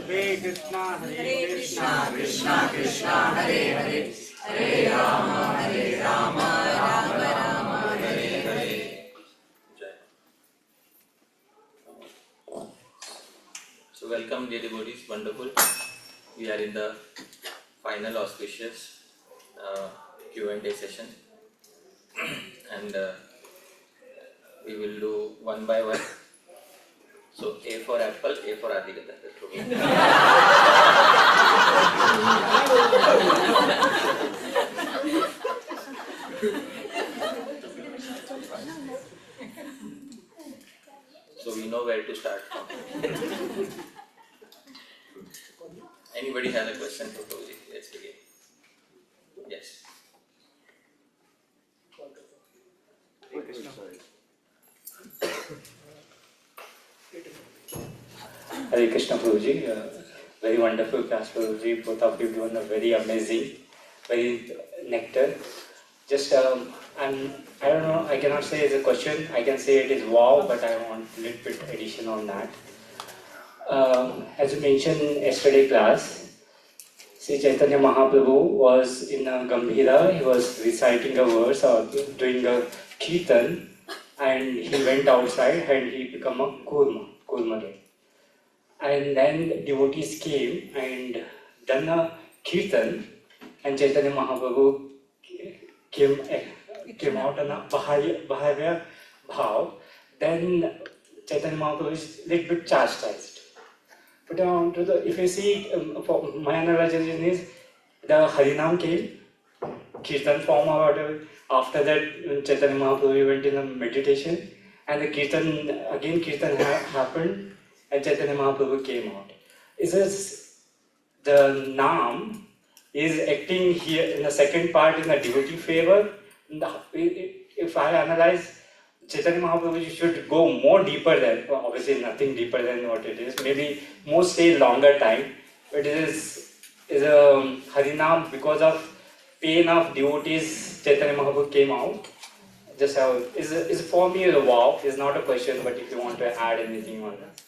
Hare Krishna, Krishna Krishna, Hare Hare, Hare Rama, Rama Rama, Hare Hare. So welcome dear devotees, wonderful. We are in the final auspicious Q&A session and we will do one by one. So A for apple, A for Adhigata. So we know where to start from. Anybody has a question for Prabhuji? Let's begin. Yes. Hare Krishna Prabhuji, very wonderful class Prabhuji, both of you given a very amazing, very nectar. Just, I don't know, I cannot say it's a question, I can say it is wow, but I want a little bit addition on that. As you mentioned yesterday class, Sri Chaitanya Mahaprabhu was in a Gambhira, he was reciting a verse or doing a kirtan, and he went outside and he became a kurma. And then devotees came and done a kirtan, and Chaitanya Mahaprabhu came out on a Bahavya Bhav. Then Chaitanya Mahaprabhu is a little bit chastised. But if you see, for my analogy is the Harinam came, Kirtan form or whatever. After that, Chaitanya Mahaprabhu went in a meditation, and the Kirtan happened, and Chaitanya Mahaprabhu came out. Is this the Naam is acting here in the second part in the devotee favor? If I analyze, Chaitanya Mahaprabhu should go more deeper than, obviously nothing deeper than what it is, maybe more stay longer time, but it is a Harinam because of pain of devotees, Chaitanya Mahaprabhu came out. Just how, is for me a wow, is not a question, but if you want to add anything on that.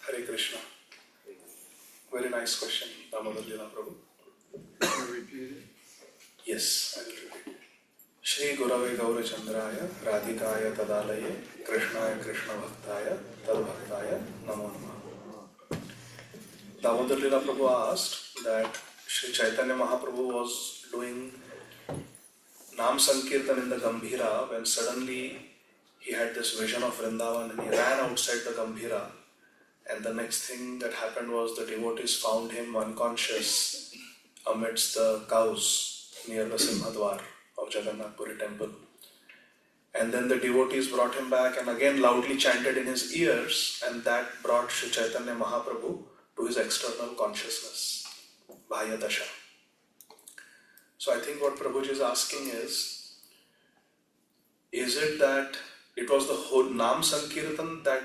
Hare Krishna. Very nice question, Damodar Prabhu. Yes, I will repeat. Shri Gurave Gaura Chandraya, Radhikaya Tadalaye, Krishnaya Krishna Bhaktaya, Tad Bhaktaya, Namo Namaha. Damodar Prabhu asked that Shri Chaitanya Mahaprabhu was doing Nam Sankirtan in the Gambhira when suddenly he had this vision of Vrindavan and he ran outside the Gambhira. And the next thing that happened was the devotees found him unconscious amidst the cows near the Simhadwar of Jagannath Puri temple. And then the devotees brought him back and again loudly chanted in his ears, and that brought Sri Chaitanya Mahaprabhu to his external consciousness, Bhaya Dasha. So I think what Prabhuji is asking is it that it was the whole Nam Sankirtan that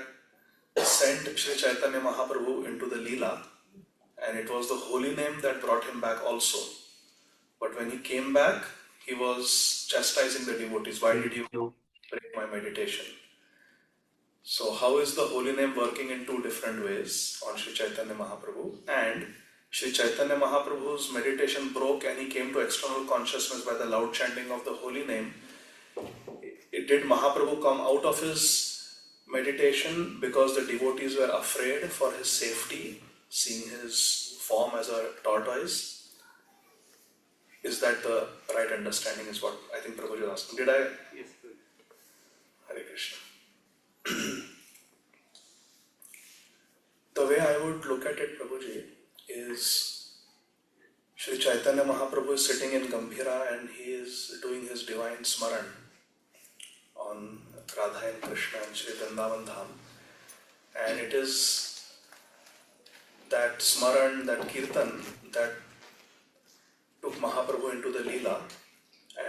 sent Sri Chaitanya Mahaprabhu into the Leela, and it was the holy name that brought him back also. But when he came back, he was chastising the devotees. Why did you break my meditation? So how is the holy name working in two different ways on Sri Chaitanya Mahaprabhu? And Sri Chaitanya Mahaprabhu's meditation broke and he came to external consciousness by the loud chanting of the holy name. Did Mahaprabhu come out of his meditation because the devotees were afraid for his safety, seeing his form as a tortoise? Is that the right understanding is what I think Prabhuji was asking. Did I? Yes. Hare Krishna. The way I would look at it, Prabhuji, is Sri Chaitanya Mahaprabhu is sitting in Gambhira and he is doing his divine smaran on Radha and Krishna and Sri Vrindavan Dham. And it is that smaran, that kirtan that took Mahaprabhu into the Leela.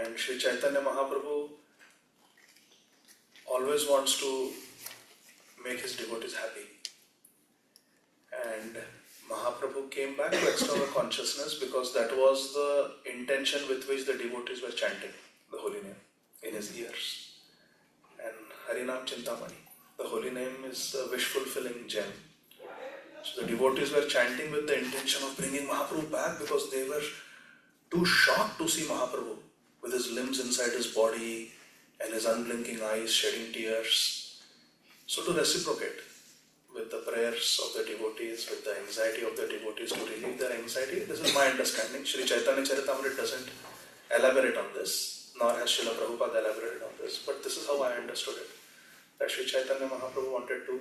And Sri Chaitanya Mahaprabhu always wants to make his devotees happy. And Mahaprabhu came back to external consciousness because that was the intention with which the devotees were chanting the holy name in his ears. And Hari Harinam Chintamani. The holy name is a wish-fulfilling gem. So the devotees were chanting with the intention of bringing Mahaprabhu back because they were too shocked to see Mahaprabhu with his limbs inside his body and his unblinking eyes shedding tears. So to reciprocate with the prayers of the devotees, with the anxiety of the devotees to relieve their anxiety, this is my understanding. Sri Chaitanya Charitamrita doesn't elaborate on this, nor has Srila Prabhupada elaborated on this, but this is how I understood it. That Sri Chaitanya Mahaprabhu wanted to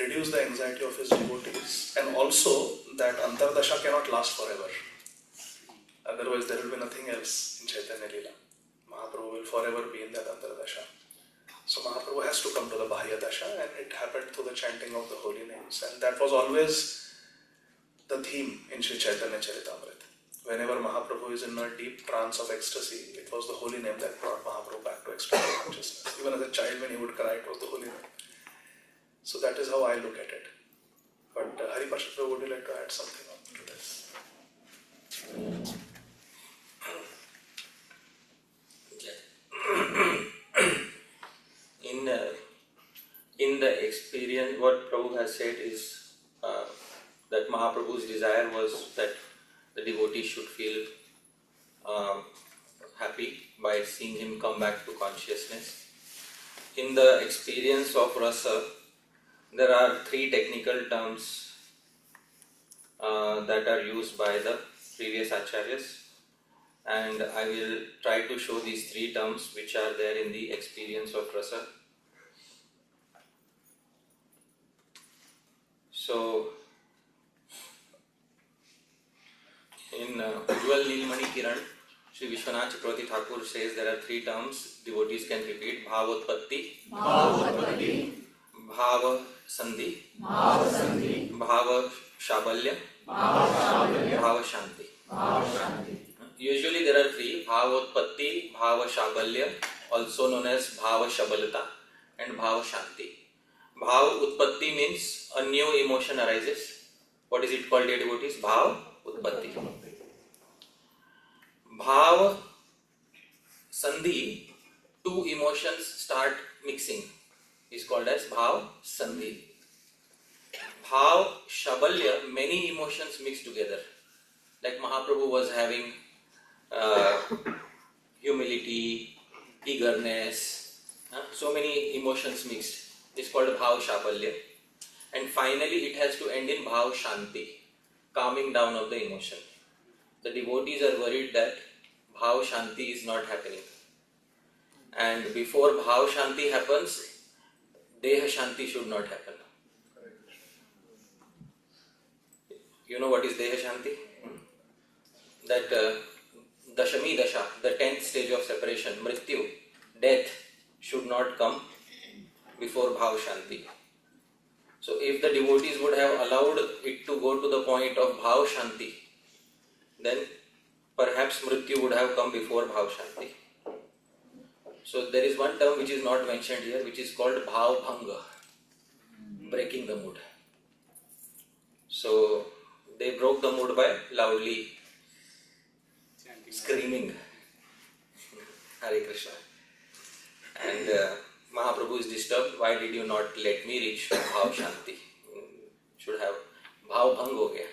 reduce the anxiety of his devotees, and also that Antardasha cannot last forever. Otherwise there will be nothing else in Chaitanya Leela. Mahaprabhu will forever be in that Antardasha. So Mahaprabhu has to come to the Bahya Dasha, and it happened through the chanting of the holy names. And that was always the theme in Sri Chaitanya Charitamrita. Whenever Mahaprabhu is in a deep trance of ecstasy, it was the holy name that brought Mahaprabhu back to external consciousness. Even as a child, when he would cry, it was the holy name. So that is how I look at it. But Hari Parshad Prabhu, would you like to add something on to this? In the experience, what Prabhu has said is that Mahaprabhu's desire was that the devotee should feel happy by seeing him come back to consciousness. In the experience of rasa, there are three technical terms that are used by the previous acharyas, and I will try to show these three terms which are there in the experience of rasa. So, in Ujjwal Nilmani Kiran, Sri Vishwanath Chakravarti Thakur says there are three terms devotees can repeat: Bhavotpatti, Bhava Sandhi, Bhava Shabalya, Bhava Shanti. Usually there are three: Bhavotpatti, Bhava Shabalya, also known as Bhava Shabalata, and Bhava Shanti. Bhav Utpatti means a new emotion arises. What is it called, dear devotees? Bhav Utpatti. Bhav Sandhi, two emotions start mixing, is called as Bhav Sandhi. Bhav Shabalya, many emotions mixed together. Like Mahaprabhu was having humility, eagerness, so many emotions mixed. It's called Bhav Shabalya. And finally it has to end in Bhav Shanti, calming down of the emotion. The devotees are worried that Bhav Shanti is not happening. And before Bhav Shanti happens, Deha Shanti should not happen. You know what is Deha Shanti? That Dashami Dasha, the 10th stage of separation, Mrityu, death, should not come before Bhav Shanti. So if the devotees would have allowed it to go to the point of Bhav Shanti, then perhaps Mrityu would have come before Bhav Shanti. So there is one term which is not mentioned here, which is called Bhav Bhanga, breaking the mood. So they broke the mood by loudly screaming Hare Krishna. And Mahaprabhu is disturbed. Why did you not let me reach Bhav Shanti? Should have Bhav Bhang ho gaya.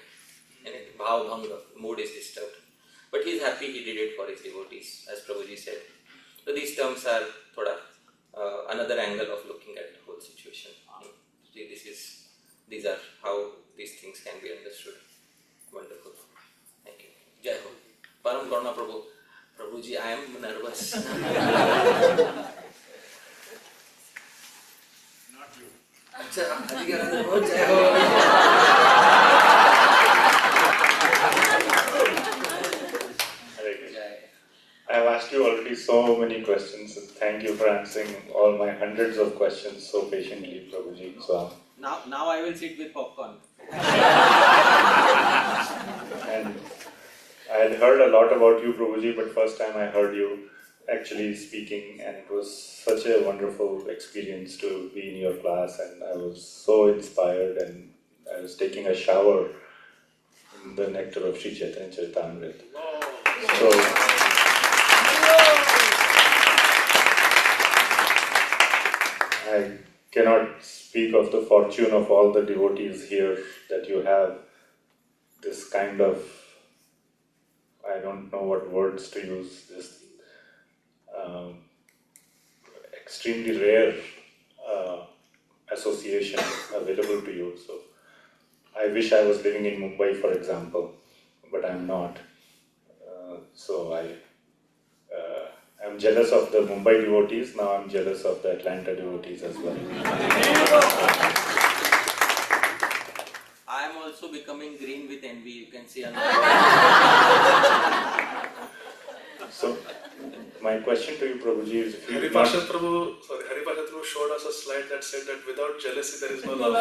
And Bhav Bhanga, mood is disturbed. But he is happy he did it for his devotees, as Prabhuji said. So these terms are thoda, another angle of looking at the whole situation. See, these are how these things can be understood. Wonderful. Thank you. Jai Ho. Param Karuna Prabhu. Prabhuji, I am nervous. अच्छा अधिकार बहुत जय हो I have asked you already so many questions. Thank you for answering all my hundreds of questions so patiently, Prabhuji. So now I will sit with popcorn. And I had heard a lot about you, Prabhuji, but first time I heard you actually speaking, and it was such a wonderful experience to be in your class, and I was so inspired, and I was taking a shower in the nectar of Sri Chaitanya Charitamrita. So I cannot speak of the fortune of all the devotees here that you have this kind of, I don't know what words to use, this um, extremely rare association available to you. So I wish I was living in Mumbai, for example, but I'm not. So I'm jealous of the Mumbai devotees. Now I'm jealous of the Atlanta devotees as well. I am also becoming green with envy. You can see. So my question to you, Prabhuji, is if you Haripashad Prabhu showed us a slide that said that without jealousy there is no love.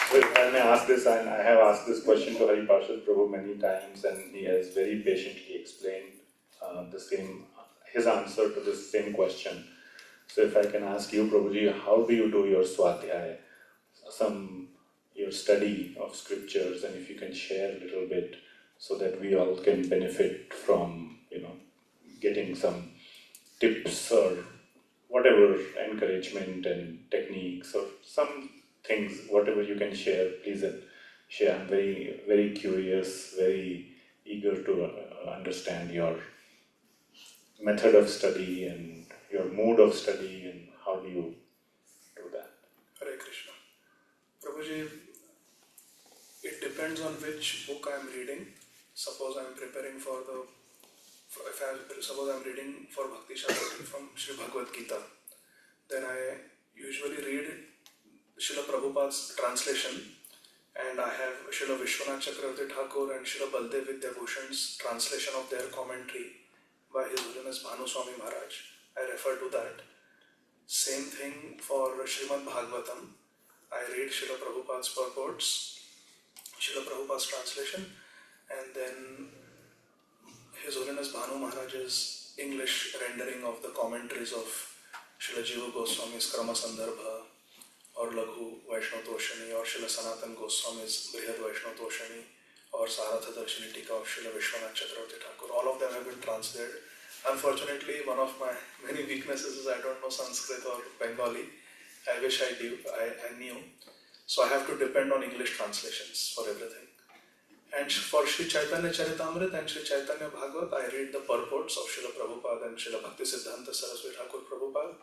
So if I may ask this, and I have asked this question to Haripashad Prabhu many times, and he has very patiently explained his answer to this same question. So if I can ask you, Prabhuji, how do you do your swadhyaya, your study of scriptures, and if you can share a little bit so that we all can benefit from, getting some tips or whatever encouragement and techniques or some things, whatever you can share, please share. I'm very, very curious, very eager to understand your method of study and your mood of study and how do you do that. Hare Krishna. Prabhuji, it depends on which book I'm reading. Suppose I'm reading for Bhakti Shastri from Sri Bhagavad Gita, then I usually read Srila Prabhupada's translation, and I have Srila Vishwanath Chakravarti Thakur and Srila Baldev Vidyabhushan's translation of their commentary by His Holiness Bhanu Swami Maharaj. I refer to that. Same thing for Srimad Bhagavatam. I read Srila Prabhupada's purports, Srila Prabhupada's translation, and then His Holiness Bhanu Maharaj's English rendering of the commentaries of Srila Jiva Goswami's Krama Sandarbha, or Laghu Vaishnav Toshani, or Srila Sanatan Goswami's Brihad Vaishnav Toshani, or Saratha Darshini Tika of Srila Vishwanath Chakravarti Thakur. All of them have been translated. Unfortunately, one of my many weaknesses is I don't know Sanskrit or Bengali. I wish I knew. So I have to depend on English translations for everything. And for Sri Chaitanya Charitamrita and Sri Chaitanya Bhagavat, I read the purports of Srila Prabhupada and Srila Bhaktisiddhanta Saraswati Thakur Prabhupada.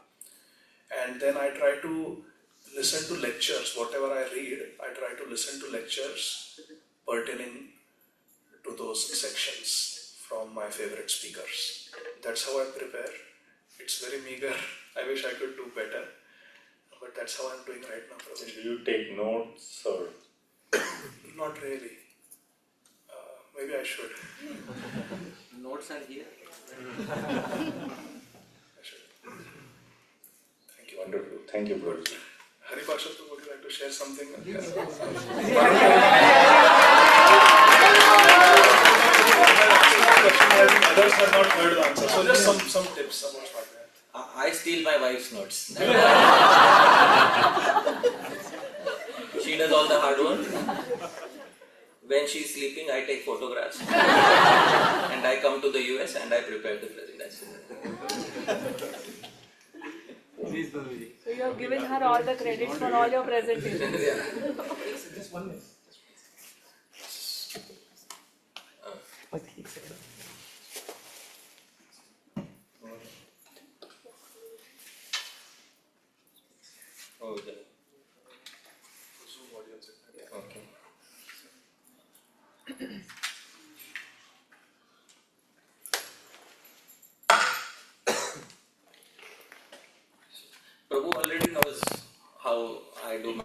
And then I try to listen to lectures. Whatever I read, I try to listen to lectures pertaining to those sections from my favorite speakers. That's how I prepare. It's very meager. I wish I could do better. But that's how I'm doing right now. Do you take notes or? Not really. Maybe I should. Notes are here. I should. Thank you. Wonderful. Thank you, Prabhuji. Haripashad, would you like to share something? Others have not heard the answer. So just some tips about Swadhyaya. I steal my wife's notes. She does all the hard work. When she's sleeping, I take photographs. And I come to the US and I prepare the presentation. So you have given her all the credits for all your presentations. Just 1 minute. Oh, yeah. Zoom audience. Okay. Prabhu already knows how I do my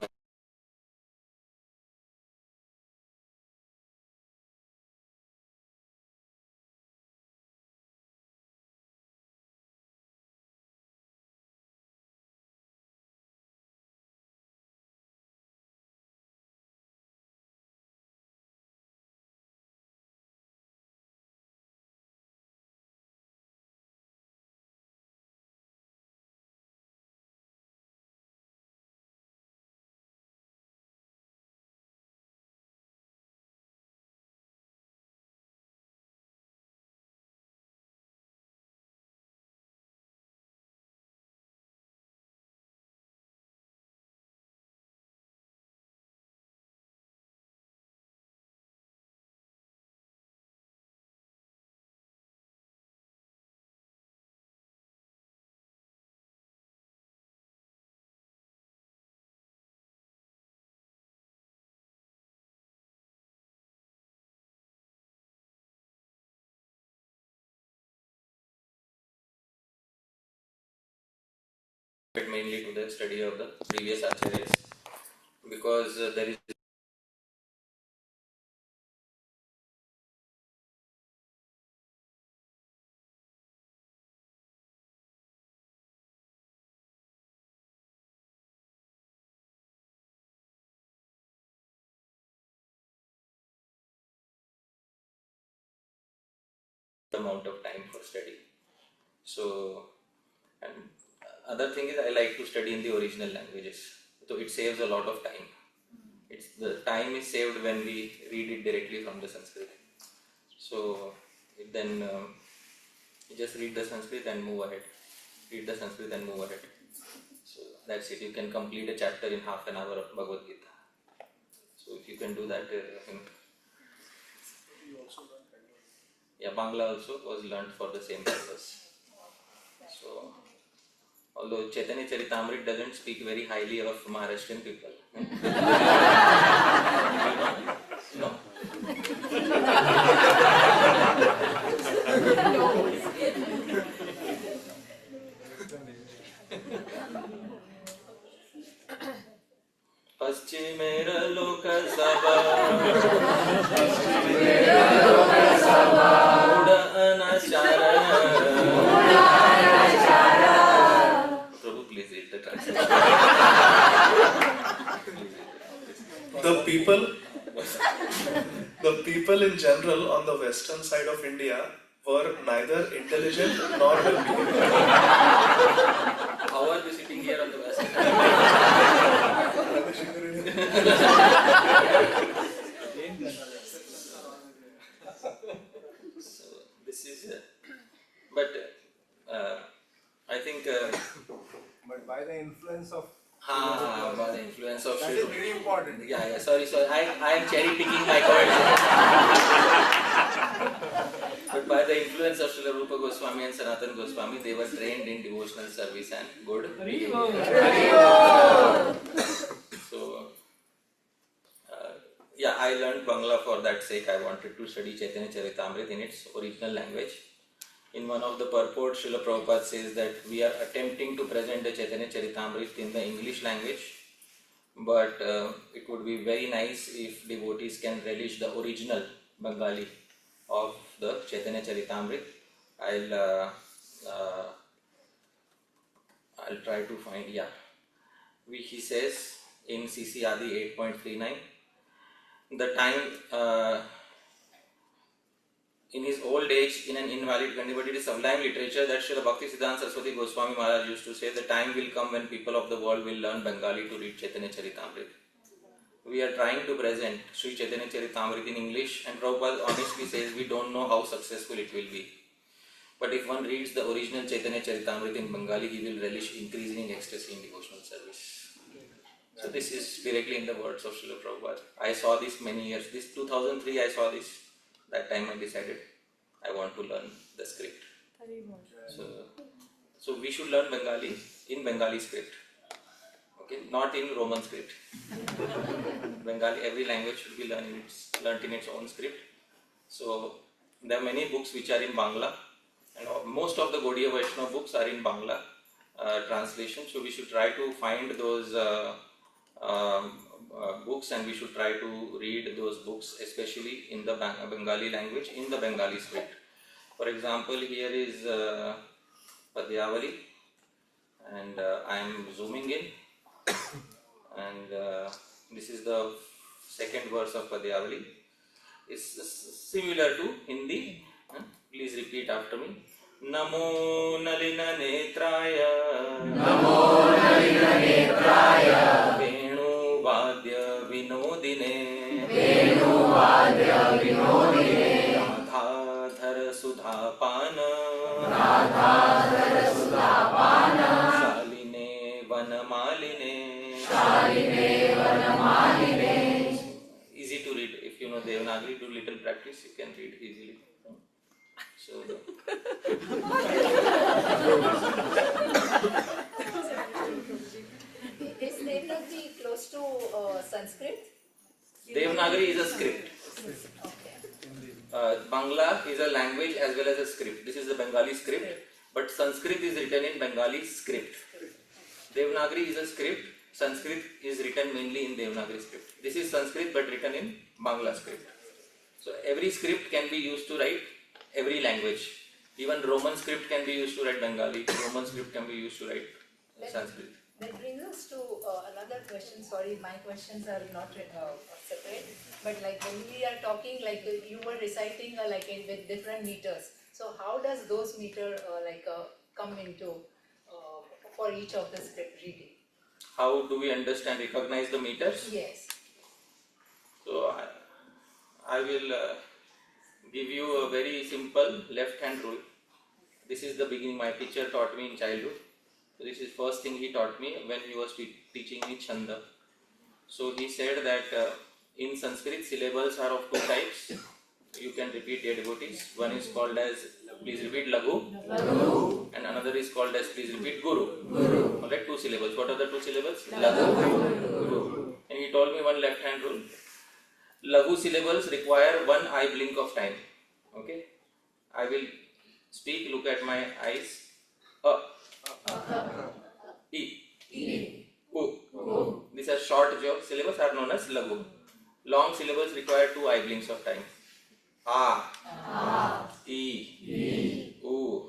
mainly to the study of the previous acharyas, because there is amount of time for study. So, and other thing is I like to study in the original languages, so it saves a lot of time. The time is saved when we read it directly from the Sanskrit. So then you just read the Sanskrit and move ahead. Read the Sanskrit and move ahead. So that's it. You can complete a chapter in half an hour of Bhagavad Gita. So if you can do that, yeah, Bangla also was learned for the same purpose. So, although Chaitanya Charitamrita doesn't speak very highly of Maharashtrian people. No? Paschimera Loka Sabha Uda Anachara. Prabhu, please read the translation. The people in general on the western side of India were neither intelligent nor well-behaved. How are we sitting here on the west? So this is, but I think. But by the influence of By the influence of that is very important. Yeah, sorry. I am cherry picking my words. But by the influence of Srila Rupa Goswami and Sanatana Goswami, they were trained in devotional service and good behavior. So, yeah, I learned Bangla for that sake. I wanted to study Chaitanya Charitamrita in its original language. In one of the purports, Srila Prabhupada says that we are attempting to present the Chaitanya Charitamrita in the English language, but it would be very nice if devotees can relish the original Bengali of the Chaitanya Charitamrita. I'll try to find, he says in CC Adi 8.39, the time in his old age, in an invalid country, but it is sublime literature that Srila Bhaktisiddhanta Saraswati Goswami Maharaj used to say, the time will come when people of the world will learn Bengali to read Chaitanya Charitamrita. We are trying to present Sri Chaitanya Charitamrita in English, and Prabhupada honestly says we don't know how successful it will be. But if one reads the original Chaitanya Charitamrita in Bengali, he will relish increasing ecstasy in devotional service. So this is directly in the words of Srila Prabhupada. I saw this many years. This 2003 I saw this. That time I decided I want to learn the script. So we should learn Bengali in Bengali script. Okay, not in Roman script. Bengali, every language should be learned in its own script. So there are many books which are in Bangla, and most of the Gaudiya Vaishnava books are in Bangla translation. So we should try to find those books, and we should try to read those books, especially in the Bengali language, in the Bengali script. For example, here is Padyavali, and I am zooming in, and this is the second verse of Padyavali. It's similar to Hindi. Please repeat after me. Namo Nalina Netraya, Namo Nalina Netraya, Venu Vadya Vinodine, Venu Vadya Vinodine, Gadadhar Sudhapana, Gadadhar Sudhapana, Shaline Vanamaline, Shaline Vanamaline. Easy to read. If you know Devanagari, do little practice, you can read easily. So, Is Devanagari close to Sanskrit? Devanagari is a script. Okay. Bangla is a language as well as a script. This is the Bengali script, but Sanskrit is written in Bengali script. Devanagari is a script. Sanskrit is written mainly in Devanagari script. This is Sanskrit but written in Bangla script. So every script can be used to write every language. Even Roman script can be used to write Bengali. Roman script can be used to write Sanskrit. That brings us to another question. Sorry, my questions are not separate. But like when we are talking, like you were reciting with different meters. So how does those meter come into for each of the script reading? How do we understand, recognize the meters? Yes. So I will give you a very simple left hand rule. This is the beginning my teacher taught me in childhood. So this is first thing he taught me when he was teaching me Chanda. So he said that in Sanskrit syllables are of two types. You can repeat, dear devotees. One is called as, please repeat, Lagu. Lagu. And another is called as, please repeat, Guru. Guru. Alright, two syllables. What are the two syllables? Lagu. Guru. And he told me one left hand rule. Lagu syllables require one eye blink of time. Okay? I will speak, look at my eyes. E. U. These are short syllables are known as Lagu. Long syllables require two eye blinks of time. E. U.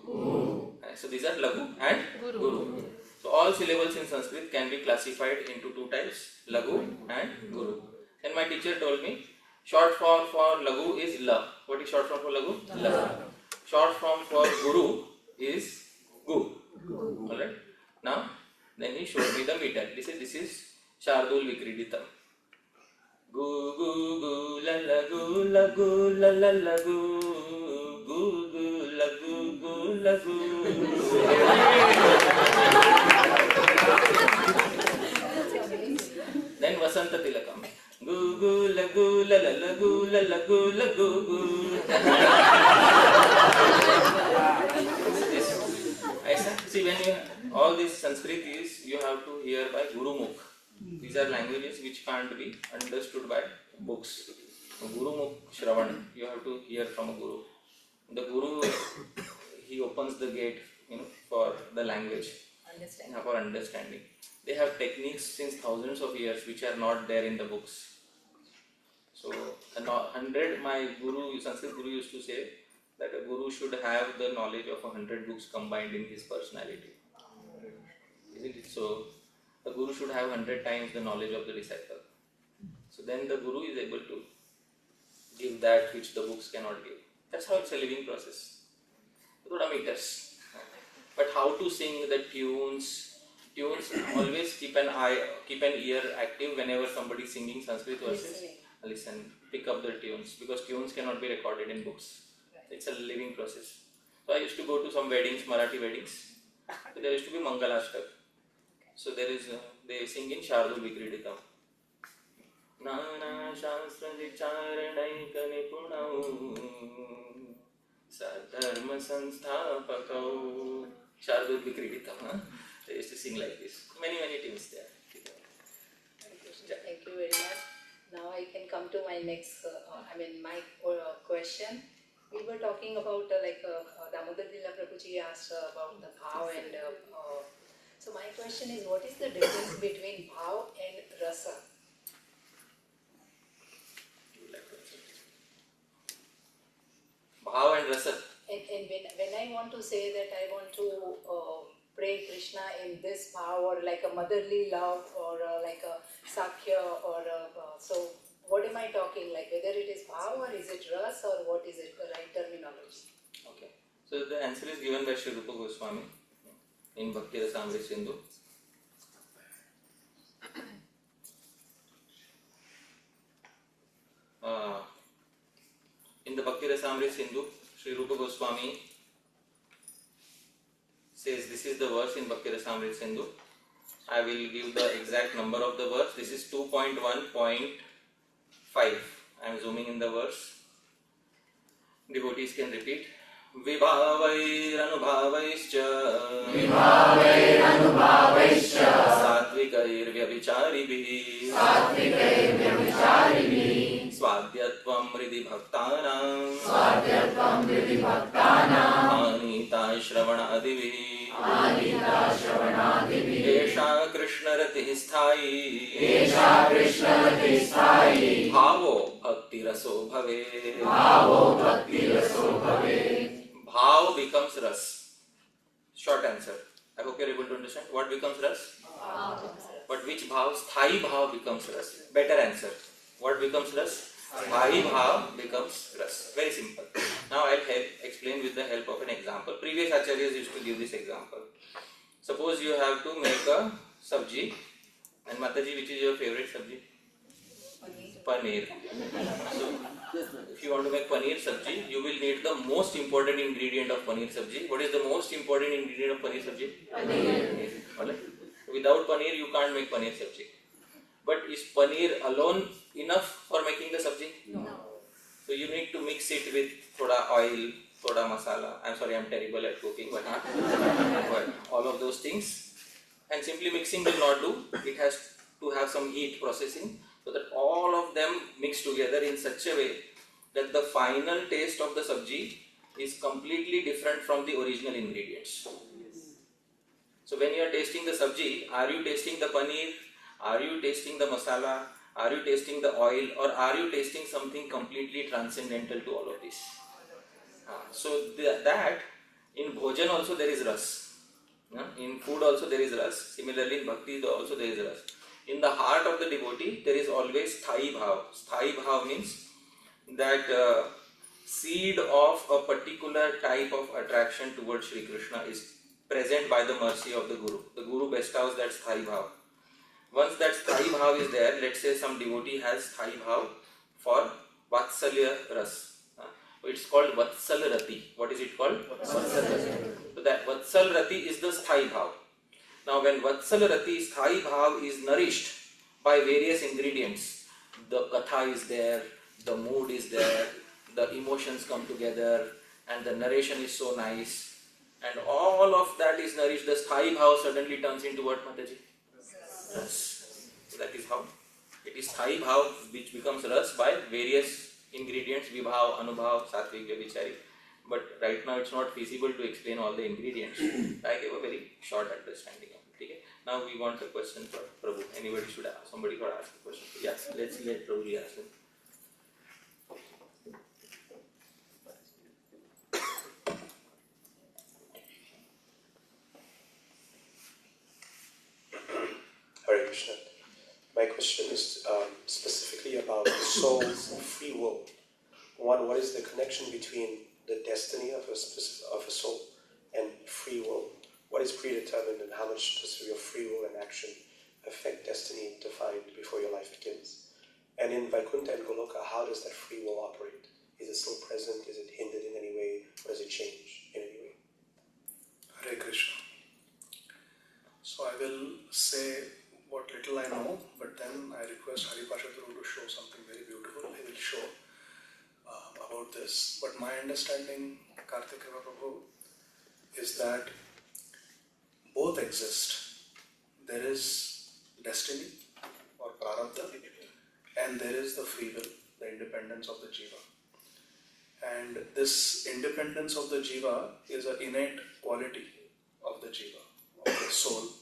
So these are Lagu and Guru. So all syllables in Sanskrit can be classified into two types, Lagu and Guru. And my teacher told me, short form for Lagu is La. What is short form for Lagu? La. Short form for Guru is Gu. Alright. Now, then he showed me the meter. This is Shardul Vikriditam. Gu gu gu la la gu la gu la la la gu gu gu la gu gu la gu. Then Vasanta Tilakam. Gu gu la gu la la la gu la la gu la gu gu. See, when you all this Sanskrit is, you have to hear by Guru Mukh. These are languages which can't be understood by books. Guru Mukh Shravan, you have to hear from a Guru. The Guru, he opens the gate, for the language, for understanding. They have techniques since thousands of years which are not there in the books. So, 100, my Guru, Sanskrit Guru used to say that a Guru should have the knowledge of 100 books combined in his personality. Isn't it? So, the Guru should have 100 times the knowledge of the disciple. So then the Guru is able to give that which the books cannot give. That's how it's a living process. Good meters. But how to sing the tunes? Tunes, always keep an ear active whenever somebody is singing Sanskrit verses. Listen, pick up the tunes, because tunes cannot be recorded in books. It's a living process. So I used to go to some weddings, Marathi weddings. So there used to be Mangalashtak. So there is, they sing in Shardul Vikriditam. Nana Shastra Vicharanayika Nipunau Sadharma Sanstapakau Shardul Vikriditam. They used to sing like this. Many tunes there. Thank you very much. Now I can come to my next, my question. We were talking about Damodar Lila Prabhuji asked about the bhav and so my question is, what is the difference between bhav and rasa? Bhav and rasa. And when I want to say that I want to pray Krishna in this bhav, or like a motherly love, or like a sakhya, or so what am I talking, like whether it is bhav or is it ras, or what is it, the right terminology? Okay. So the answer is given by Sri Rupa Goswami in Bhakti Rasamrita Sindhu. In the Bhakti Rasamrita Sindhu, Sri Rupa Goswami says, this is the verse in Bhakti Rasamrita Sindhu. I will give the exact number of the verse. This is 2.1.5. I am zooming in the verse. Devotees can repeat. विभावैरनुभावैश्च सात्विकैर्व्यभिचारिभिः स्वाद्यत्वं हृदि भक्तानां आनीता श्रवणादिभिः एषा कृष्णरतिः स्थायी भावो भक्तिरसो भवेत् Bhav becomes ras. Short answer. I hope you are able to understand. What becomes ras? But which bhav? Sthai bhav becomes ras. Better answer. What becomes ras? Sthai bhav becomes ras. Very simple. Now I will explain with the help of an example. Previous acharyas used to give this example. Suppose you have to make a sabji. And Mataji, which is your favorite sabji? Paneer. So, if you want to make paneer sabji, you will need the most important ingredient of paneer sabji. What is the most important ingredient of paneer sabji? Paneer. Without paneer, you can't make paneer sabji. But is paneer alone enough for making the sabji? No. So you need to mix it with thoda oil, thoda masala. I'm sorry, I'm terrible at cooking, but all of those things. And simply mixing will not do. It has to have some heat processing, so that all of them mix together in such a way that the final taste of the sabji is completely different from the original ingredients. So when you are tasting the sabji, are you tasting the paneer? Are you tasting the masala? Are you tasting the oil? Or are you tasting something completely transcendental to all of this? So that in bhojan also there is ras. In food also there is ras. Similarly in bhakti also there is ras. In the heart of the devotee, there is always sthai bhav. Sthai bhav means that seed of a particular type of attraction towards Shri Krishna is present by the mercy of the Guru. The Guru bestows that sthai bhav. Once that sthai bhav is there, let's say some devotee has sthai bhav for Vatsalya ras. It's called Vatsal Rati. What is it called? Vatsal Rati. So that Vatsal Rati is the sthai bhav. Now when Vatsal Rati, sthai bhav is nourished by various ingredients, the katha is there, the mood is there, the emotions come together, and the narration is so nice, and all of that is nourished, the sthai bhav suddenly turns into what, Mataji? Ras. So that is how it is sthai bhav which becomes ras by various ingredients, vibhav, anubhav, satvik, vyabhichari. But right now it's not feasible to explain all the ingredients. I gave a very short understanding of it. Okay? Now we want a question for Prabhu. Anybody should ask. Somebody could ask a question. Yes, let's let Prabhu ask him. Hare Krishna. My question is specifically about the soul's free will. One, what is the connection between the destiny of a soul and free will? What is predetermined, and how much does your free will and action affect destiny defined before your life begins? And in Vaikuntha and Goloka, how does that free will operate? Is it still present? Is it hindered in any way? Or does it change in any way? Hare Krishna. So I will say what little I know, but then I request Haripashaduru to show something very beautiful. He will show about this. But my understanding, Karthik Prabhu, is that both exist. There is destiny or prarabdha, and there is the free will, the independence of the jiva. And this independence of the jiva is an innate quality of the jiva, of the soul.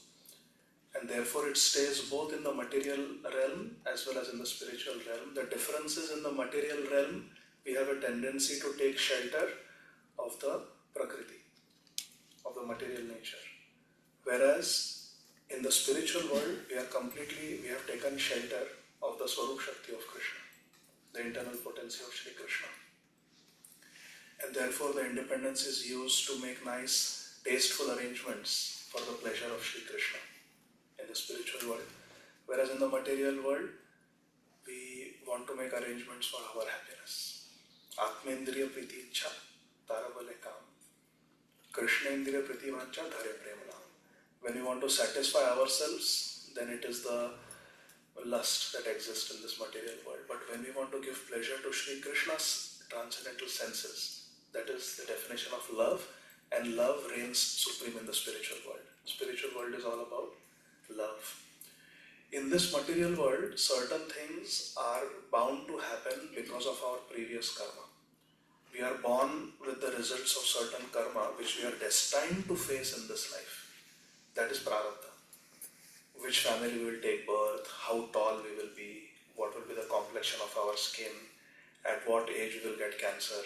And therefore it stays both in the material realm as well as in the spiritual realm. The difference is in the material realm, we have a tendency to take shelter of the prakriti, of the material nature. Whereas in the spiritual world, we have taken shelter of the Swarup Shakti of Krishna, the internal potency of Shri Krishna. And therefore the independence is used to make nice, tasteful arrangements for the pleasure of Shri Krishna in the spiritual world. Whereas in the material world, we want to make arrangements for our happiness. Atmendriya priti ichha, tarabale kam. Krishnendriya priti vancha, dhare premna. When we want to satisfy ourselves, then it is the lust that exists in this material world. But when we want to give pleasure to Shri Krishna's transcendental senses, That is the definition of love, and love reigns supreme in the spiritual world. Spiritual world is all about love. In this material world, certain things are bound to happen because of our previous karma. We are born with the results of certain karma which we are destined to face in this life. That is prarabdha. Which family we will take birth, how tall we will be, what will be the complexion of our skin, at what age we will get cancer,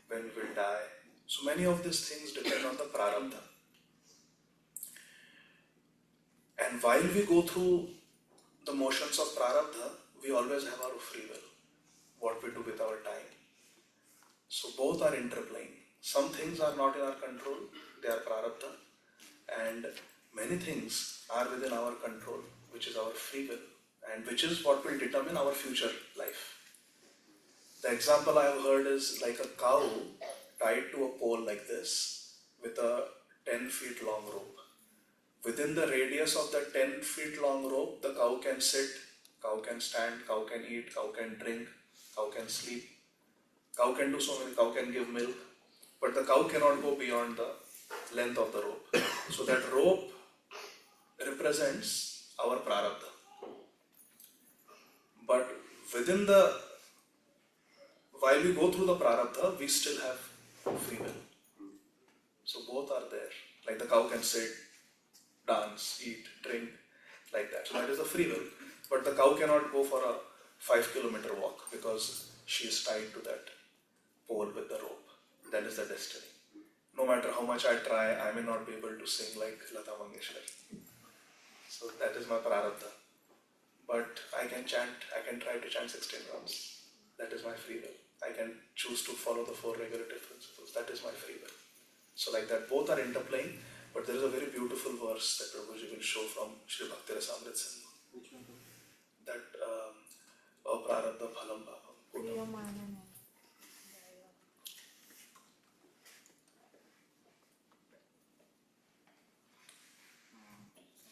when we will die. So many of these things depend on the prarabdha. And while we go through the motions of prarabdha, we always have our free will, what we do with our time. So both are interplaying. Some things are not in our control, they are prarabdha, and many things are within our control, which is our free will, and which is what will determine our future life. The example I have heard is like a cow tied to a pole like this with a 10 feet long rope. Within the radius of the 10 feet long rope, the cow can sit, cow can stand, cow can eat, cow can drink, cow can sleep, cow can do so many, cow can give milk, but the cow cannot go beyond the length of the rope. So that rope represents our prarabdha. But while we go through the prarabdha, we still have free will. So both are there. Like the cow can sit, dance, eat, drink, like that. So that is the free will. But the cow cannot go for a 5-kilometer walk because she is tied to that pole with the rope. That is the destiny. No matter how much I try, I may not be able to sing like Lata Mangeshkar. So that is my prarabdha. But I can try to chant 16 rounds. That is my free will. I can choose to follow the 4 regulative principles. That is my free will. So like that, both are interplaying, but there is a very beautiful verse that Prabhuji will show from Sri Bhakti-Rasamrita Sindhu. Which one? That aprarabdha phalam papam.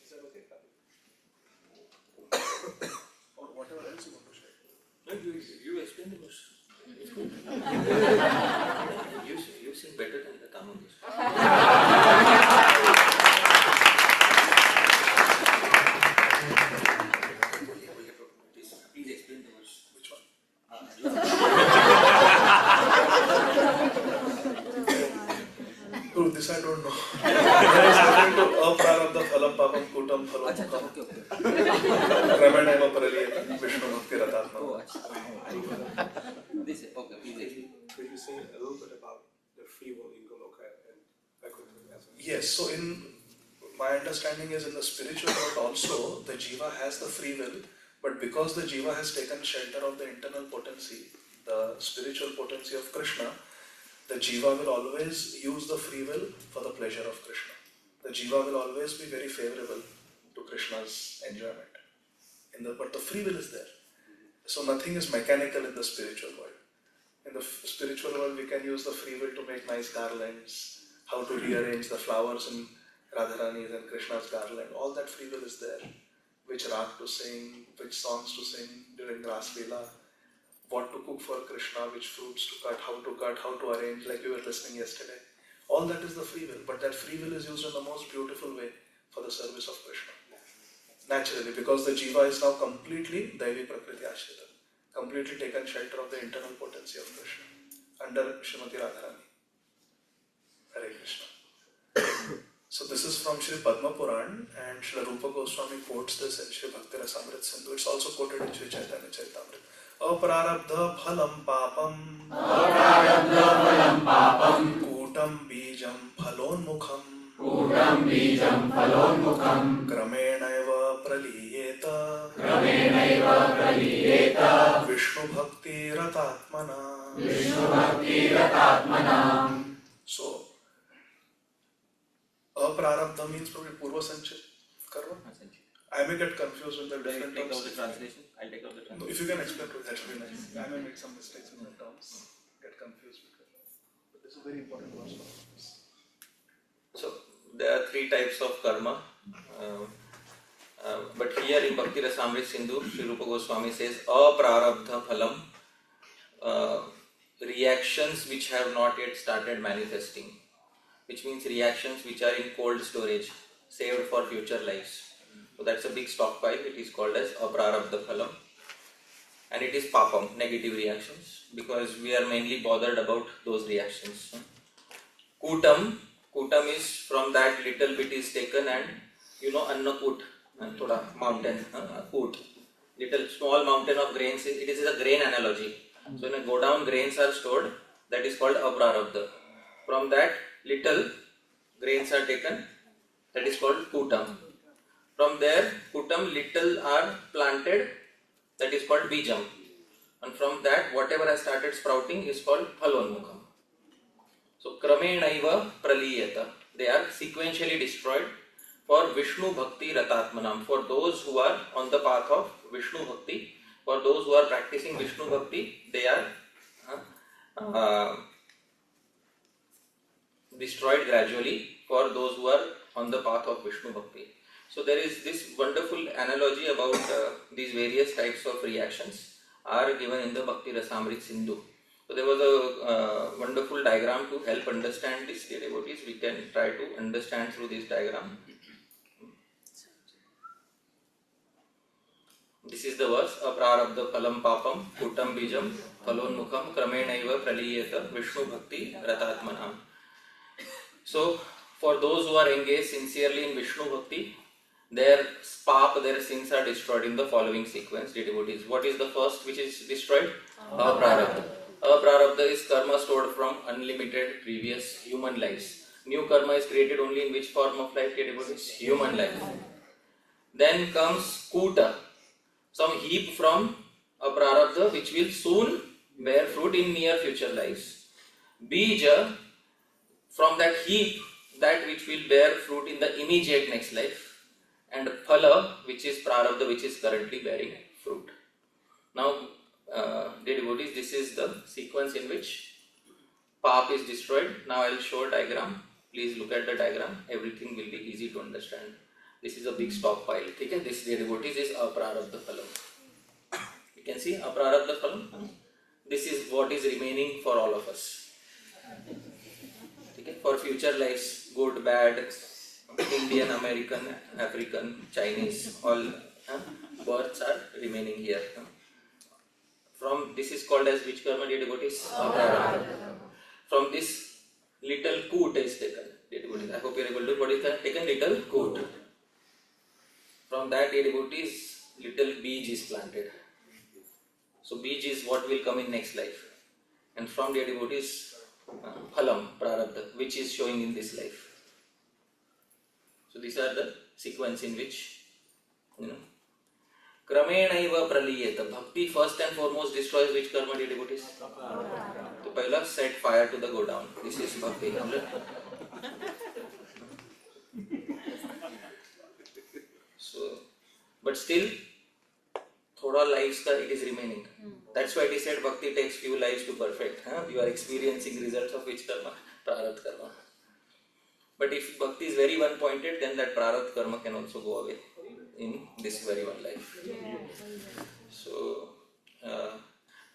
Is that okay, Kavi? Or whatever else you want to share. No, you explain the verse. It's good. you sing better than the Tamil Please explain the verse. Which one? Oh, this I don't know. There is nothing to aprarabdha phalam papam kutam phalam mukam. Ramaneva paraliyeta Vishnu bhakti ratatma. This okay, please explain. Could you say a little bit about the free will in Goloka and Vaikuntha as well? Yes, so in my understanding is in the spiritual world also, the jiva has the free will, but because the jiva has taken shelter of the internal potency, the spiritual potency of Krishna, the jiva will always use the free will for the pleasure of Krishna. The jiva will always be very favorable to Krishna's enjoyment. But the free will is there. So nothing is mechanical in the spiritual world. In the spiritual world, we can use the free will to make nice garlands, how to rearrange the flowers in Radharani's and Krishna's garland. All that free will is there. Which rag to sing, which songs to sing during Ras Leela, what to cook for Krishna, which fruits to cut, how to arrange, like we were listening yesterday. All that is the free will, but that free will is used in the most beautiful way for the service of Krishna. Naturally, because the jiva is now completely Daivi Prakriti Ashrita, completely taken shelter of the internal potency of Krishna, under Srimati Radharani. Hare Krishna. So this is from Sri Padma Puran, and Srila Rupa Goswami quotes this in Sri Bhakti-Rasamrita Sindhu. It's also quoted in Sri Chaitanya Charitamrita. Aprarabdha phalam papam kutam bijam phalonmukham kramenaiva praliyeta Vishnu bhakti ratatmana. So aprarabdha means probably purva sanchit karma. I may get confused with the different Take out terms. the translation. I'll take out the translation. If you can explain to that, would be nice. I may make some mistakes in the terms, get confused with it. But this is a very important verse for us. So there are 3 types of karma. But here in Bhakti Rasamrita Sindhu, Sri Rupa Goswami says aprarabdha phalam reactions which have not yet started manifesting, which means reactions which are in cold storage, saved for future lives. So that's a big stockpile. It is called as aprarabdha phalam, and it is papam, negative reactions, because we are mainly bothered about those reactions. Kutam is from that little bit is taken, and annakut, thoda mountain, kut, little small mountain of grains. It is a grain analogy. So in a go down, grains are stored. That is called aprarabdha. From that little grains are taken. That is called kutam. From there, kutam little are planted. That is called bijam. And from that, whatever has started sprouting is called phalonmukham. So kramenaiva praliyata. They are sequentially destroyed for Vishnu Bhakti Ratatmanam. For those who are on the path of Vishnu Bhakti, for those who are practicing Vishnu Bhakti, they are destroyed gradually for those who are on the path of Vishnu Bhakti. So there is this wonderful analogy about these various types of reactions are given in the Bhakti Rasamrit Sindhu. So there was a wonderful diagram to help understand this, dear devotees. We can try to understand through this diagram. This is the verse, aprarabdha phalam papam, kutam bijam, phalonmukham, kramenaiva praliyeta, Vishnu Bhakti ratatmanam. So, for those who are engaged sincerely in Vishnu Bhakti, their sins are destroyed in the following sequence, dear devotees. What is the first which is destroyed? Aprarabdha. Aprarabdha is karma stored from unlimited previous human lives. New karma is created only in which form of life, dear devotees? Human life. Then comes kuta, some heap from aprarabdha which will soon bear fruit in near future lives. Bija, from that heap, that which will bear fruit in the immediate next life. And phala, which is prarabdha, which is currently bearing fruit. Now, dear devotees, this is the sequence in which pap is destroyed. Now I will show a diagram. Please look at the diagram. Everything will be easy to understand. This is a big stockpile. Okay? This, dear devotees, is aprarabdha phalam. You can see aprarabdha phalam. This is what is remaining for all of us. Okay? For future lives, good, bad, Indian, American, African, Chinese, all births are remaining here. From this is called as which karma, dear devotees? From this little coot is taken, dear devotees. I hope you are able to. What is that? Taken little coot. From that, dear devotees, little beej is planted. So beej is what will come in next life. And from, dear devotees, phalam, prarabdha, which is showing in this life. So these are the sequence in which, kramenaiva praliyeta. Bhakti first and foremost destroys which karma, dear devotees? So pahla set fire to the go down. This is bhakti. So, but still, thoda lives ka it is remaining. That's why it is said bhakti takes few lives to perfect. You are experiencing results of which karma? Prarabdha karma. But if bhakti is very one-pointed, then that prarabdha karma can also go away in this very one life. So,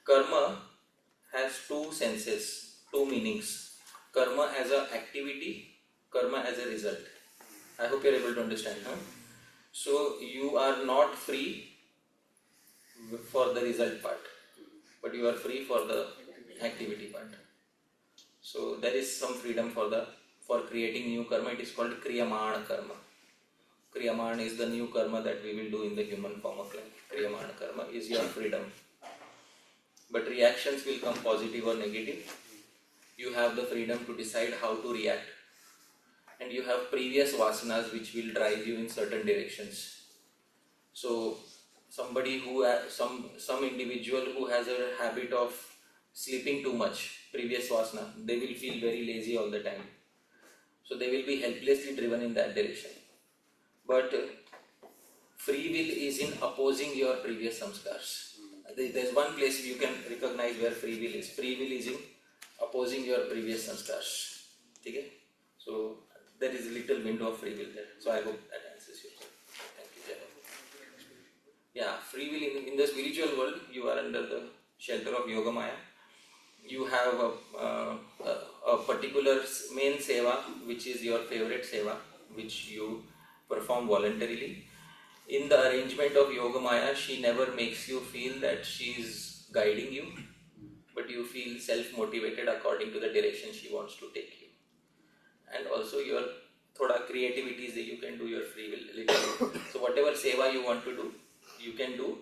karma has two senses, two meanings. Karma as an activity, karma as a result. I hope you are able to understand. So, you are not free for the result part, but you are free for the activity part. So, there is some freedom for creating new karma. It is called kriyamana karma. Kriyamana is the new karma that we will do in the human form of life. Kriyamana karma is your freedom. But reactions will come positive or negative. You have the freedom to decide how to react. And you have previous vasanas which will drive you in certain directions. So, somebody who some individual who has a habit of sleeping too much, previous vasana, they will feel very lazy all the time. So they will be helplessly driven in that direction. But free will is in opposing your previous samskars. There is one place you can recognize where free will is. Free will is in opposing your previous samskars. Okay? So there is a little window of free will there. So I hope that answers you. Thank you. Yeah, free will in the spiritual world, you are under the shelter of Yogamaya. You have have a particular main seva, which is your favorite seva, which you perform voluntarily. In the arrangement of Yogamaya, she never makes you feel that she is guiding you, but you feel self-motivated according to the direction she wants to take you. And also your thoda creativity is that you can do your free will little bit. So whatever seva you want to do, you can do,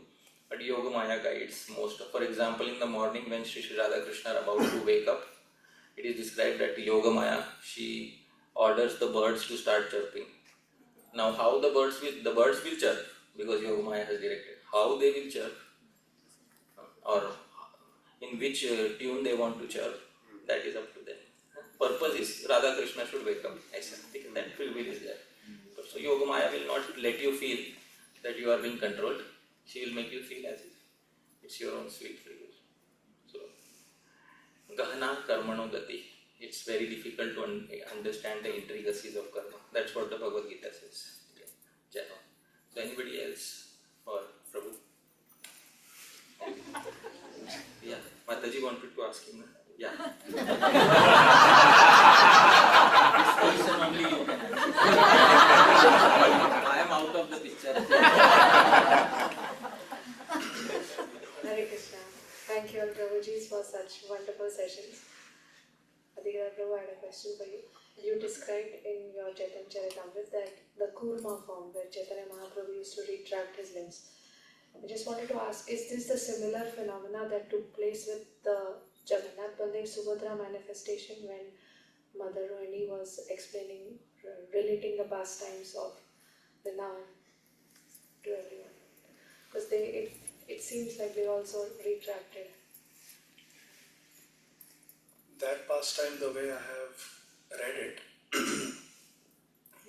but Yogamaya guides most. For example, in the morning when Sri Radha Krishna are about to wake up, it is described that Yogamaya, she orders the birds to start chirping. Now how the birds will chirp, because Yogamaya has directed. How they will chirp, or in which tune they want to chirp, that is up to them. Purpose is Radha Krishna should wake up. That free will is there. So Yogamaya will not let you feel that you are being controlled. She will make you feel as if it's your own sweet free will. So, Gahana Karmano Gati. It's very difficult to understand the intricacies of karma. That's what the Bhagavad Gita says. Yeah. So anybody else for Prabhu? Yeah, Mataji wanted to ask him. Yeah. This question only you can answer. I am out of the picture. Hare Krishna. Thank you all Prabhuji for such wonderful sessions. Adigra Prabhu, I had a question for you. You described in your Chaitanya Charitamrita that the Kurma form where Chaitanya Mahaprabhu used to retract his limbs. I just wanted to ask, is this the similar phenomena that took place with the Jagannath Baldev Subhadra manifestation when Mother Rohini was explaining, relating the pastimes of Vrindavan to everyone? Because it seems like they also retracted. That pastime, the way I have read it,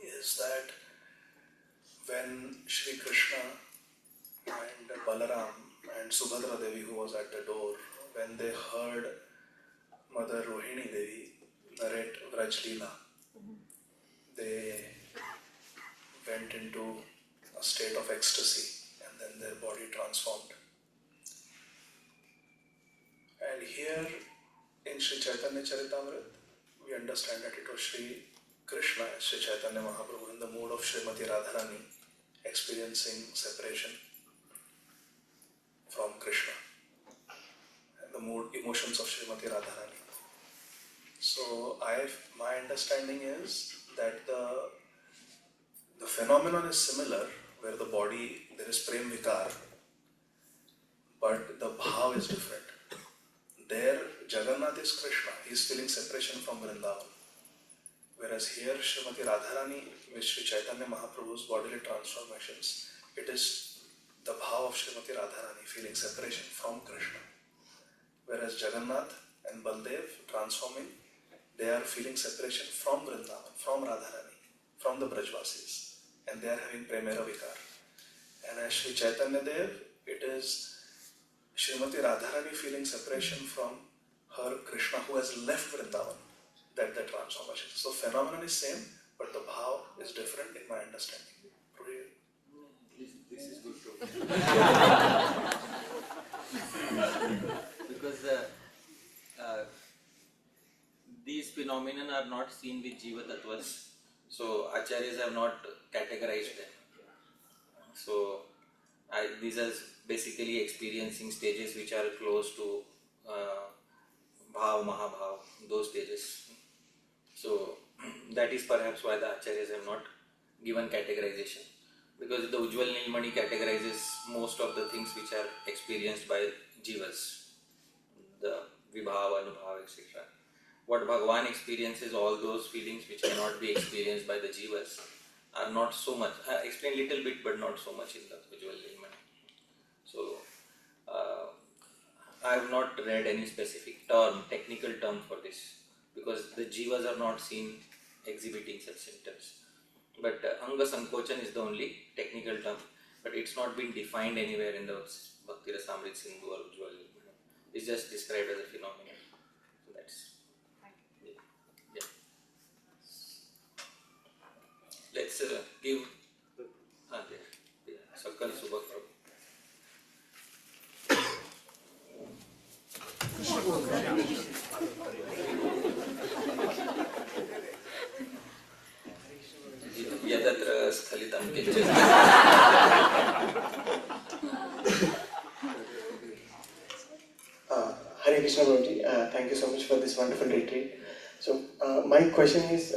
is that when Shri Krishna and Balaram and Subhadra Devi, who was at the door, when they heard Mother Rohini Devi narrate Vraj Leela, they went into a state of ecstasy and then their body transformed. And here in Sri Chaitanya Charitamrita, we understand that it was Sri Krishna, Sri Chaitanya Mahaprabhu, in the mood of Srimati Radharani, experiencing separation from Krishna, and the mood, emotions of Srimati Radharani. So my understanding is that the phenomenon is similar, where the body, there is prem vikar, but the bhav is different. There, Jagannath is Krishna, he is feeling separation from Vrindavan. Whereas here, Srimati Radharani, with Sri Chaitanya Mahaprabhu's bodily transformations, it is the bhav of Srimati Radharani feeling separation from Krishna. Whereas Jagannath and Baldev transforming, they are feeling separation from Vrindavan, from Radharani, from the Brajvasis, and they are having Premera Vikar. And as Sri Chaitanya Dev, it is Srimati Radharani feeling separation from her Krishna who has left Vrindavan, that the transformation. So phenomenon is same, but the bhav is different in my understanding. This is good too. Because these phenomena are not seen with Jiva Tattvas, so Acharyas have not categorized them. So these are basically experiencing stages which are close to Bhav, Mahabhav, those stages. So that is perhaps why the Acharyas have not given categorization. Because the Ujjwal Nilmani categorizes most of the things which are experienced by Jivas, the Vibhav, Anubhav, etc. What Bhagavan experiences, all those feelings which cannot be experienced by the Jivas, are not so much, I explain little bit but not so much in the Ujjwal Nilmani. So, I have not read any specific term, technical term for this, because the Jivas are not seen exhibiting such symptoms. But Anga Sankochan is the only technical term, but it's not been defined anywhere in the Bhakti Rasamrita Sindhu or Ujjwal Nilmani. It's just described as a phenomenon. So that's, yeah. Let's give Sakal Subha Prabhu. so much for this wonderful retreat. So my question is,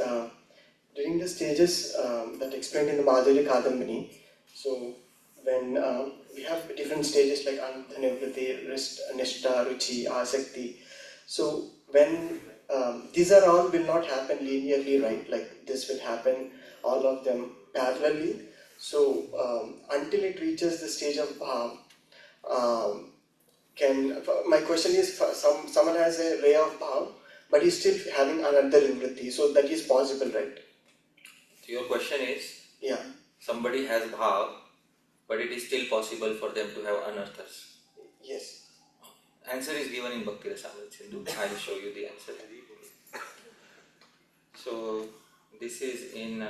during the stages that explained in the Madhurya Kadambini, so when we have different stages like Anantanivriti, Nishta, Ruchi, Asakti. So when these are all will not happen linearly, right? Like this will happen, all of them parallelly. So until it reaches the stage of Bhav, my question is, someone has a ray of Bhav, but he's still having another Nivritti, so that is possible, right? So your question is, Yeah. somebody has Bhav, but it is still possible for them to have anarthas. Yes. Answer is given in Bhakti Rasamrita Sindhu. I will show you the answer. So this is in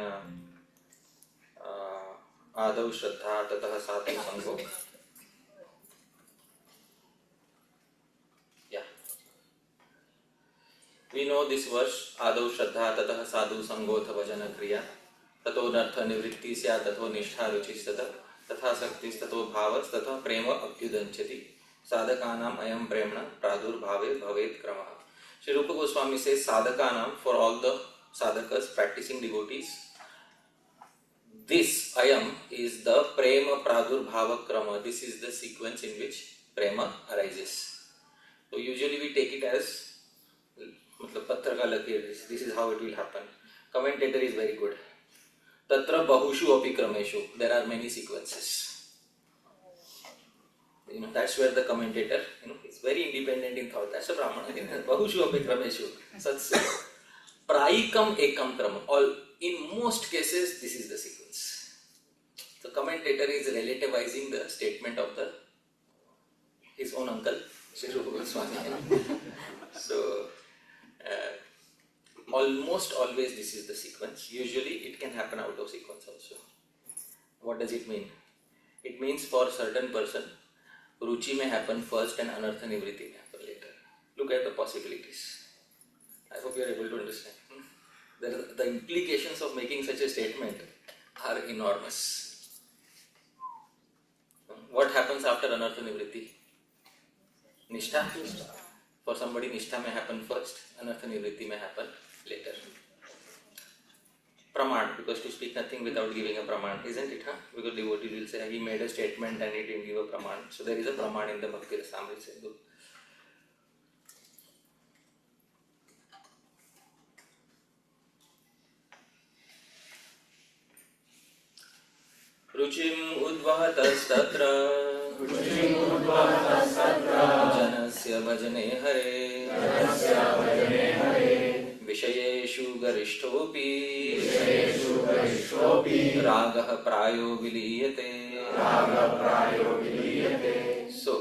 Adav Shraddha Tatah Sadhu Sangho. Yeah. We know this verse, Adav Shraddha Tatah Sadhu Sangho Tha Bhajana Kriya Tato Nartha Nivritti Sya Tato Nishtha Ruchistata Tatha Saktis Tato Bhavas Tatha Prema Akyudanchati Sadhakanam Ayam Premna Pradur Bhave Bhavet Kramaha. Sri Rupa Goswami says Sadhakanam, for all the sadhakas, practicing devotees, this Ayam is the Prema Pradur Bhava Krama. This is the sequence in which Prema arises. So usually we take it as Patra ka lakir, this is how it will happen. Commentator is very good. Tatra Bahushu Api Krameshu. There are many sequences. That's where the commentator, is very independent in thought. That's a Brahmana. Bahushu Api Krameshu. Such Praikam Ekam Krama. All, in most cases, this is the sequence. The commentator is relativizing the statement of his own uncle, Sri Rupa Goswami. So, almost always this is the sequence. Usually it can happen out of sequence also. What does it mean? It means for a certain person, Ruchi may happen first and Anartha Nivritti may happen later. Look at the possibilities. I hope you are able to understand. The implications of making such a statement are enormous. What happens after Anartha Nivritti? Nishtha? For somebody, Nishtha may happen first, Anartha Nivritti may happen later. Praman, because to speak nothing without giving a Praman, isn't it? Because devotee will say, he made a statement and he didn't give a Praman. So there is a Praman in the Bhakti Rasamrita Sindhu. Ruchim udvahatastatra janasya bhajane hare Vishayeshu garishtopi ragah prayo viliyate. So,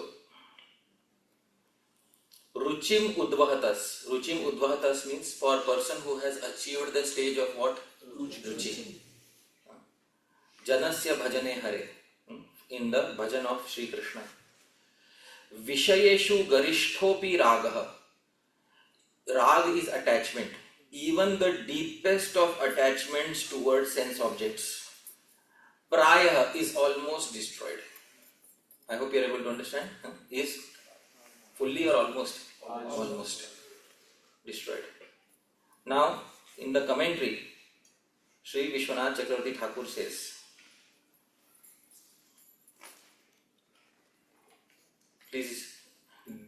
Ruchim udvahatas. Ruchim udvahatas means for a person who has achieved the stage of what? Ruchi. Janasya bhajane hare. In the bhajan of Sri Krishna. Vishayeshu garishtopi ragah. Rag is attachment. Even the deepest of attachments towards sense objects, prayah, is almost destroyed. I hope you are able to understand. Is fully or almost? Almost destroyed. Now, in the commentary, Sri Vishwanath Chakravarti Thakur says, please,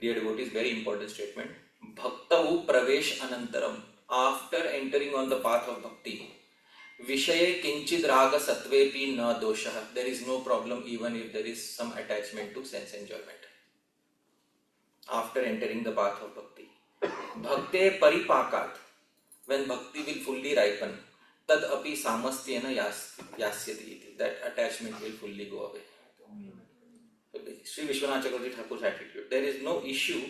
dear devotees, very important statement. Bhaktavu pravesh anantaram. After entering on the path of bhakti, Vishaye kinchid raga satvepi na dosha. There is no problem even if there is some attachment to sense enjoyment. After entering the path of bhakti. Bhakte paripakat. When bhakti will fully ripen, tad api samastyena yasyati. That attachment will fully go away. Sri Vishwanath Chakravarti Thakur's attitude. There is no issue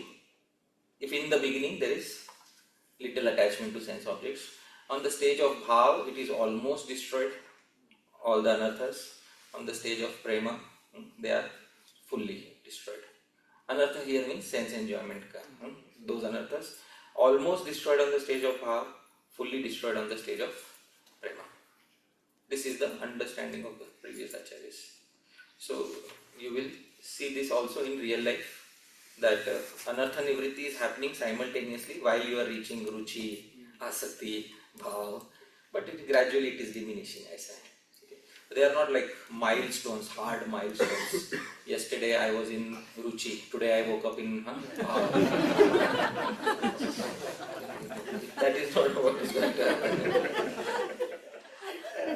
if in the beginning there is little attachment to sense objects. On the stage of bhav, it is almost destroyed, all the anarthas. On the stage of prema, they are fully destroyed. Anartha here means sense enjoyment. Those anarthas almost destroyed on the stage of bhav, fully destroyed on the stage of prema. This is the understanding of the previous acharyas. So you will see this also in real life. that anartha nivritti is happening simultaneously while you are reaching ruchi, asakti, bhav, but gradually it is diminishing. They are not like milestones, hard milestones. Yesterday I was in ruchi, today I woke up in bhav. That is not what is going to happen.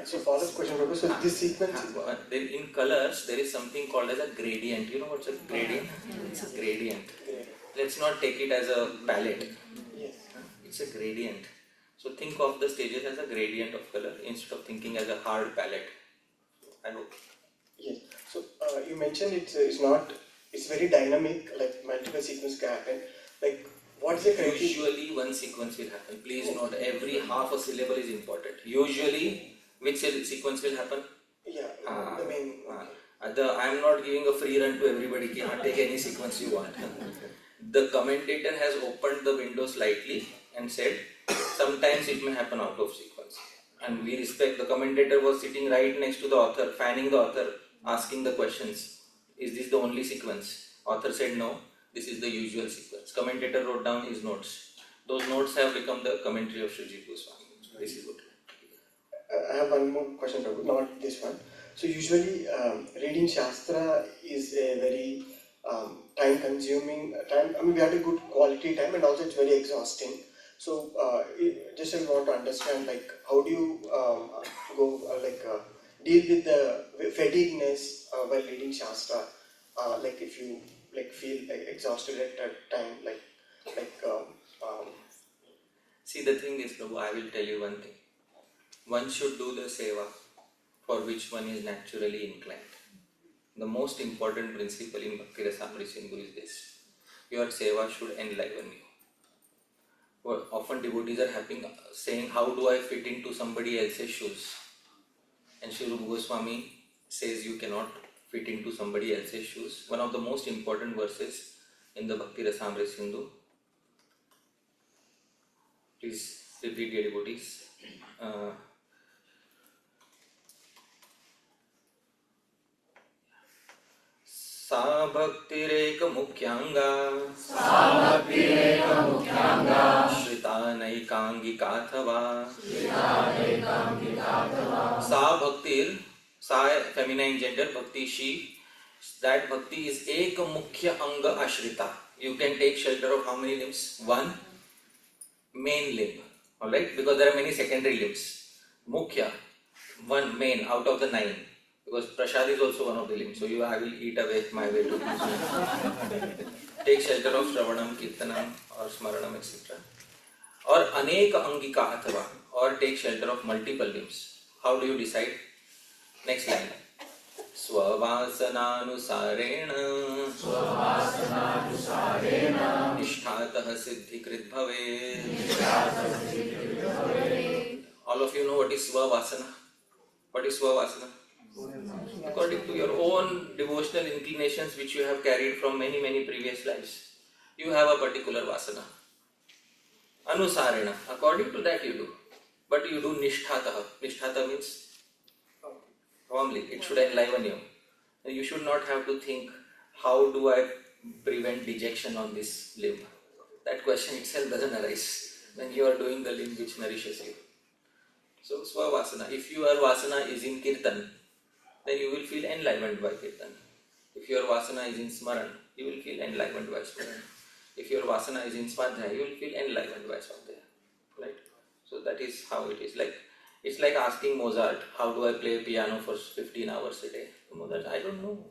So follow-up question, Prabhu. So this sequence. Then in colors there is something called as a gradient. You know what's a gradient? It's a gradient. Let's not take it as a palette. Yes. It's a gradient. So think of the stages as a gradient of color instead of thinking as a hard palette. I hope. Yes. So you mentioned it's very dynamic, like multiple sequences can happen. Like what's the criteria? Usually one sequence will happen. Please note, every half a syllable is important. Usually, which sequence will happen? Yeah, the main. I am not giving a free run to everybody. Take any sequence you want. The commentator has opened the window slightly and said, sometimes it may happen out of sequence. And we respect. The commentator was sitting right next to the author, fanning the author, asking the questions. Is this the only sequence? Author said no, this is the usual sequence. Commentator wrote down his notes. Those notes have become the commentary of Srijit Goswami. So this is good. I have one more question, Prabhu, not this one. So usually reading Shastra is a very time-consuming time. I mean, we have a good quality time, and also it's very exhausting. So just I want to understand, like, how do you deal with the fatigueness while reading Shastra? Like if you feel exhausted at that time, See, the thing is, Prabhu, I will tell you one thing. One should do the seva for which one is naturally inclined. The most important principle in Bhakti Rasamrita Sindhu is this: your seva should enliven you. Well, often devotees are saying, how do I fit into somebody else's shoes? And Sri Rupa Goswami says you cannot fit into somebody else's shoes. One of the most important verses in the Bhakti Rasamrita Sindhu. Please repeat, dear devotees. सा भक्तिरेक मुख्यांगा श्रिता नैकांगिकाथवा सा भक्तिर सा feminine gender bhakti she, that bhakti is ek mukhya anga ashrita. You can take shelter of how many limbs? One main limb, alright, because there are many secondary limbs. Mukhya, one main out of the 9. Because Parshad is also one of the limbs, so I will eat away my way to take shelter of Sravanam, Kirtanam or Smaranam, etc. Or Aneka Angika Athava, or take shelter of multiple limbs. How do you decide? Next line. Swavasananusarena Nishthatah Siddhikrit Bhave. All of you know what is Swavasana? What is Swavasana? According to your own devotional inclinations which you have carried from many previous lives, you have a particular vasana. Anusarena, according to that you do. But you do nishthatah. Nishthatah means warmly, it should enliven you. And you should not have to think, how do I prevent dejection on this limb? That question itself doesn't arise when you are doing the limb which nourishes you. So Swavasana, if your vasana is in Kirtan, then you will feel enlivened by Kirtan. If your vasana is in Smaran, you will feel enlivened by Smaran. If your vasana is in Swadhyaya, you will feel enlivened by Swadhyaya. Right? So that is how it is. It's like asking Mozart, how do I play piano for 15 hours a day? Mozart, I don't know.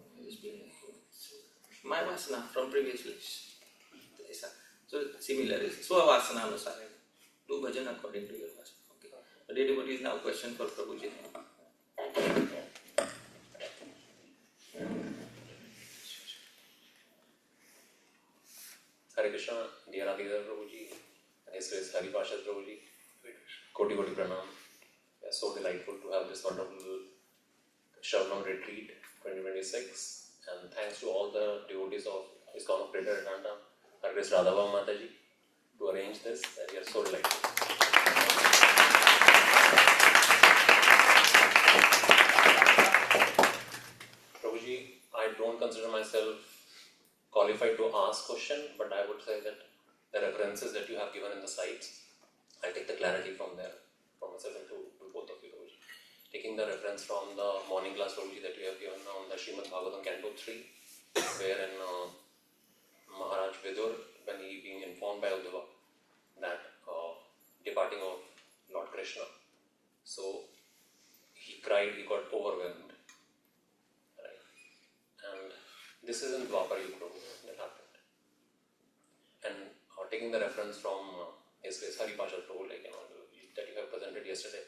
My vasana from previous lives. So similar is Swavasana Anusarena. Do bhajan according to your vasana. Okay. But anybody is now question for Prabhuji. Hare Krishna, dear Gadadhar Prabhuji, and his grace Hari Parshad Prabhuji, Koti Koti Pranam. We are so delightful to have this wonderful Sravanam retreat 2026, and thanks to all the devotees of Iskcon of Greater Atlanta, Her Grace Radhava Mataji, to arrange this, and we are so delightful. Prabhuji, I don't consider myself qualified qualified to ask question, but I would say that the references that you have given in the slides, I'll take the clarity from there, from myself and to both of you, Prabhuji. Taking the reference from the morning class, Prabhuji, that you have given on the Srimad Bhagavatam Canto 3, wherein Maharaj Vidur, when he being informed by Uddhava that departing of Lord Krishna, so he cried, he got overwhelmed, right? And this is in Dwapar Yuga that happened. And taking the reference from his Hari Parshad Prabhu, like, that you have presented yesterday,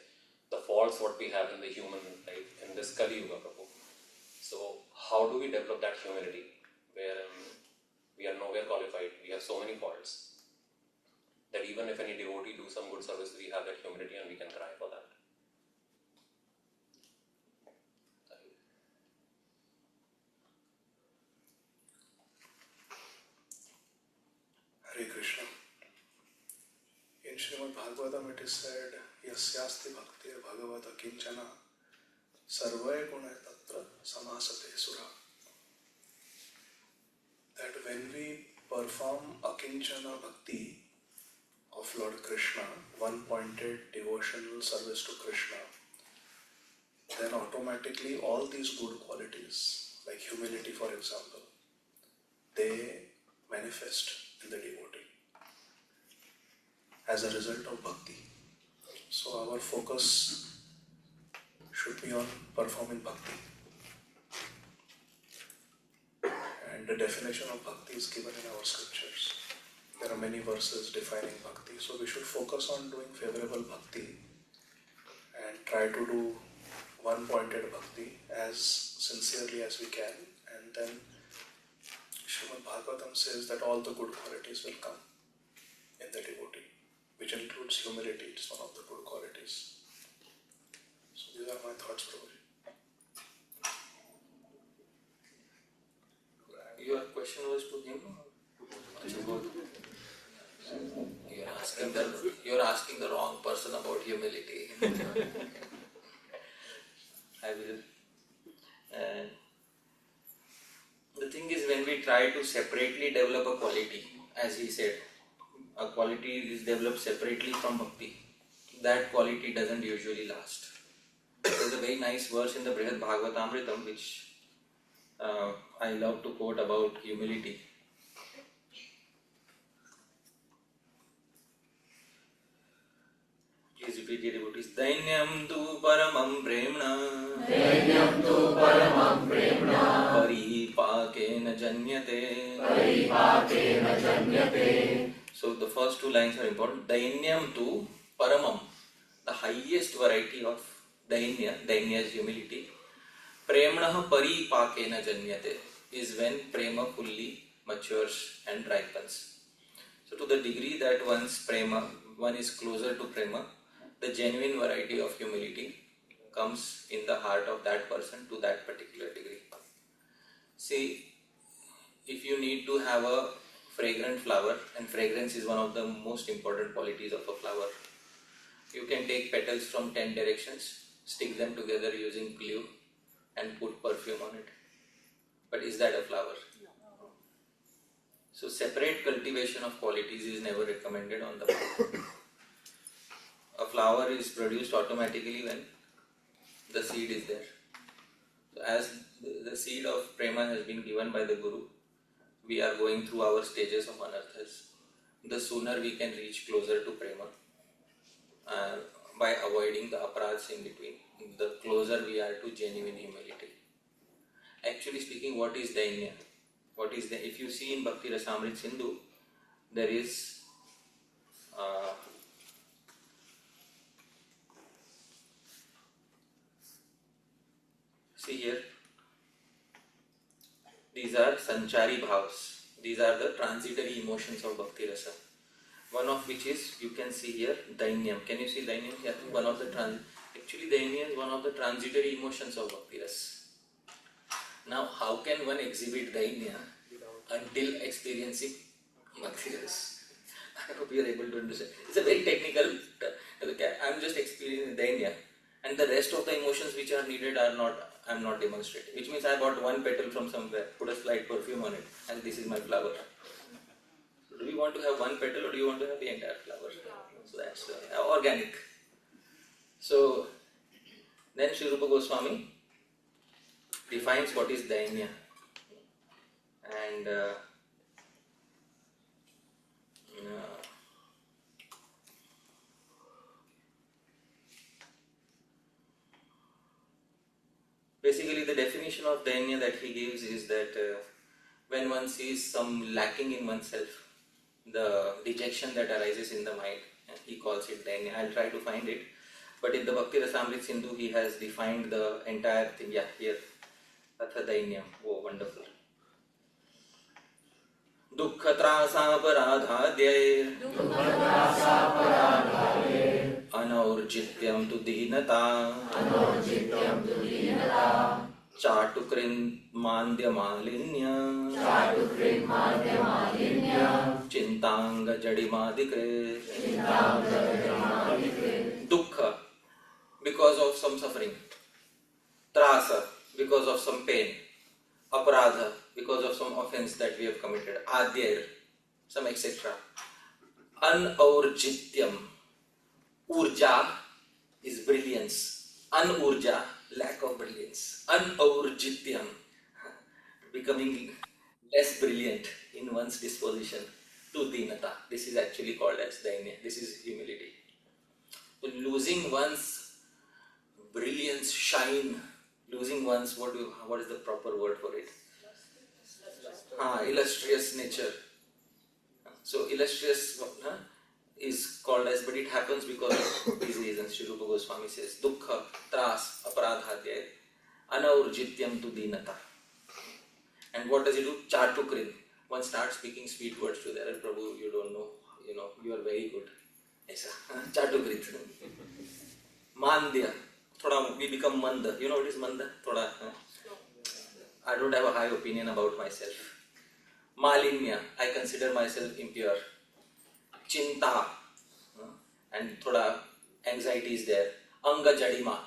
the faults what we have in the human life in this Kali Yuga, Prabhu. So how do we develop that humility wherein we are nowhere qualified, we have so many faults, that even if any devotee do some good service, we have that humility and we can cry for that. Hare Krishna. In Srimad Bhagavatam it is said, Yasyasti bhaktir bhagavata kinchana sarvaya guna tatra samasate sura. That when we perform akinchana bhakti of Lord Krishna, one-pointed devotional service to Krishna, then automatically all these good qualities, like humility for example, they manifest in the devotee as a result of bhakti. So our focus should be on performing bhakti. And the definition of bhakti is given in our scriptures. There are many verses defining bhakti. So we should focus on doing favorable bhakti and try to do one-pointed bhakti as sincerely as we can. And then Srimad Bhagavatam says that all the good qualities will come in the devotee, which includes humility. It's one of the good qualities. So these are my thoughts, Prabhuji. Your question was to him? You're asking the wrong person about humility. I will. The thing is, when we try to separately develop a quality, as he said, a quality is developed separately from bhakti, that quality doesn't usually last. There's a very nice verse in the Bhagavatamritam which I love to quote about humility. Please repeat the devotees. Dainyam tu paramam premna. Dainyam tu paramam premna. Paripakena janyate. Paripakena janyate. So the first two lines are important. Dainyam tu paramam. The highest variety of dainya is humility. Premna paripakena janyate is when prema fully matures and ripens. So to the degree that one is closer to prema, the genuine variety of humility comes in the heart of that person to that particular degree. See, if you need to have a fragrant flower, and fragrance is one of the most important qualities of a flower, you can take petals from 10 directions, stick them together using glue and put perfume on it. But is that a flower? No. So separate cultivation of qualities is never recommended on the plant. A flower is produced automatically when the seed is there. So as the seed of prema has been given by the Guru, we are going through our stages of anarthas. The sooner we can reach closer to prema by avoiding the aparadhs in between, the closer we are to genuine humility. Actually speaking, what is dainya? If you see in Bhakti Rasamrit Sindhu, there is see here, these are sanchari bhavs. These are the transitory emotions of Bhakti Rasa. One of which is, you can see here, dainyam. Can you see dainyam? Yeah, one of the actually dainya is one of the transitory emotions of Bhakti Rasa. Now, how can one exhibit dainya until experiencing Bhakti Rasa? I hope you are able to understand. It's a very technical. I am just experiencing dainya, and and the rest of the emotions which are needed are not, I am not demonstrating. Which means I bought one petal from somewhere, put a slight perfume on it, and this is my flower. Do you want to have one petal or do you want to have the entire flower? So that's organic. So then Sri Rupa Goswami defines what is dainya, and basically the definition of dainya that he gives is that when one sees some lacking in oneself, the dejection that arises in the mind, he calls it dainya. I'll try to find it, but in the Bhakti Rasamrit Sindhu he has defined the entire thing. Yeah, here, Atha Dainyam. Oh, wonderful. Dukkha trasaparadhadyair anaurjityam tu dinata chatukrin mandya malinya chintanga jadimadikre. Dukkha, because of some suffering. Trasa, because of some pain. Aparadha, because of some offense that we have committed. Adyair, some etc. Anaurjityam, urja is brilliance. Anurja, lack of brilliance. Anaurjityam, becoming less brilliant in one's disposition. To dinata, this is actually called as dainya. This is humility. So losing one's brilliance, shine, losing one's, what is the proper word for it? Illustrious nature. So illustrious is called as, but it happens because of these reasons. Sri Rupa Goswami says, dukkha, tras, aparadhadhyaya, anaurjityam tu dinata. And what does he do? Chatukrin. One starts speaking sweet words to their Prabhu, you don't know, you are very good. Yes, Chatukrit. Mandya. Thoda, we become manda. You know what is manda? Thoda, I don't have a high opinion about myself. Malinya, I consider myself impure. Chinta, and thoda anxiety is there. Anga jadima,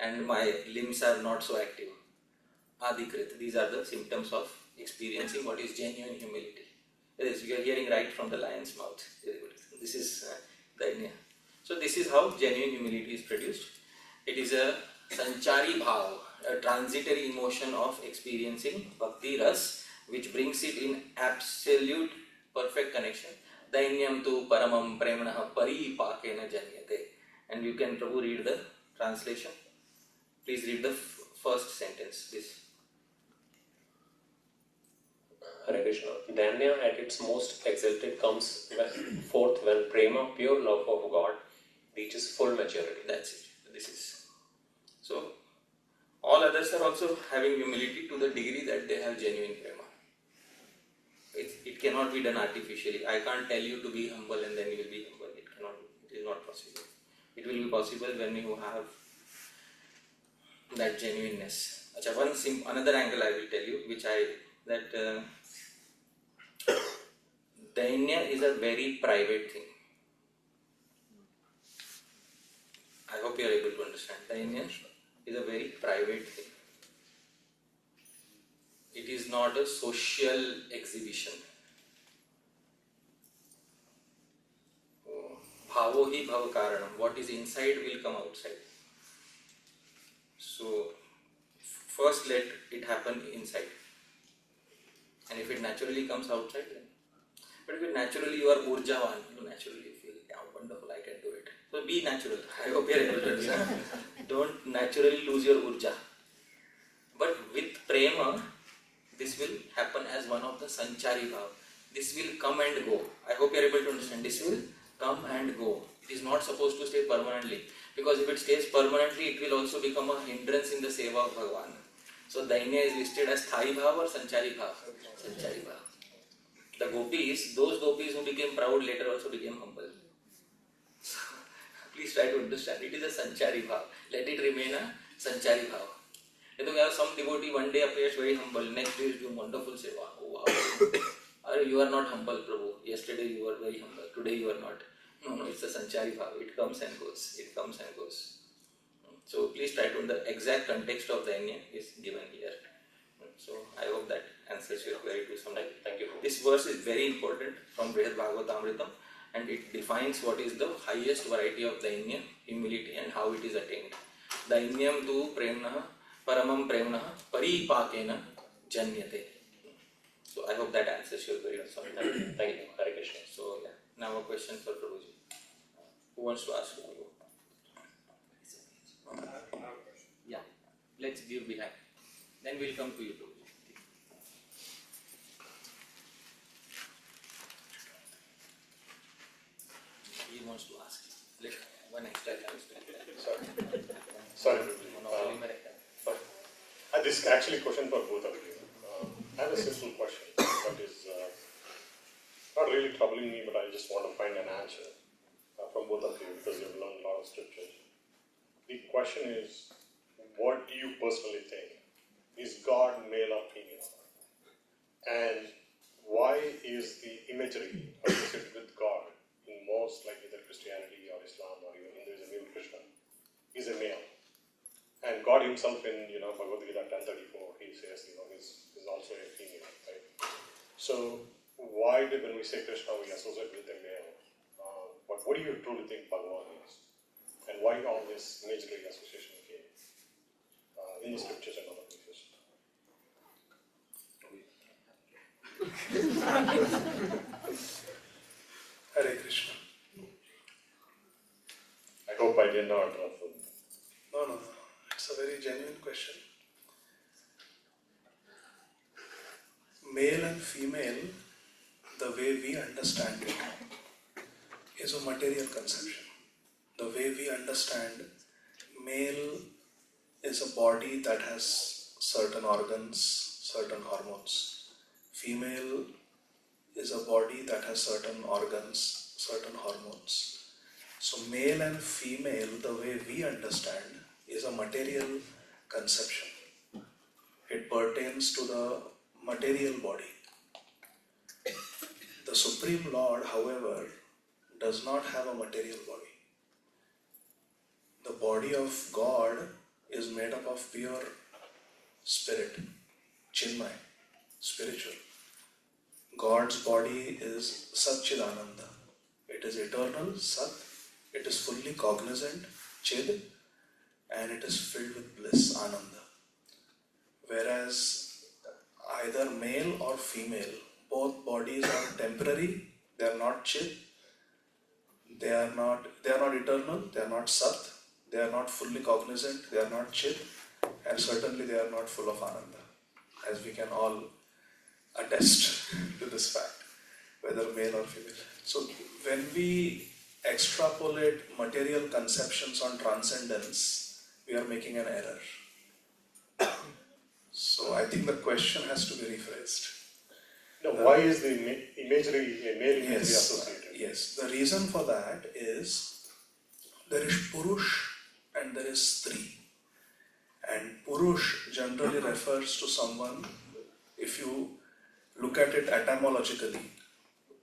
and my limbs are not so active. Adikrit, these are the symptoms of experiencing what is genuine humility. Yes, you are hearing right from the lion's mouth. Very good. This is dainya. So this is how genuine humility is produced. It is a sanchari bhav, a transitory emotion of experiencing bhakti ras, which brings it in absolute perfect connection. Dainyam tu paramam premanaha paripakena janyate. And you can, Prabhu, read the translation. Please read the first sentence, please. Hare Krishna. Dainya at its most exalted comes forth when prema, pure love of God, reaches full maturity. That's it. This is. So, all others are also having humility to the degree that they have genuine prema. It cannot be done artificially. I can't tell you to be humble and then you will be humble. It cannot. It is not possible. It will be possible when you have that genuineness. Another angle I will tell you, dainya is a very private thing. I hope you are able to understand. Dainya is a very private thing. It is not a social exhibition. Bhavo hi bhav karanam. What is inside will come outside. So, first let it happen inside. And if it naturally comes outside, then. But if naturally you are urjavan, you naturally feel, yeah, wonderful, I can do it. So be natural. I hope you are able to understand. Don't naturally lose your urja. But with prema, this will happen as one of the sanchari bhav. This will come and go. I hope you are able to understand. This will come and go. It is not supposed to stay permanently. Because if it stays permanently, it will also become a hindrance in the seva of Bhagavan. So dainya is listed as sthai bhav or sanchari bhav? Sanchari bhav. The gopis, those gopis who became proud later also became humble. So, please try to understand. It is a sanchari bhav. Let it remain a sanchari bhav. You have some devotee one day appears very humble, next day is doing wonderful seva. Oh wow. Or you are not humble, Prabhu. Yesterday you were very humble. Today you are not. No, it's a sanchari bhav. It comes and goes. It comes and goes. So please try to, the exact context of the Anya is given here. So I hope that answers your query to some extent. Thank you. This verse is very important from Brihad Bhagavatamritam, and it defines what is the highest variety of the Anya, humility, and how it is attained. Dainyam tu premnaha paramam premnaha paripakena janyate. So I hope that answers your query to some extent. Thank you. Hare Krishna. So yeah, now a question for Prabhuji. Who wants to ask? Yeah, let's give behind. Then we'll come to you, Prabhuji. He wants to ask. Let one extra chance. Sorry, this is actually a question for both of you. I have a simple question that is not really troubling me, but I just want to find an answer from both of you because you've learned a lot of scriptures. The question is, what do you personally think? Is God male or female? And why is the imagery associated with God in most, like either Christianity or Islam or even Hinduism, even Krishna, is a male? And God himself in, Bhagavad Gita 10:34, he says, is also a female, right? So why did, when we say Krishna, we associate with a male? But what do you truly think Bhagavan is? And why all this imagery association came in the scriptures and other places? Hare Krishna. I hope I did not ruffle. No. It's a very genuine question. Male and female, the way we understand it, is a material conception. The way we understand male is a body that has certain organs, certain hormones. Female is a body that has certain organs, certain hormones. So male and female, the way we understand, is a material conception. It pertains to the material body. The Supreme Lord, however, does not have a material body. The body of God is made up of pure spirit, Chinmay, spiritual. God's body is Satchidananda. It is eternal, Sat. It is fully cognizant, Chid, and it is filled with bliss, Ananda. Whereas either male or female, both bodies are temporary, they are not Chid, they are not eternal, they are not Sat, they are not fully cognizant, they are not Chid, and certainly they are not full of Ananda, as we can all attest to this fact, whether male or female. So when we extrapolate material conceptions on transcendence, we are making an error. So I think the question has to be rephrased. No, why is the imagery, a male imagery associated? Yes, the reason for that is there is Purush and there is Stri. And Purush generally refers to someone, if you look at it etymologically,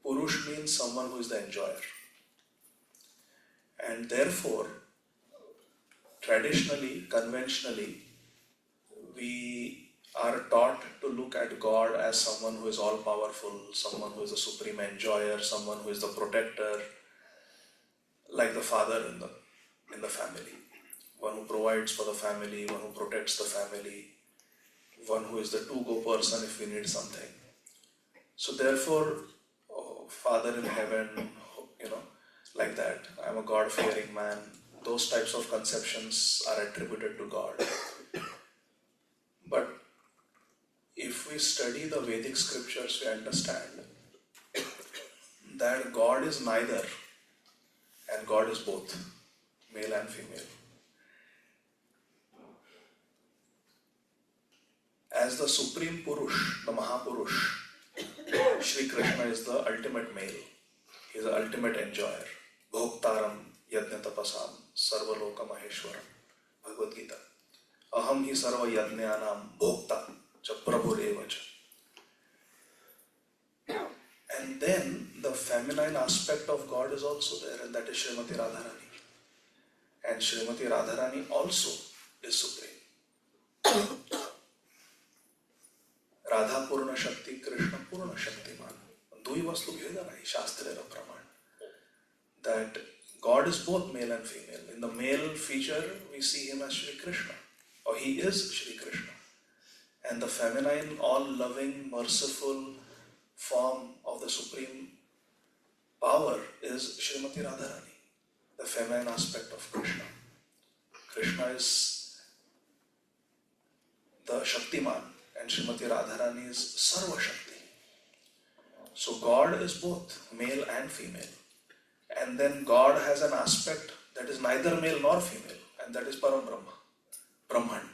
Purush means someone who is the enjoyer. And therefore, traditionally, conventionally, we are taught to look at God as someone who is all-powerful, someone who is the supreme enjoyer, someone who is the protector, like the father in the family. One who provides for the family, one who protects the family, one who is the to-go person if we need something. So therefore, Father in heaven, like that, I'm a God-fearing man, those types of conceptions are attributed to God. But if we study the Vedic scriptures, we understand that God is neither and God is both, male and female. As the Supreme Purush, the Mahapurush, Shri Krishna is the ultimate male. He is the ultimate enjoyer. Bhoktaram yajnatapasam sarvaloka maheshwaram. Bhagavad Gita. Aham hi sarva yajnanam bhokta cha prabhureva cha. And then the feminine aspect of God is also there, and that is Srimati Radharani. and Srimati Radharani also is supreme. Radha Purna Shakti, Krishna Purna Shaktiman. Dui vastu bheda nahi, Shastrera Praman. That God is both male and female. In the male feature, we see him as Shri Krishna, or he is Shri Krishna. And the feminine, all-loving, merciful form of the supreme power is Srimati Radharani, the feminine aspect of Krishna. Krishna is the Shaktiman and Srimati Radharani is Sarva Shakti. So God is both male and female. And then God has an aspect that is neither male nor female, and that is Param Brahma, Brahman.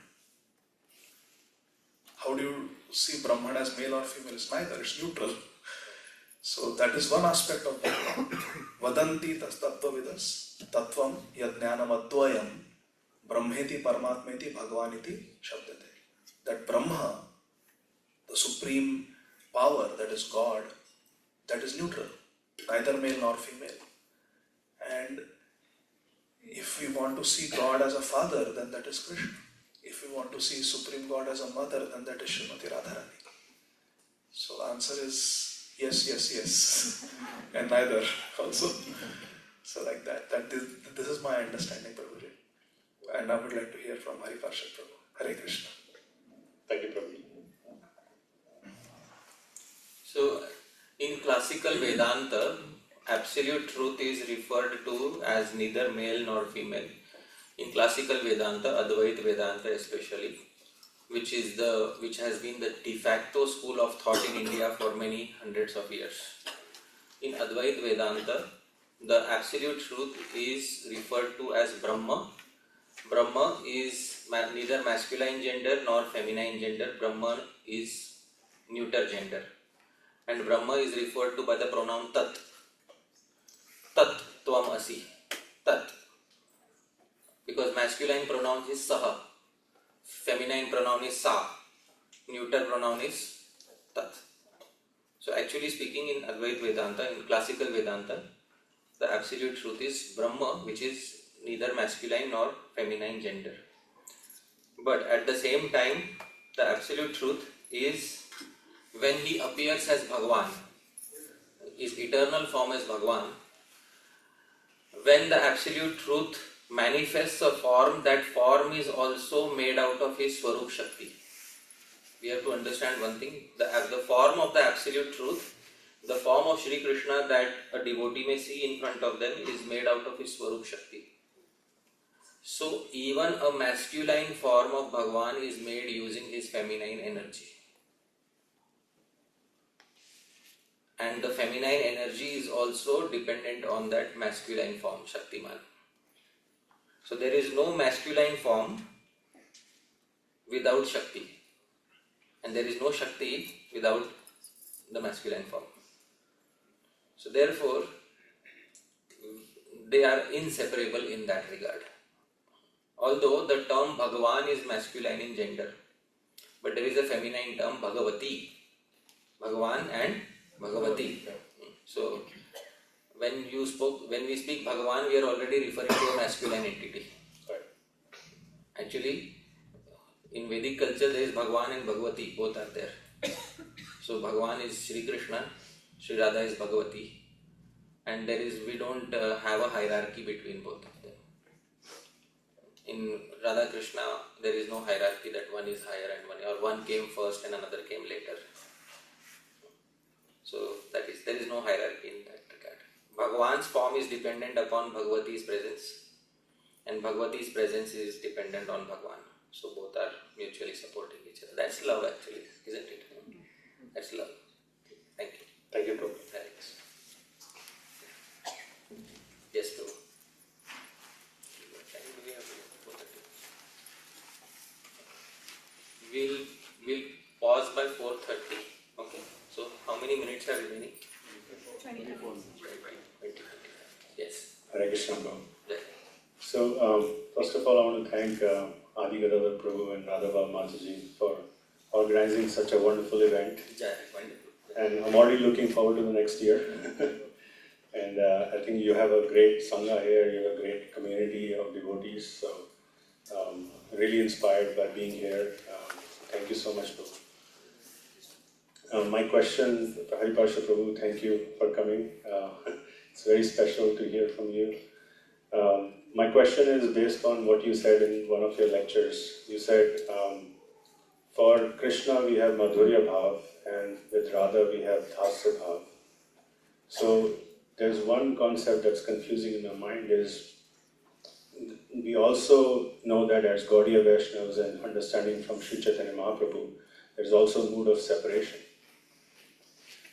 How do you see Brahman as male or female? It's neither, it's neutral. So that is one aspect of Brahman. Vadanti tas tattvavidas tattvam yajnanam advayam brahmeti paramatmeti bhagavaniti shabdate. That Brahma, the supreme power, that is God, that is neutral, neither male nor female. And if we want to see God as a father, then that is Krishna. If we want to see Supreme God as a mother, then that is Srimati Radharani. So the answer is yes, yes, yes, and neither also. So like that. This is my understanding, Prabhuji. And I would like to hear from Hari Parshad Prabhu. Hare Krishna. Thank you, Prabhu. So, in classical Vedanta, absolute truth is referred to as neither male nor female. In classical Vedanta, Advaita Vedanta especially, which has been the de facto school of thought in India for many hundreds of years. In Advaita Vedanta, the absolute truth is referred to as Brahma. Brahma is neither masculine gender nor feminine gender. Brahma is neuter gender. And Brahma is referred to by the pronoun Tat. Tat Tvam Asi. Tat. Because masculine pronoun is Saha. Feminine pronoun is Sa. Neuter pronoun is Tat. So actually speaking, in Advaita Vedanta, in classical Vedanta, the absolute truth is Brahma, which is neither masculine nor feminine gender. But at the same time, the absolute truth is when he appears as Bhagavan, his eternal form as Bhagavan, when the absolute truth manifests a form, that form is also made out of his Swarup Shakti. We have to understand one thing, the form of the absolute truth, the form of Shri Krishna that a devotee may see in front of them is made out of his Swarup Shakti. So even a masculine form of Bhagavan is made using his feminine energy. And the feminine energy is also dependent on that masculine form, Shaktiman. So there is no masculine form without Shakti. And there is no Shakti without the masculine form. So therefore, they are inseparable in that regard. Although the term Bhagavan is masculine in gender, but there is a feminine term Bhagavati. Bhagavan and Bhagavati. So when we speak Bhagavan, we are already referring to a masculine entity. Actually, in Vedic culture there is Bhagavan and Bhagavati, both are there. So Bhagavan is Shri Krishna, Shri Radha is Bhagavati, and we don't have a hierarchy between both of them. In Radha Krishna, there is no hierarchy that one is higher and one came first and another came later. So there is no hierarchy in that regard. Bhagavan's form is dependent upon Bhagavati's presence, and Bhagavati's presence is dependent on Bhagavan. So both are mutually supporting each other. That's love actually, isn't it? That's love. Thank you. Thank you, Prabhu. Thanks. Yes, Prabhu. We'll pause by 4:30. Okay. So how many minutes are remaining? 20. Yes. Hare Krishna, Prabhu. Yeah. So, first of all, I want to thank Adi Gadadhar Prabhu and Radhabal Mataji for organizing such a wonderful event. Yeah, wonderful. And I'm already looking forward to the next year. And I think you have a great Sangha here, you have a great community of devotees, so really inspired by being here. Thank you so much, Prabhu. My question, Hariparsha Prabhu, thank you for coming. It's very special to hear from you. My question is based on what you said in one of your lectures. You said, for Krishna we have Madhurya Bhav, and with Radha we have Dhasya Bhav. So there's one concept that's confusing in my mind is, we also know that as Gaudiya Vaishnavas and understanding from Sri Chaitanya Mahaprabhu, there's also mood of separation.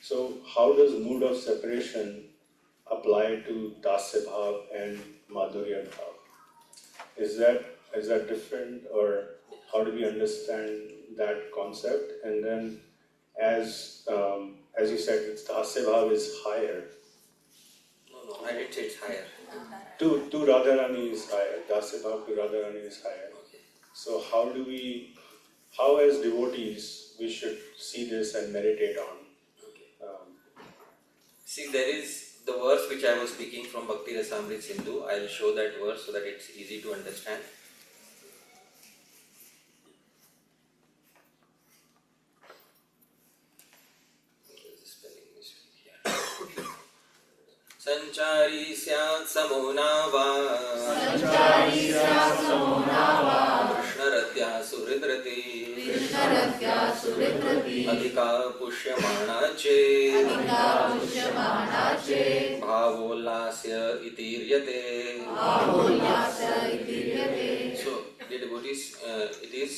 So how does mood of separation apply to Dasya Bhav and Madhurya Bhav? Is that different, or how do we understand that concept? And then as you said, it's Dasya Bhav is higher. No, I didn't say it's higher. To Radharani is higher. Dasya Bhav to Radharani is higher. Okay. So how as devotees we should see this and meditate on? See, there is the verse which I was speaking from Bhakti Rasamrit Sindhu. I'll show that verse so that it's easy to understand. Sanchari syat samo nava Krishna ratya suhridrati Adhika pushyamana che Bhavolasya itiryate. So, dear devotees, it is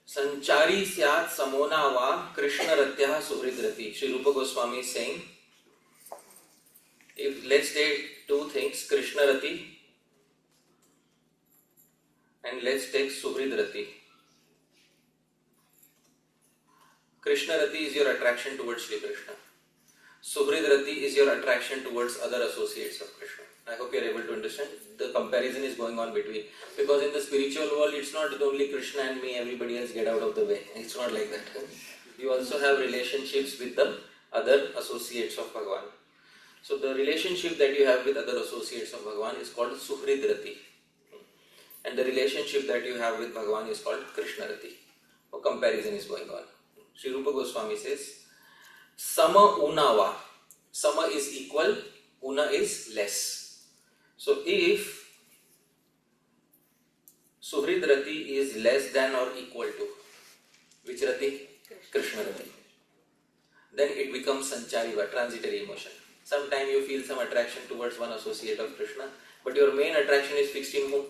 Sanchari syat samona va Krishna ratya suhridrati. Sri Rupa Goswami is saying, if let's take two things, Krishna Rati and let's take Suhridrati. Krishna Rati is your attraction towards Sri Krishna. Suhridrati is your attraction towards other associates of Krishna. I hope you are able to understand. The comparison is going on between. Because in the spiritual world, it's not only Krishna and me, everybody else get out of the way. It's not like that. You also have relationships with the other associates of Bhagavan. So the relationship that you have with other associates of Bhagavan is called Suhridrati. And the relationship that you have with Bhagavan is called Krishna Rati. A comparison is going on. Sri Rupa Goswami says, Sama Unava. Sama is equal, Una is less. So if Suhridrati is less than or equal to, which Rati? Krishna Rati. Then it becomes Sanchariva, transitory emotion. Sometimes you feel some attraction towards one associate of Krishna, but your main attraction is fixed in whom?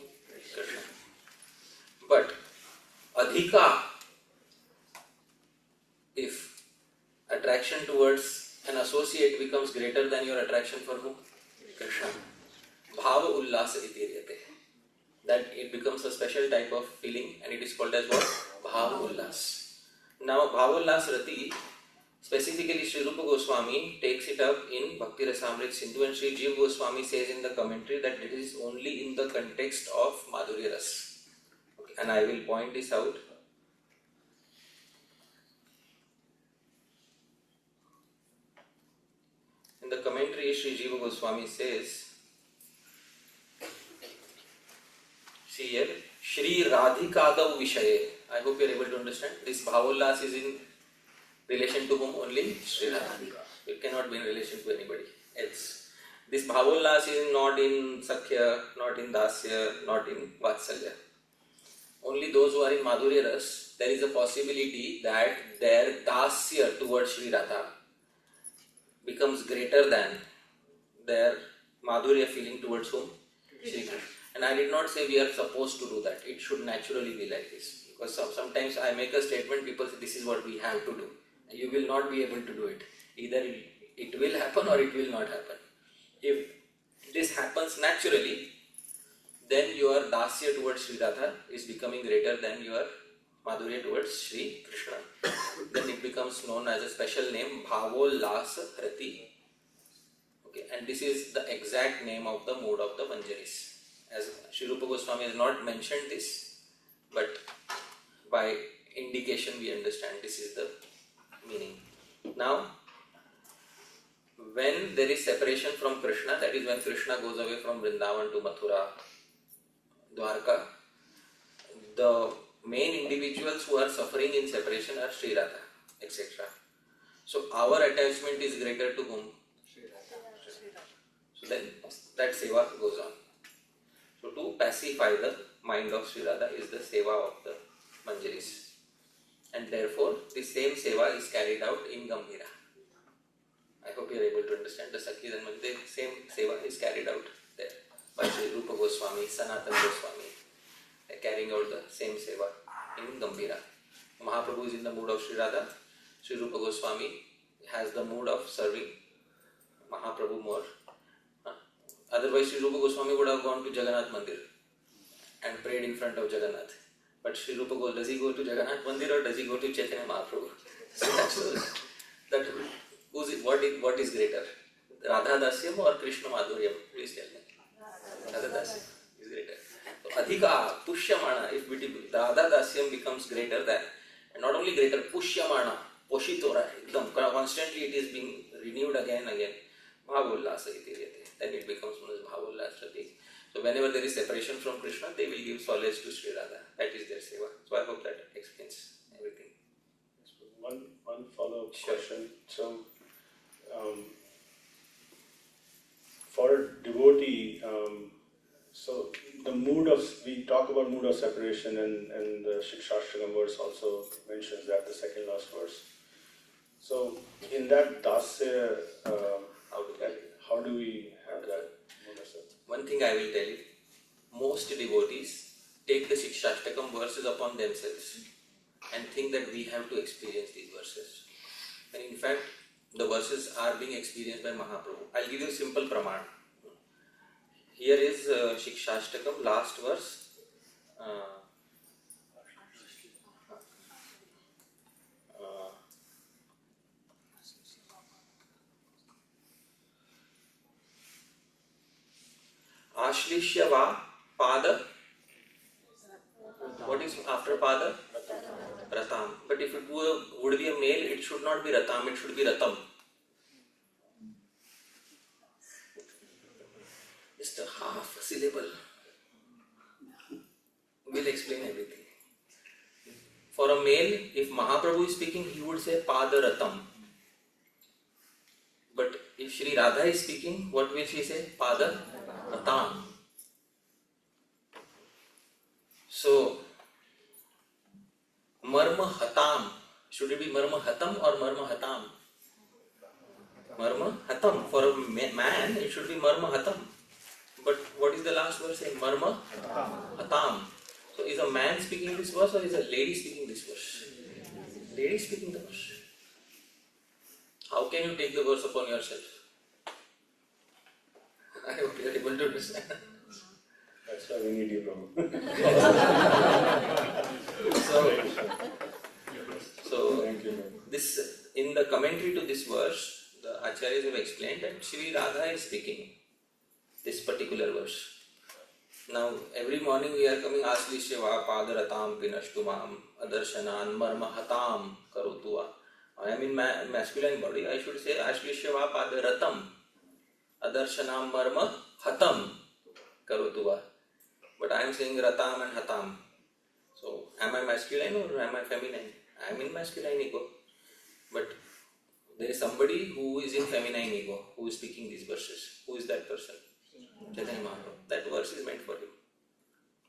Krishna. But Adhika, if attraction towards an associate becomes greater than your attraction for whom? Krishna. Bhava Ullasa Itiryate. That it becomes a special type of feeling and it is called as what? Bhava Ullas. Now Bhava Ullas Rati, specifically Sri Rupa Goswami takes it up in Bhakti Rasamrit Sindhu, and Sri Jiva Goswami says in the commentary that it is only in the context of Madhurya Ras. Okay, and I will point this out. In the commentary, Sri Jiva Goswami says, see here, Shri Radhikadav Vishaye. I hope you are able to understand. This Bhavollas is in relation to whom? Only Shri Radhika. It cannot be in relation to anybody else. This Bhavollas is not in Sakhya, not in Dasya, not in Vatsalya. Only those who are in Madhurya Ras, there is a possibility that their Dasya towards Shri Radha becomes greater than their Madhurya feeling towards whom? Shri Krishna. And I did not say we are supposed to do that. It should naturally be like this. Because sometimes I make a statement, people say this is what we have to do. You will not be able to do it. Either it will happen or it will not happen. If this happens naturally, then your Dasya towards Sri Radha is becoming greater than your Madhurya towards Sri Krishna. Then it becomes known as a special name, Bhavolasa Rati. Okay, and this is the exact name of the mood of the Manjaris. As Sri Rupa Goswami has not mentioned this, but by indication we understand this is the meaning. Now, when there is separation from Krishna, that is when Krishna goes away from Vrindavan to Mathura, Dwarka, the main individuals who are suffering in separation are Sri Radha, etc. So our attachment is greater to whom? So then that seva goes on. So to pacify the mind of Sri Radha is the seva of the Manjaris. And therefore the same seva is carried out in Gambhira. I hope you are able to understand. The Sakhis and the same seva is carried out there by Sri Rupa Goswami, Sanatana Goswami. They are carrying out the same seva in Gambhira. Mahaprabhu is in the mood of Sri Radha. Sri Rupa Goswami has the mood of serving Mahaprabhu more. Otherwise, Sri Rupa Goswami would have gone to Jagannath Mandir and prayed in front of Jagannath. But Sri Rupa Goswami, does he go to Jagannath Mandir or does he go to Chaitanya Mahaprabhu? So that what is greater? Radha Dasyam or Krishna Madhuryam? Please tell me. Radha Dasyam is greater. So Adhika, Pushyamana, if Radha Dasyam becomes greater than, and not only greater, Pushyamana, Poshitora, constantly it is being renewed again and again. Bhavollasa itiriyate. Then it becomes known as Bhavollasa. So whenever there is separation from Krishna, they will give solace to Sri Radha. That is their seva. So I hope that explains everything. One follow-up question. So, for a devotee, so the mood of, we talk about mood of separation, and the Shikshashtakam verse also mentions that, the second last verse. So in that dasya, how do we have that mood of separation? One thing I will tell you, most devotees take the Shikshashtakam verses upon themselves and think that we have to experience these verses. And in fact, the verses are being experienced by Mahaprabhu. I'll give you a simple praman. Here is Shikshashtakam, last verse. Ashlishya va pada. What is after pada? Ratam. But if it would be a male, it should not be Ratam, it should be Ratam. Just a half syllable will explain everything. For a male, if Mahaprabhu is speaking, he would say Pada Ratam. But if Sri Radha is speaking, what will she say? Pada Ratam. So, Marma Hatam. Should it be Marma Hatam or Marma Hatam? Marma Hatam. For a man, it should be Marma Hatam. But what is the last verse saying? Marma Hatam. So is a man speaking this verse or is a lady speaking this verse? Lady speaking the verse. How can you take the verse upon yourself? I hope you are able to understand. That's why we need you, Prabhu. So Thank you. this, in the commentary to this verse, the Acharyas have explained that Sri Radha is speaking this particular verse. Now, every morning we are coming, Ashlishya Padaratam Pinashtumam Adarshanan Marma Hatam Karotua. I am in masculine body, I should say Ashlishya Padaratam Adarshanam Marma Hatam Karotua. But I am saying Ratam and Hatam. So, am I masculine or am I feminine? I am in masculine ego. But there is somebody who is in feminine ego, who is speaking these verses. Who is that person? Chaitanya Mahaprabhu. That verse is meant for him.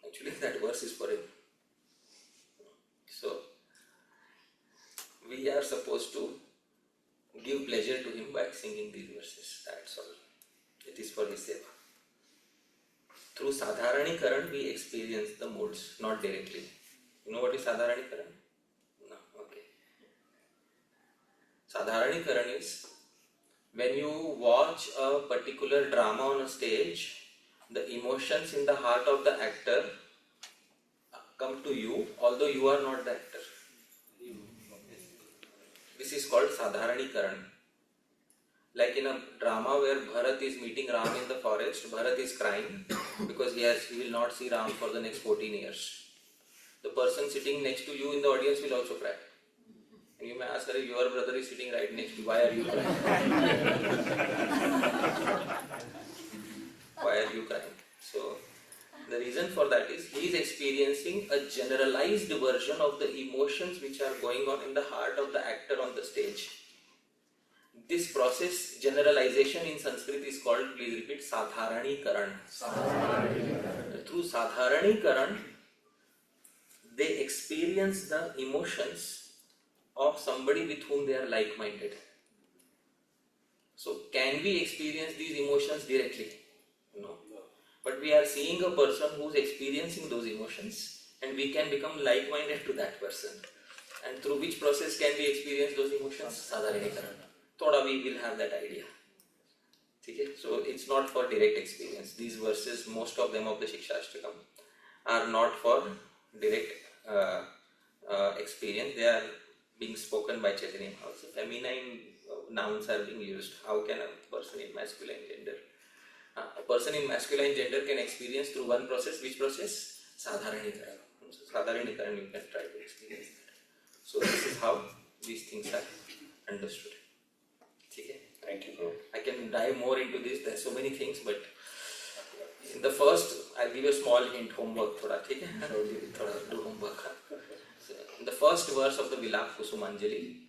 Actually, that verse is for him. So, we are supposed to give pleasure to him by singing these verses. That's all. It is for his seva. Through Sadharanikaran, we experience the modes, not directly. You know what is Sadharanikaran? No, okay. Sadharanikaran is when you watch a particular drama on a stage, the emotions in the heart of the actor come to you, although you are not the actor. This is called Sadharanikaran. Like in a drama where Bharat is meeting Ram in the forest, Bharat is crying because he will not see Ram for the next 14 years. The person sitting next to you in the audience will also cry. You may ask her, your brother is sitting right next to you, why are you crying? Why are you crying? So, the reason for that is he is experiencing a generalized version of the emotions which are going on in the heart of the actor on the stage. This process, generalization in Sanskrit is called, please repeat, Sadharanikaran. Through Sadharanikaran, they experience the emotions of somebody with whom they are like-minded. So, can we experience these emotions directly? No. But we are seeing a person who is experiencing those emotions and we can become like-minded to that person. And through which process can we experience those emotions? Sadharanikaran. Thoda we will have that idea. Okay? So it's not for direct experience. These verses, most of them of the Shikshashtakam, are not for direct experience. They are being spoken by Chaitanya. Also, feminine nouns are being used. How can a person in masculine gender? A person in masculine gender can experience through one process. Which process? Sadharanikaran. So Sadharanikaran you can try to experience that. So this is how these things are understood. Okay? Thank you, bro. I can dive more into this. There are so many things, but in the first, I'll give you a small hint. Homework, thoda. Okay? Do homework. So, in the first verse of the Vilap Kusumanjali,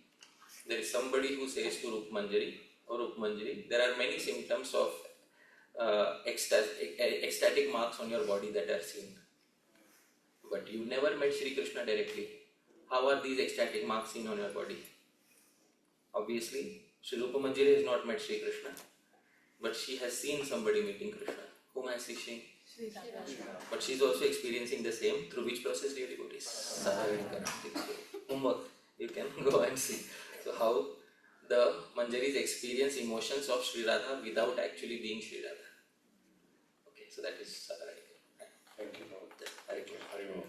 there is somebody who says to Rupmanjari or Rupmanjari, there are many symptoms of ecstatic marks on your body that are seen. But you never met Shri Krishna directly. How are these ecstatic marks seen on your body? Obviously, Shri Rupa Manjari has not met Shri Krishna, but she has seen somebody meeting Krishna. Whom has she seen? But she is also experiencing the same. Through which process, dear devotees? Sadharanikaran. Homework. You can go and see. So how the Manjaris experience emotions of Sri Radha without actually being Sri Radha. Okay, so that is Sadharanikaran. Thank you, bro. Hare Krishna. Hari Om.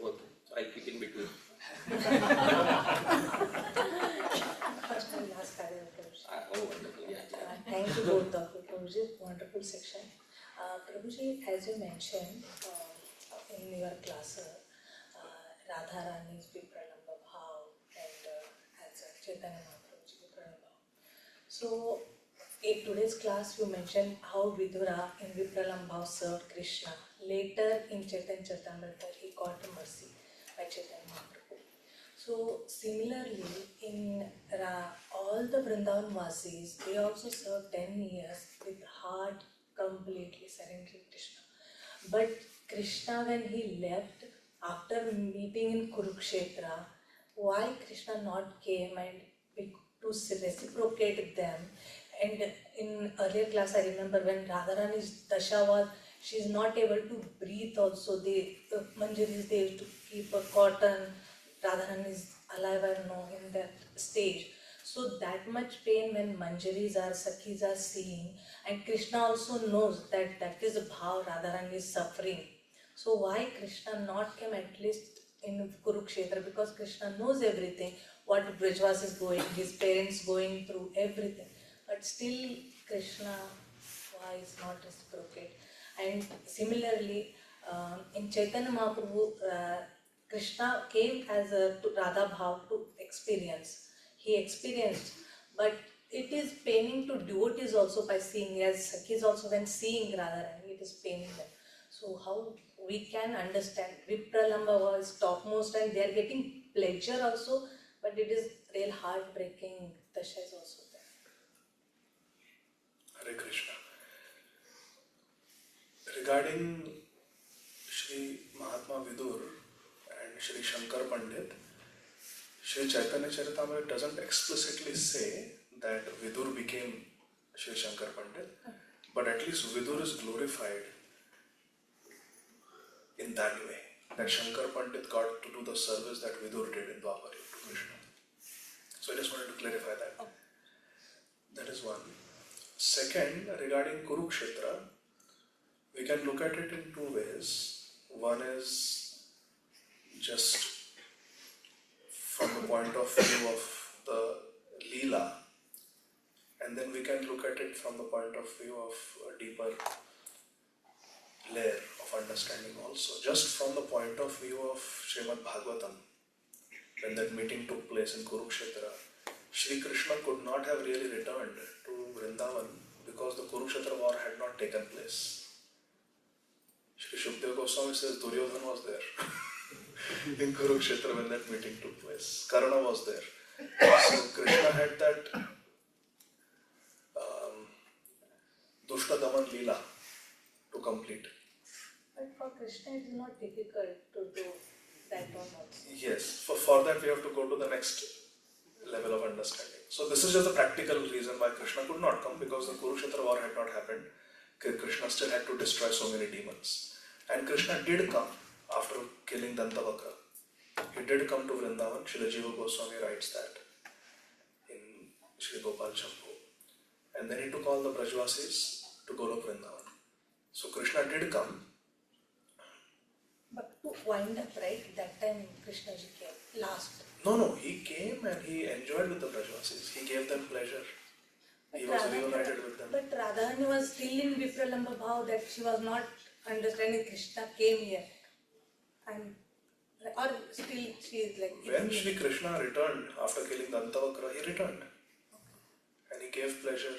Both. So I'll pick in between. First and last Prabhuji. Oh, wonderful. Yeah. Thank you both of you, Prabhuji. Wonderful section. Prabhuji, as you mentioned in your class, Radharani's Vipralamba Bhav and as Chaitanya Mahaprabhu's Vipralamba Bhav. So, in today's class, you mentioned how Vidura in Vipralamba Bhav served Krishna. Later in Chaitanya Charitamrita, he got mercy by Chaitanya Mahaprabhu. So, similarly, in all the Vrindavan Vasis, they also served 10 years with heart completely surrendering Krishna. But Krishna, when he left, after meeting in Kurukshetra, why Krishna not came and to reciprocate them? And in earlier class, I remember when Radharani's Dasha was, she is not able to breathe also. The Manjaris, they used to keep a cotton. Radharani is alive, I know, in that stage. So that much pain when Manjaris are, Sakhis are seeing, and Krishna also knows that that is how Radharani is suffering. So why Krishna not came at least in Kurukshetra? Because Krishna knows everything, what Brajvas is going, his parents going through everything. But still Krishna, why is not reciprocate? And similarly, in Chaitanya Mahaprabhu, Krishna came as a Radha Bhav to experience. He experienced, but it is paining to devotees also by seeing, as Sakhis also when seeing Radharani, it is paining them. So how we can understand Vipralamba was topmost and they are getting pleasure also, but it is real heartbreaking. Dasha is also there. Hare Krishna. Regarding Shri Mahatma Vidur and Shri Shankar Pandit, Shri Chaitanya Charitamrita doesn't explicitly say that Vidur became Shri Shankar Pandit, but at least Vidur is glorified in that way, that Shankar Pandit got to do the service that Vidur did in Dwapar to Krishna. So I just wanted to clarify that. That is one. Second, regarding Kurukshetra, we can look at it in two ways. One is just from the point of view of the Leela, and then we can look at it from the point of view of a deeper layer of understanding also, just from the point of view of Srimad Bhagavatam. When that meeting took place in Kurukshetra, Shri Krishna could not have really returned to Vrindavan because the Kurukshetra war had not taken place. Shri Shukdev Goswami says Duryodhana was there in Kurukshetra when that meeting took place. Karna was there. So Krishna had that Dushta Daman Leela to complete. But for Krishna it is not difficult to do that one also. Yes, for that we have to go to the next level of understanding. So this is just the practical reason why Krishna could not come, because the Kurukshetra war had not happened. Krishna still had to destroy so many demons. And Krishna did come after killing Dantavakra. He did come to Vrindavan. Srila Jiva Goswami writes that in Sri Gopal Champu. And then he took all the Brajvasis to Golok Vrindavan. So Krishna did come. But to wind up, right, that time Krishna ji came last. No, he came and he enjoyed with the Brajvasis. He gave them pleasure. He was reunited with them. But Radharani was still in Vipralamba Bhav, that she was not understanding Krishna came here. And or still she is like... When Shri Krishna returned after killing Dantavakra, he returned. And he gave pleasure.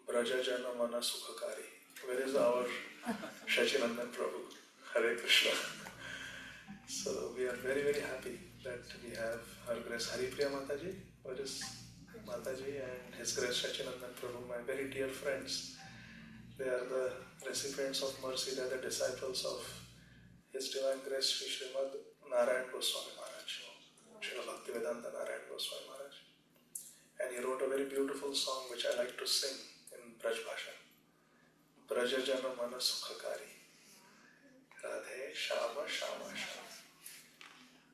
Braja Jana Mana Sukhakari. Where is our Shachinandan Prabhu? Hare Krishna. So we are very, very happy that we have Her Grace Haripriya Mataji, where is Mataji, and His Grace Shachinandan Prabhu, my very dear friends. They are the recipients of mercy, they are the disciples of His Divine Grace Sri Srimad Narayan Goswami Maharaj, Srila Bhaktivedanta Narayan Goswami Maharaj. And he wrote a very beautiful song which I like to sing in Braj Bhasha. Braja Jana Mana Sukhakari. Radhe Shama Shama Shama.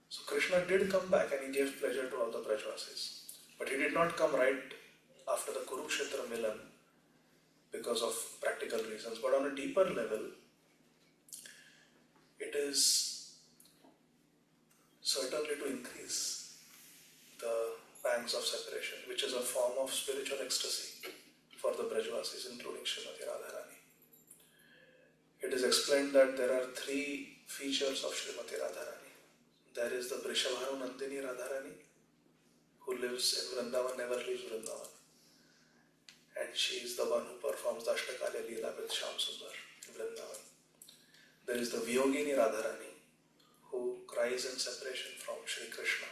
So Krishna did come back and he gave pleasure to all the Brajvasis. But he did not come right after the Kurukshetra Milan because of practical reasons. But on a deeper level, it is certainly to increase the pangs of separation, which is a form of spiritual ecstasy for the Brajvasis, including Srimati Radharani. It is explained that there are three features of Srimati Radharani. There is the Vrishabhanu Nandini Radharani, who lives in Vrindavan, never leaves Vrindavan. And she is the one who performs the Ashtakalya Leela with Shyam Sundar in Vrindavan. There is the Vyogini Radharani, who cries in separation from Shri Krishna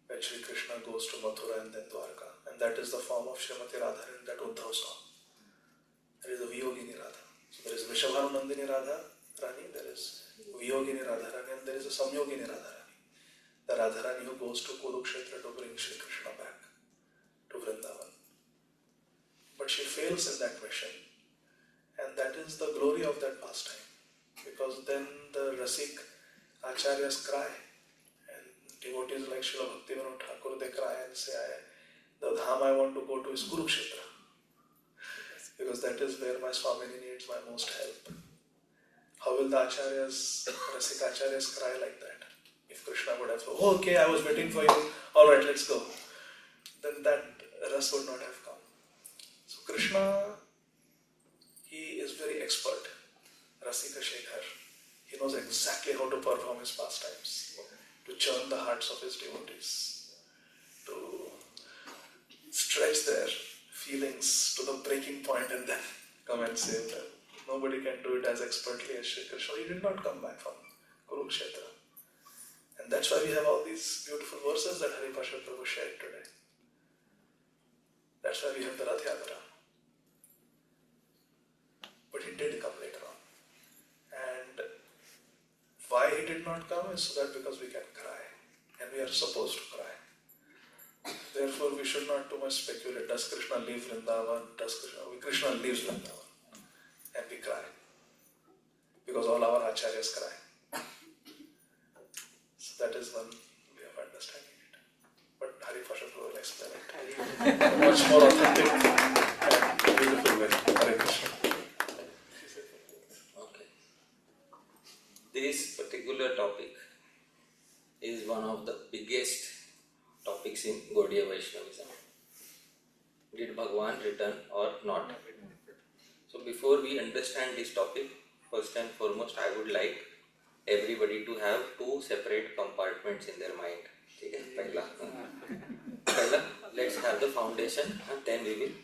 when Shri Krishna goes to Mathura and then Dwarka. And that is the form of Srimati Radharani that Uddhav saw. There is the Vyogini Radha. So there is Vrishabhanu Nandini Radharani, there is Vyogini Radharani, and there is a Samyogini Radharani. The Radharani who goes to Kurukshetra to bring Shri Krishna back to Vrindavan. But she fails in that mission. And that is the glory of that pastime. Because then the Rasik Acharyas cry. And devotees like Srila Bhaktivinoda Thakur, they cry and say, the dham I want to go to is Kurukshetra. Because that is where my Swamini needs my most help. How will the Acharyas, Rasik Acharyas cry like that? If Krishna would have said, oh, okay, I was waiting for you, alright, let's go. Then that ras would not have come. So Krishna, he is very expert, Rasika Shekhar. He knows exactly how to perform his pastimes, to churn the hearts of his devotees, to stretch their feelings to the breaking point and then come and save them. Nobody can do it as expertly as Shri Krishna. He did not come back from Kurukshetra. And that's why we have all these beautiful verses that Hari Parshad Prabhu shared today. That's why we have the Rath Yatra. But he did come later on. And why he did not come is so that because we can cry. And we are supposed to cry. Therefore, we should not too much speculate. Does Krishna leave Vrindavan? Krishna leaves Vrindavan. And we cry. Because all our acharyas cry. So that is one way of understanding it. But Hari Pasha Prabhu will explain it. A much more authentic and beautiful way. Hare Krishna. Okay. This particular topic is one of the biggest topics in Gaudiya Vaishnavism. Did Bhagavan return or not? So before we understand this topic, first and foremost, I would like everybody to have two separate compartments in their mind. Okay, let's have the foundation, and then we will.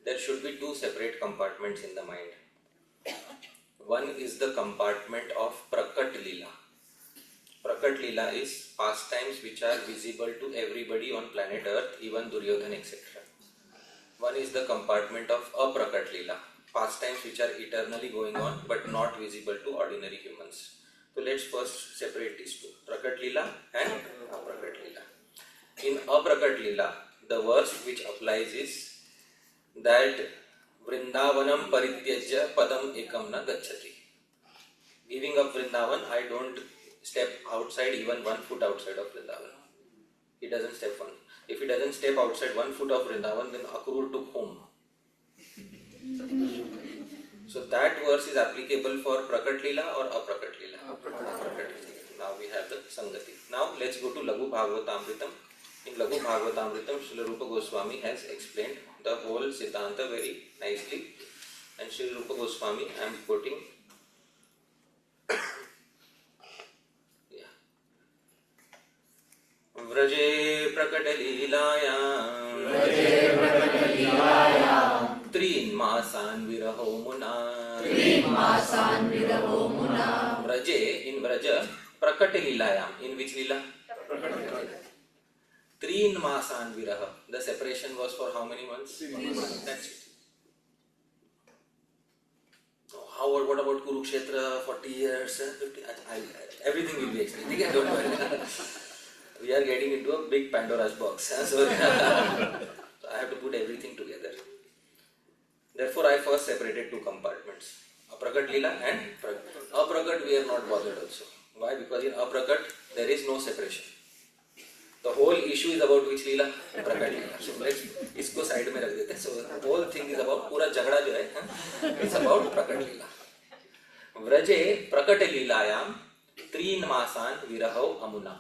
There should be two separate compartments in the mind. One is the compartment of Prakat Leela. Prakat Leela is pastimes which are visible to everybody on planet Earth, even Duryodhana, etc. One is the compartment of Aprakat Leela, pastimes which are eternally going on but not visible to ordinary humans. So let's first separate these two, Prakat Leela and Aprakat Leela. In Aprakat Leela, the verse which applies is that Vrindavanam parityajya padam ekam na gacchati. Giving up Vrindavan, I don't step outside, even 1 foot outside of Vrindavan. He doesn't step one. If he doesn't step outside 1 foot of Vrindavan, then Akrur took home. So that verse is applicable for Prakat Leela or Aprakat Leela? Aprakat Leela. Now we have the Sangati. Now let's go to Laghu Bhagavatamritam. In Laghu Bhagavatamritam, Srila Rupa Goswami has explained the whole Siddhanta very nicely. And Srila Rupa Goswami, I am quoting. व्रजे प्रकटलीलायां त्रीन्मासान् विरहो Muna व्रजे in Vraja prakatलीलायां in which Leela? Trinmasan viraha. The separation was for how many months? 3 months. That's it. What about Kurukshetra, 40 years, 50? Everything will be explained. Again, don't worry. We are getting into a big Pandora's box. So I have to put everything together. Therefore, I first separated two compartments. Aprakat Leela and Prakat. Aprakat we are not bothered also. Why? Because in Aprakat there is no separation. The whole issue is about which Leela? Prakat Leela. So let's isko side mein rakh dete. So the whole thing is about pura jagda jo hai, it's about Prakat Leela. Vraje Prakat Leelayam Trinmasan Virahau Amuna.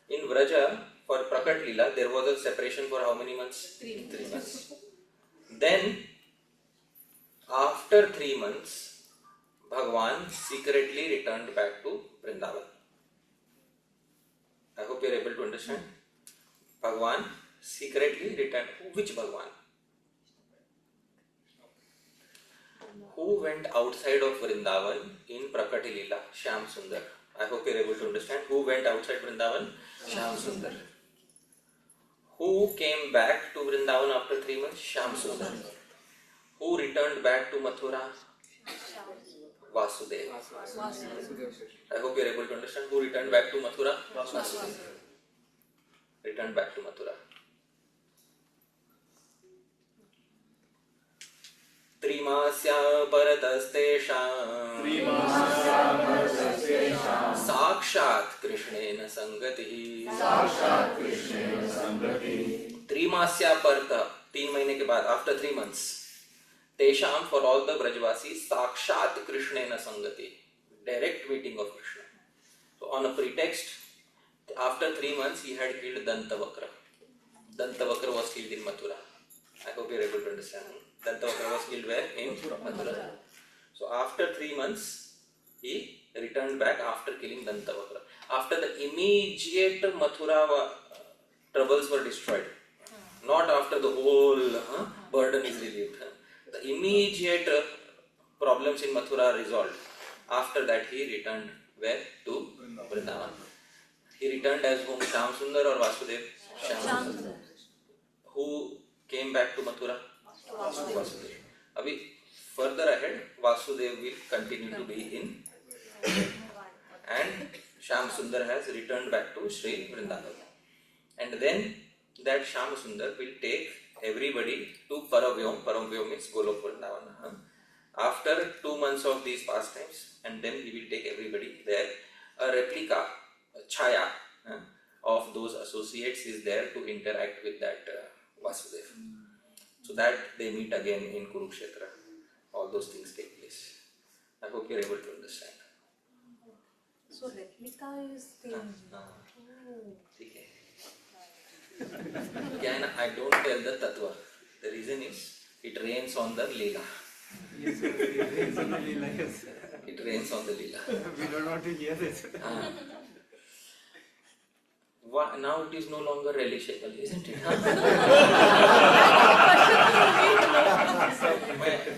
In Vraja, for Prakat Leela, there was a separation for how many months? 3 months. Then, after 3 months, Bhagwan secretly returned back to Vrindavan. I hope you are able to understand. Bhagwan secretly returned. Which Bhagwan? Who went outside of Vrindavan in Prakat Leela? Shyam Sundar. I hope you are able to understand. Who went outside Vrindavan? Shyam Sundar. Who came back to Vrindavan after 3 months? Shyam Sundar. Who returned back to Mathura? Vasudeva. I hope you are able to understand. Who returned back to Mathura? Vasudeva. Returned back to Mathura. त्रिमास्या परतस्तेषां साक्षात् कृष्णेन संगतिः त्रिमास्या परत 3 महीने के बाद after 3 months तेषां for all the Brajvasis साक्षात् कृष्णेन संगति direct meeting of Krishna. So on a pretext after 3 months he had killed Dantavakra. Dantavakra was killed in Mathura. I hope you are able to understand. Dantavakra was killed where? In Mathura. So after 3 months, he returned back after killing Dantavakra. After the immediate Mathura troubles were destroyed. Not after the whole burden is relieved. The immediate problems in Mathura are resolved. After that he returned where? To Vrindavan. He returned as whom? Shyam Sundar or Vasudev? Shyam Sundar. Who came back to Mathura? Vasudev. Abhi further ahead, Vasudev will continue to be in and Shyam Sundar has returned back to Sri Vrindavan. And then that Shyam Sundar will take everybody to Paravyom. Paravyom means Golok Vrindavan. After 2 months of these pastimes, and then he will take everybody there. A replica, a chaya of those associates is there to interact with that Vasudev. So that they meet again in Kurukshetra. All those things take place. I hope you are able to understand. So replica is the... Okay. Again, I don't tell the tattva. The reason is it rains on the Leela. Yes, sir. It rains on the Leela, yes. It rains on the Leela. We don't want to hear this. Now it is no longer relishable, isn't it?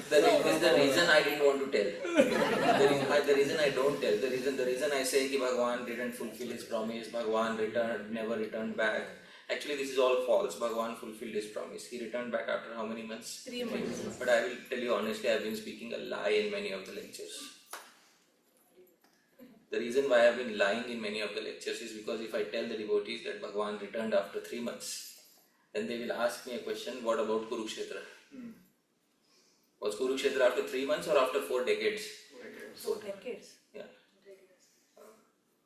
This is the reason I didn't want to tell. The reason I don't tell. The reason I say that Bhagavan didn't fulfill his promise. Bhagavan never returned back. Actually, this is all false. Bhagavan fulfilled his promise. He returned back after how many months? 3 months. But I will tell you honestly, I have been speaking a lie in many of the lectures. The reason why I have been lying in many of the lectures is because if I tell the devotees that Bhagavan returned after 3 months, then they will ask me a question, what about Kurukshetra? Was Kurukshetra after 3 months or after 4 decades? 4 decades. Yeah.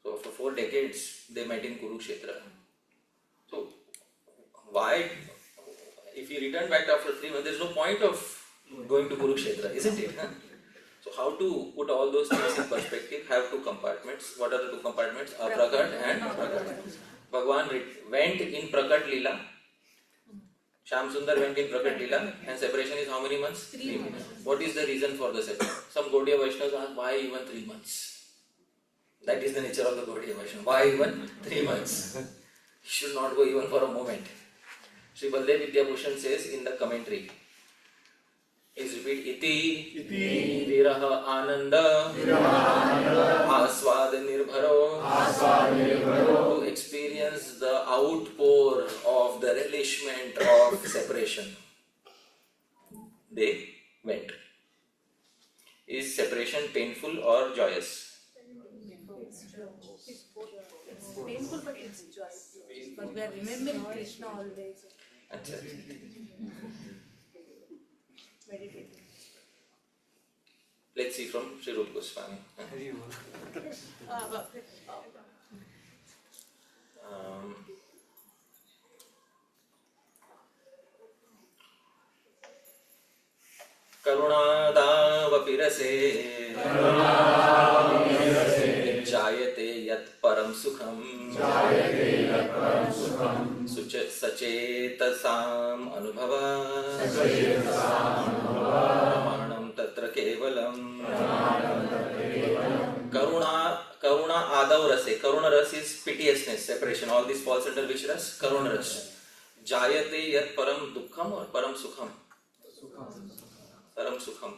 So after 4 decades, they met in Kurukshetra. So why, if you return back after 3 months, there is no point of going to Kurukshetra, isn't it? Huh? So how to put all those things in perspective? Have 2 compartments. What are the 2 compartments? Aprakat and Prakat. Bhagavan went in Prakat Leela. Shyam Sundar went in Prakat Leela, and separation is how many months? 3 months. What is the reason for the separation? Some Gaudiya Vaishnavas ask, why even 3 months? That is the nature of the Gaudiya Vaishnava. Why even 3 months? He should not go even for a moment. Sri Baldev Vidyabhushan says in the commentary, is repeat iti viraha ananda aswad nirbharo to experience the outpour of the relishment of separation. They went. Is separation painful or joyous? It's painful, but it's joy. But we are remembering Krishna always. Meditating. Let's see from Sri Rupa Goswami. करुणादावपि रसे जायते यत् परं सुखम् सचेतसाम् अनुभवात् प्रमाणं तत्र केवलम् Karuna adav rase. Karuna ras is piteousness, separation. All this falls under which ras? Karuna ras. Jayate yat param dukkham or param sukham? Param sukham.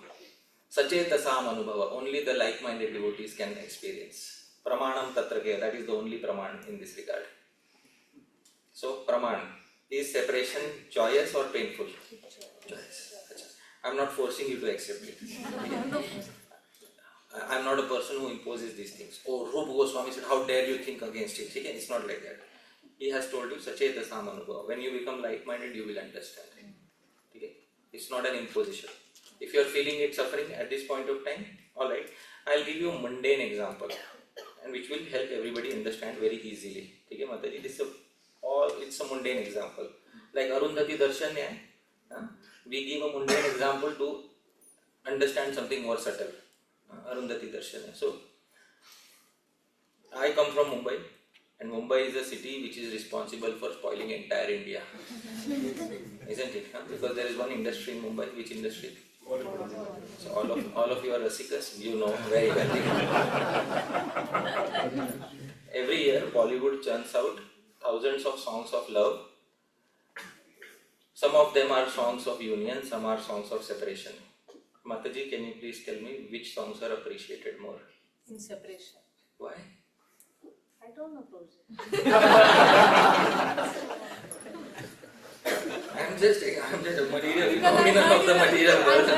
Sachetasam anubhava. Only the like-minded devotees can experience. Pramanam tatra ke. That is the only praman in this regard. So, praman. Is separation joyous or painful? Joyous. I am not forcing you to accept it. I am not a person who imposes these things. Oh, Rupa Goswami said, how dare you think against it? It's not like that. He has told you, Sacheta Samanubhava. When you become like-minded, you will understand. It's not an imposition. If you are feeling it suffering at this point of time, alright, I'll give you a mundane example, and which will help everybody understand very easily. Mataji, it's a mundane example. Like Arundhati Darshan, we give a mundane example to understand something more subtle. Arundhati Darshan. So, I come from Mumbai, and Mumbai is a city which is responsible for spoiling entire India. Isn't it? Because there is one industry in Mumbai. Which industry? So all of you are Rasikas, you know very well. Every year Bollywood churns out thousands of songs of love. Some of them are songs of union, some are songs of separation. Mataji, can you please tell me which songs are appreciated more? In separation. Why? I don't know, Prabhuji. I'm just a material phenomenon of the material world.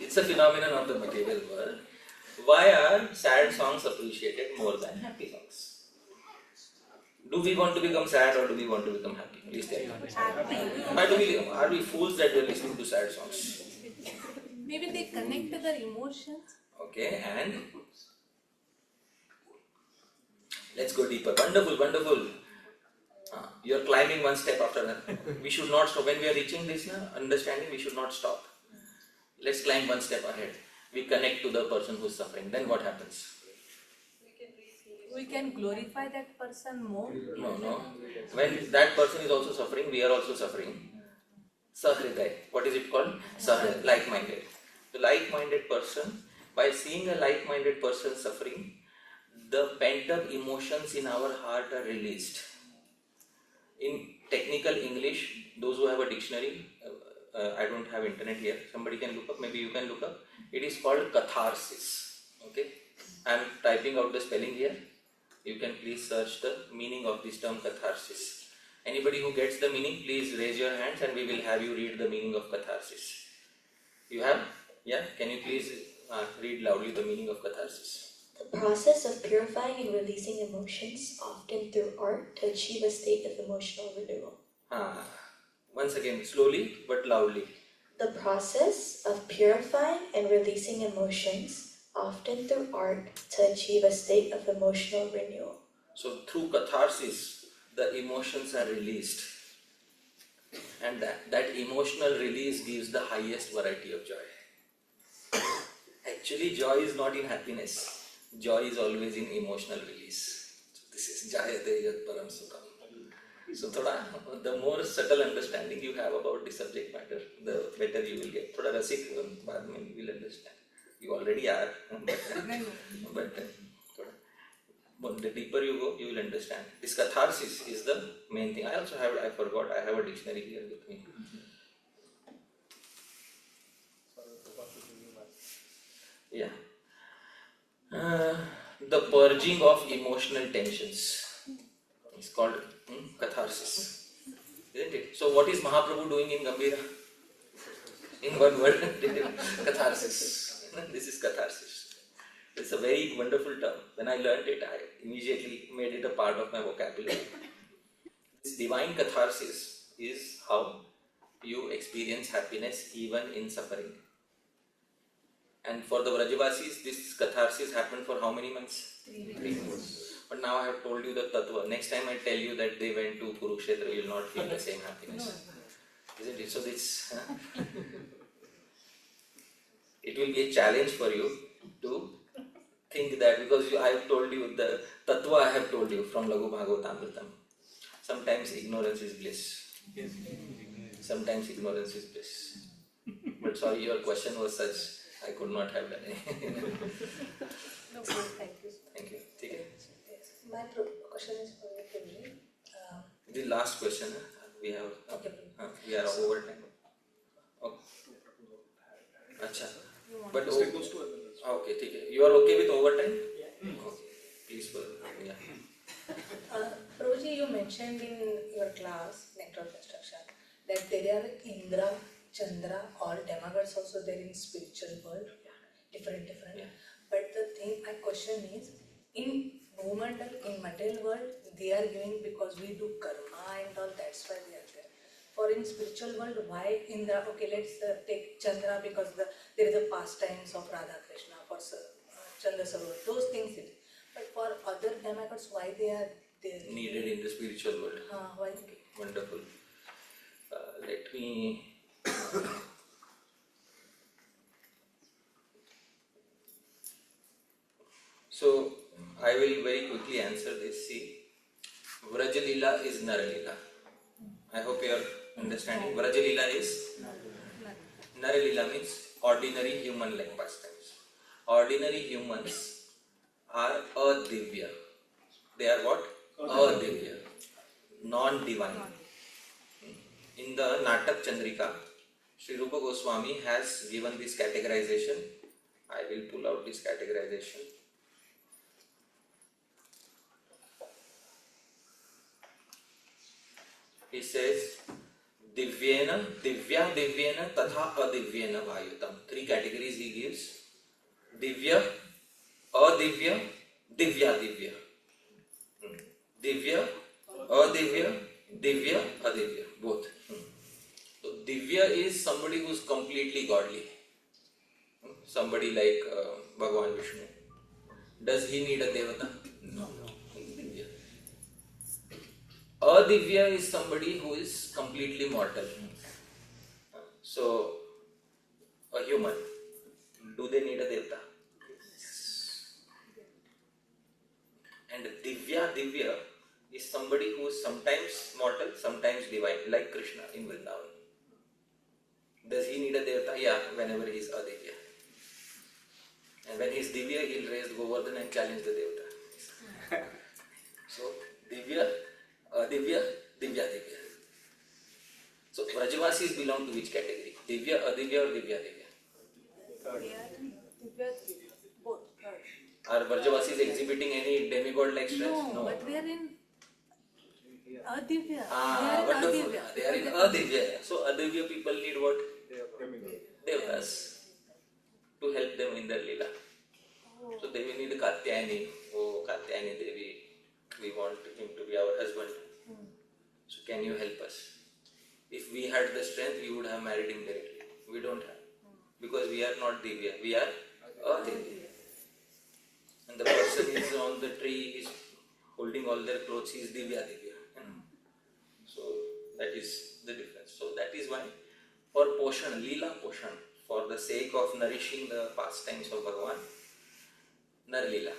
It's a phenomenon of the material world. Why are sad songs appreciated more than happy songs? Do we want to become sad or do we want to become happy? Please tell me. Are we fools that we are listening to sad songs? Maybe they connect to their emotions. Okay, and let's go deeper. Wonderful, wonderful. You are climbing one step after another. We should not stop. When we are reaching this understanding, we should not stop. Let's climb one step ahead. We connect to the person who is suffering. Then what happens? We can glorify that person more. No. When that person is also suffering, we are also suffering. Sahriday. What is it called? Sahriday, like-minded. The like-minded person, by seeing a like-minded person suffering, the pent-up emotions in our heart are released. In technical English, those who have a dictionary, I don't have internet here, somebody can look up, maybe you can look up, it is called catharsis. Okay, I am typing out the spelling here. You can please search the meaning of this term catharsis. Anybody who gets the meaning, please raise your hands and we will have you read the meaning of catharsis. You have? Yeah? Can you please read loudly the meaning of catharsis? The process of purifying and releasing emotions, often through art, to achieve a state of emotional renewal. Once again, slowly but loudly. The process of purifying and releasing emotions, often through art, to achieve a state of emotional renewal. So through catharsis, the emotions are released. And that emotional release gives the highest variety of joy. Actually, joy is not in happiness. Joy is always in emotional release. So this is Jayate Yat Param Sukham. So the more subtle understanding you have about the subject matter, the better you will get. Thoda rasik baad mein you will understand. You already are, but the deeper you go, you will understand. This catharsis is the main thing. I forgot, I have a dictionary here with me. Yeah. The purging of emotional tensions is called catharsis, isn't it? So what is Mahaprabhu doing in Gambhira? In one word, catharsis. This is catharsis. It's a very wonderful term. When I learned it, I immediately made it a part of my vocabulary. This divine catharsis is how you experience happiness even in suffering. And for the Vrajavasis, this catharsis happened for how many months? 3 months. But now I have told you the tattva. Next time I tell you that they went to Kurukshetra, you will not feel the same happiness. Isn't it? So this, it will be a challenge for you to think that, because I have told you the tattva I have told you from Laghu Bhagavatamritam. Sometimes ignorance is bliss. Sometimes ignorance is bliss. But sorry, your question was such, I could not have done it. No, thank you. Thank you. Take it. My question is for you, Prabhuji. The last question, we have. Okay. We are over time. Okay. Acha. But okay, take it. You are okay with overtime? Yeah. Okay. Please, yeah. Prabhuji, you mentioned in your class, network construction, that there are Indra, Chandra, all demigods also there in spiritual world, different. Yeah. But the thing, my question is, in Bhumandal, in material world, they are giving because we do karma and all, that's why they are there. For in spiritual world, why Indra? Okay, let's take Chandra because there is a pastimes of Radha Krishna for Chandra Sarovar, those things. But for other demigods, why they are there? Needed in the spiritual world. Why? Wonderful. Let me. So, I will very quickly answer this. See, Vrajalila is Naralila. I hope you are understanding. Vrajalila is Naralila means ordinary human-like pastimes. Ordinary humans are adivya. They are what? Adivya. Non-divine. In the Natak Chandrika, Sri Rupa Goswami has given this categorization. I will pull out this categorization. He says, Divyena, Divya, Divyena, Tatha Adivyena Vayutam. 3 categories he gives. Divya, Adivya, Divya, Divya. Divya, Adivya, Divya, Adivya. Both. So, Divya is somebody who is completely godly. Somebody like Bhagavan Vishnu. Does he need a Devata? No. Divya. Adivya is somebody who is completely mortal. So, a human. Do they need a Devata? And Divya is somebody who is sometimes mortal, sometimes divine, like Krishna in Vrindavan. Does he need a devta? Yeah, whenever he is adivya. And when he is divya, he will raise Govardhan and challenge the devta. So, divya, adivya, divya, divya. So, Vrajavasis belong to which category? Divya, adivya or divya, divya? Both. Are Vrajavasis exhibiting any demigod-like strength? No, but they are in Adivya. Wonderful. They are in adivya. So, adivya people need what? Devtas to help them in their lila. So they will need Katyayani. Oh, Katyayani Devi, we want him to be our husband. So can you help us? If we had the strength, we would have married him directly. We don't have. Because we are not Divya, we are Adivya. And the person is on the tree, is holding all their clothes, he is Divya Divya. So that is the difference. So that is why for Poshan, Leela Poshan, for the sake of nourishing the pastimes of Bhagavan, Nar Leela.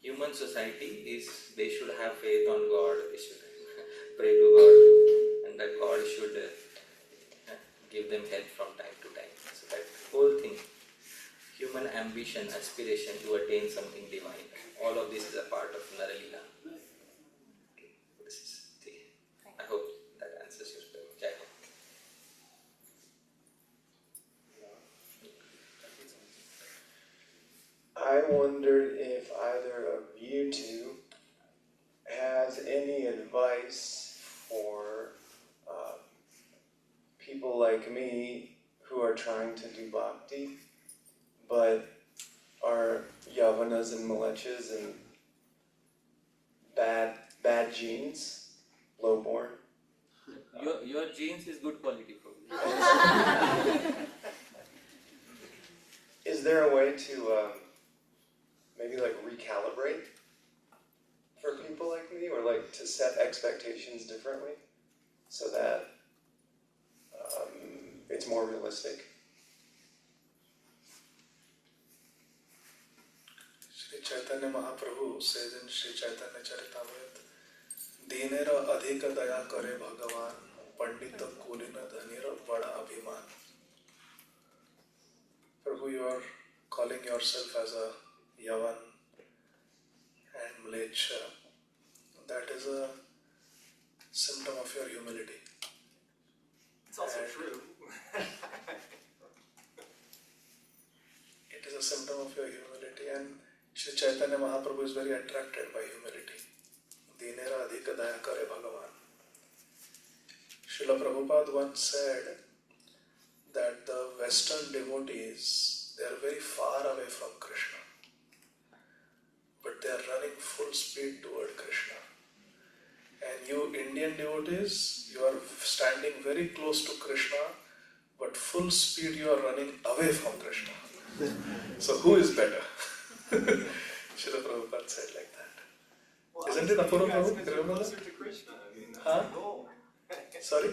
Human society is, they should have faith on God, they should pray to God, and that God should give them help from time to time. So that whole thing, human ambition, aspiration to attain something divine, all of this is a part of Nar Leela. This is the, I hope that answers your question. Jai Ho. I wondered if either of you two has any advice for people like me who are trying to do bhakti, but are yavanas and malechas and bad genes, lowborn. Your genes is good quality probably. Is there a way to maybe like recalibrate for people like me, or like to set expectations differently so that it's more realistic? Shri Chaitanya Mahaprabhu says in Shri Chaitanya Charitamrita, Dinera adhika daya kare Bhagavan, Pandita kulina dhanira bada abhiman. Prabhu, you are calling yourself as a Yavan and Mlecha. That is a symptom of your humility. It's also true. It is a symptom of your humility, and Shri Chaitanya Mahaprabhu is very attracted by humility. Dinera adhika daya kare Bhagavan. Srila Prabhupada once said that the Western devotees, they are very far away from Krishna, but they are running full speed toward Krishna. And you Indian devotees, you are standing very close to Krishna, but full speed you are running away from Krishna. So who is better? Srila Prabhupada said like that. Well, Isn't it Apurva you guys, Prabhu? because you're Remember closer that? to Krishna. I mean, that's Huh? the goal. Sorry?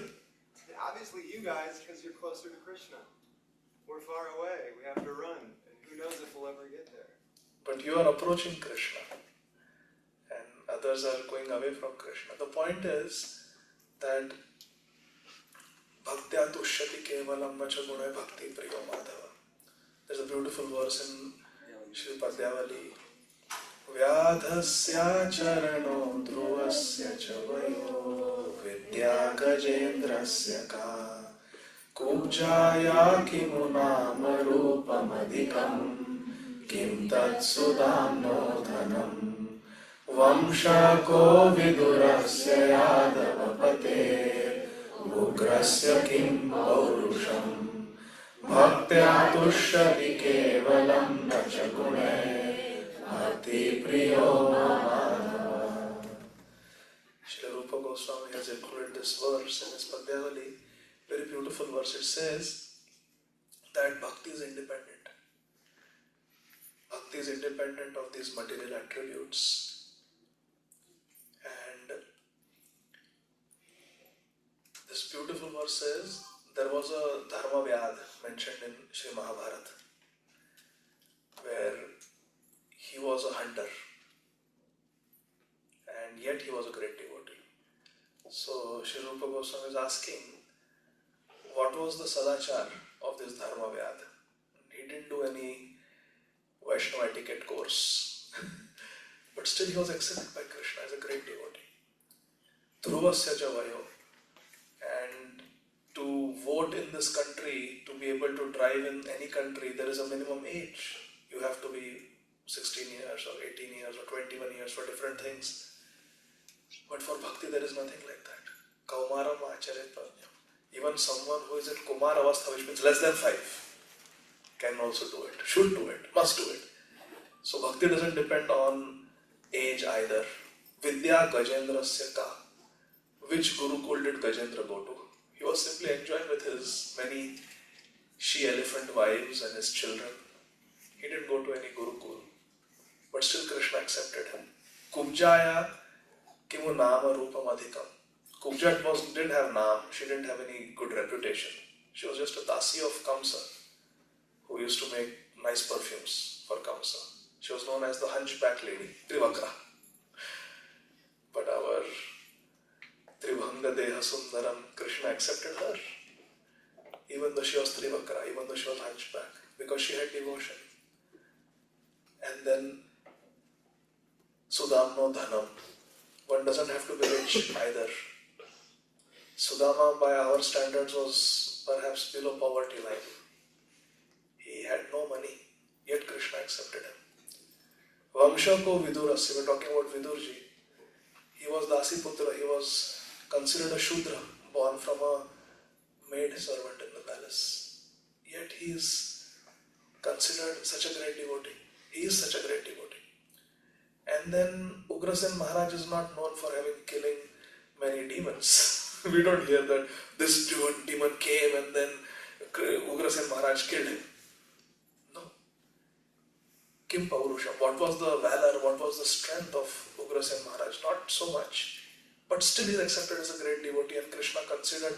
Obviously, you guys, because you're closer to Krishna. We're far away. We have to run. And who knows if we'll ever get there. But you are approaching Krishna, and others are going away from Krishna. The point is that Bhaktya tushyati kevalam macha gunay bhakti priyo madhava. There's a beautiful verse in Shri Padyavali. Vyadhasya charano dhruvasya chavayo vidya gajendrasya ka kujaya kimunama rupamadhikam kim tat sudamno dhanam vamsha vidurasya yadavapate ugrasya kim paurusham bhaktya tushyati kevalam nacha gunay bhakti priyo madhava. Srila Rupa Goswami has included this verse in his Padyavali. Very beautiful verse. It says that bhakti is independent. Bhakti is independent of these material attributes. And this beautiful verse says there was a Dharma Vyad mentioned in Sri Mahabharata, where he was a hunter and yet he was a great devotee. So Sri Rupa Goswami is asking, what was the sadachar of this Dharma Vyad? He didn't do any Vaishnava etiquette course. But still he was accepted by Krishna as a great devotee. Dhruvasya cha vayo. And to vote in this country, to be able to drive in any country, there is a minimum age. You have to be 16 years or 18 years or 21 years for different things. But for bhakti there is nothing like that. Kaumaram acharet panyam. Even someone who is in Kumar Avastha, which means less than 5, can also do it, should do it, must do it. So bhakti doesn't depend on age either. Vidya Gajendrasya ka. Which Gurukul did Gajendra go to? He was simply enjoying with his many she-elephant wives and his children. He didn't go to any Gurukul. But still Krishna accepted him. Kubjaya kimu nama rupam adhikam. Kubja didn't have naam, she didn't have any good reputation. She was just a dasi of Kamsa, who used to make nice perfumes for Kamsa. She was known as the hunchback lady, Trivakra. But our Tribhanga Deha Sundaram, Krishna accepted her. Even though she was Trivakra, even though she was hunchback, because she had devotion. And then Sudamno Dhanam. One doesn't have to be rich either. Sudama, by our standards, was perhaps below poverty line. He had no money, yet Krishna accepted him. Vamsha ko Vidurasya, we're talking about Vidurji. He was Dasiputra, he was considered a Shudra, born from a maid servant in the palace. Yet he is considered such a great devotee. He is such a great devotee. And then Ugrasen Maharaj is not known for killing many demons. We don't hear that this demon came and then Ugrasen Maharaj killed him. No. Kim Paurusham. What was the valor, what was the strength of Ugrasen Maharaj? Not so much. But still he is accepted as a great devotee and Krishna considered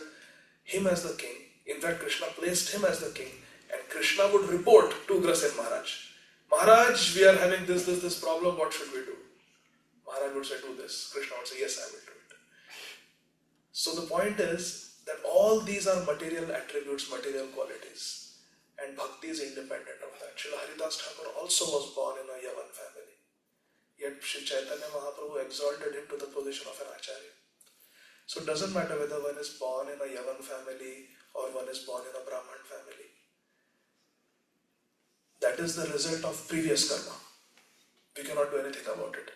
him as the king. In fact, Krishna placed him as the king. And Krishna would report to Ugrasen Maharaj. Maharaj, we are having this problem, what should we do? Maharaj would say, do this. Krishna would say, yes, I will do it. So the point is that all these are material attributes, material qualities. And bhakti is independent of that. Srila Haridas Thakur also was born in a Yavan family. Yet Sri Chaitanya Mahaprabhu exalted him to the position of an acharya. So it doesn't matter whether one is born in a Yavan family or one is born in a Brahman family. That is the result of previous karma. We cannot do anything about it.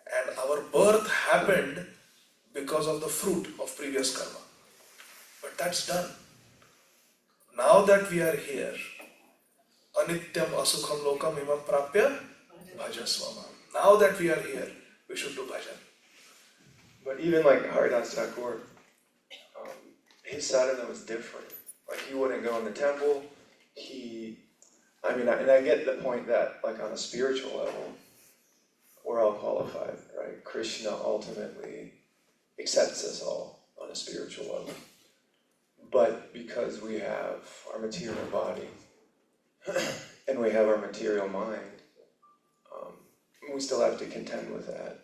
And our birth happened because of the fruit of previous karma. But that's done. Now that we are here, anityam asukham lokam imam prapya bhajasvama. Now that we are here, we should do bhajan. But even like Haridas Thakur, his sadhana was different. Like he wouldn't go in the temple. I get the point that like on a spiritual level, we're all qualified, right? Krishna ultimately accepts us all on a spiritual level. But because we have our material body and we have our material mind, we still have to contend with that.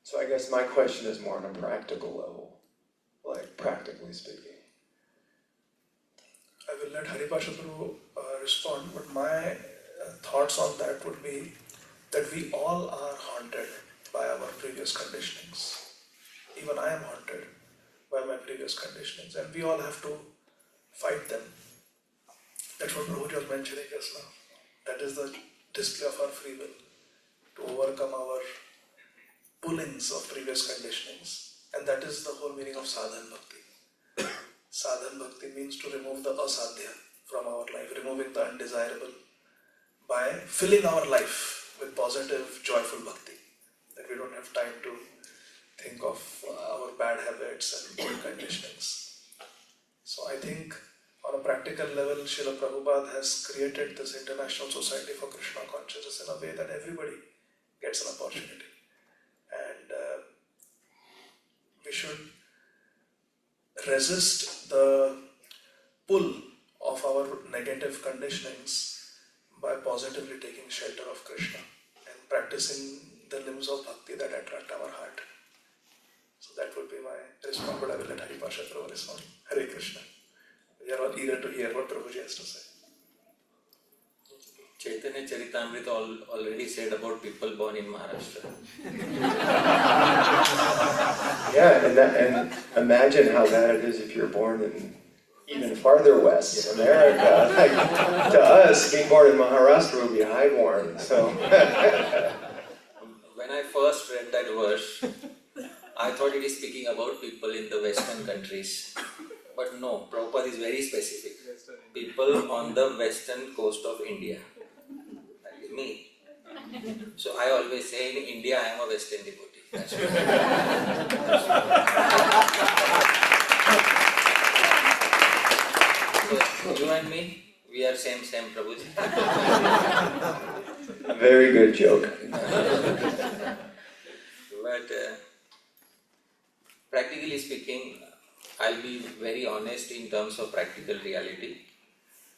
So I guess my question is more on a practical level, like practically speaking. I will let Haripasha Prabhu respond, but my thoughts on that would be that we all are haunted by our previous conditionings. Even I am haunted by my previous conditionings, and we all have to fight them. That's what Prabhuji was mentioning just now. That is the display of our free will, to overcome our pullings of previous conditionings. And that is the whole meaning of sadhan bhakti. Sadhan bhakti means to remove the asadhya from our life, removing the undesirable by filling our life with positive, joyful bhakti. That we don't have time to think of our bad habits and old conditionings. So I think on a practical level, Srila Prabhupada has created this International Society for Krishna Consciousness in a way that everybody gets an opportunity. And we should resist the pull of our negative conditionings by positively taking shelter of Krishna and practicing the limbs of bhakti that attract our heart. So that would be my response, but I will let Haripasha Prabhu respond. Hare Krishna. all eager to hear what Prabhuji has to say. Chaitanya Charitamrita already said about people born in Maharashtra. Yeah, and imagine how bad it is if you're born in even farther west, America. Like, to us, being born in Maharashtra would be highborn. So. When I first read that verse, I thought it is speaking about people in the western countries. But no, Prabhupada is very specific. People on the western coast of India. That is me. So I always say in India I am a western devotee. That's so you and me, we are same Prabhuji. Very good joke. But practically speaking, I'll be very honest in terms of practical reality.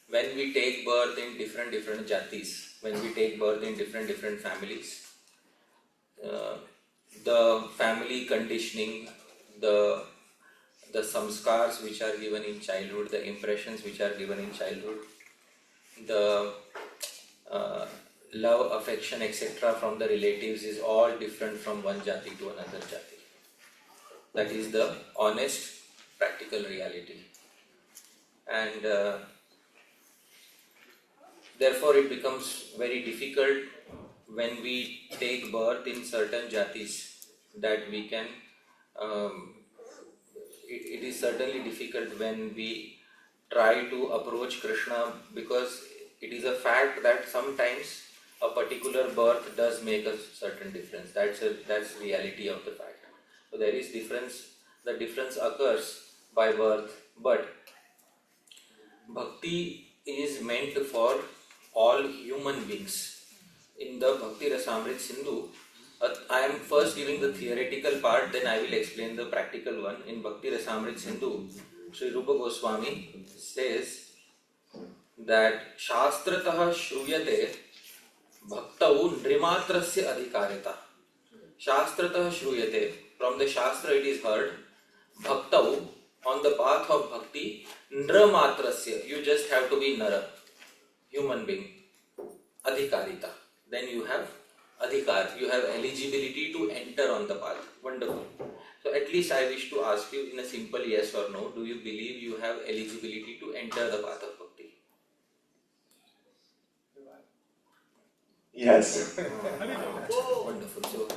When we take birth in different jatis, when we take birth in different families, the family conditioning, the samskars which are given in childhood, the impressions which are given in childhood, the love, affection, etc. from the relatives is all different from one jati to another jati. That is the honest, practical reality. And therefore it becomes very difficult when we take birth in certain jatis that we can, it is certainly difficult when we try to approach Krishna, because it is a fact that sometimes a particular birth does make a certain difference. That's reality of the fact. So there is difference, the difference occurs by birth, but bhakti is meant for all human beings. In the Bhakti Rasamrita Sindhu, I am first giving the theoretical part, then I will explain the practical one. In Bhakti Rasamrita Sindhu, Sri Rupa Goswami says that Shastratah Shruyate Bhaktau Nrimatrasya Adhikarita. Shastratah Shruyate, from the Shastra it is heard, Bhaktau, on the path of bhakti, Nramatrasya, you just have to be Nara, human being, Adhikarita. Then you have Adhikar, you have eligibility to enter on the path. Wonderful. So at least I wish to ask you in a simple yes or no, do you believe you have eligibility to enter the path of bhakti? Yes. Wonderful. So,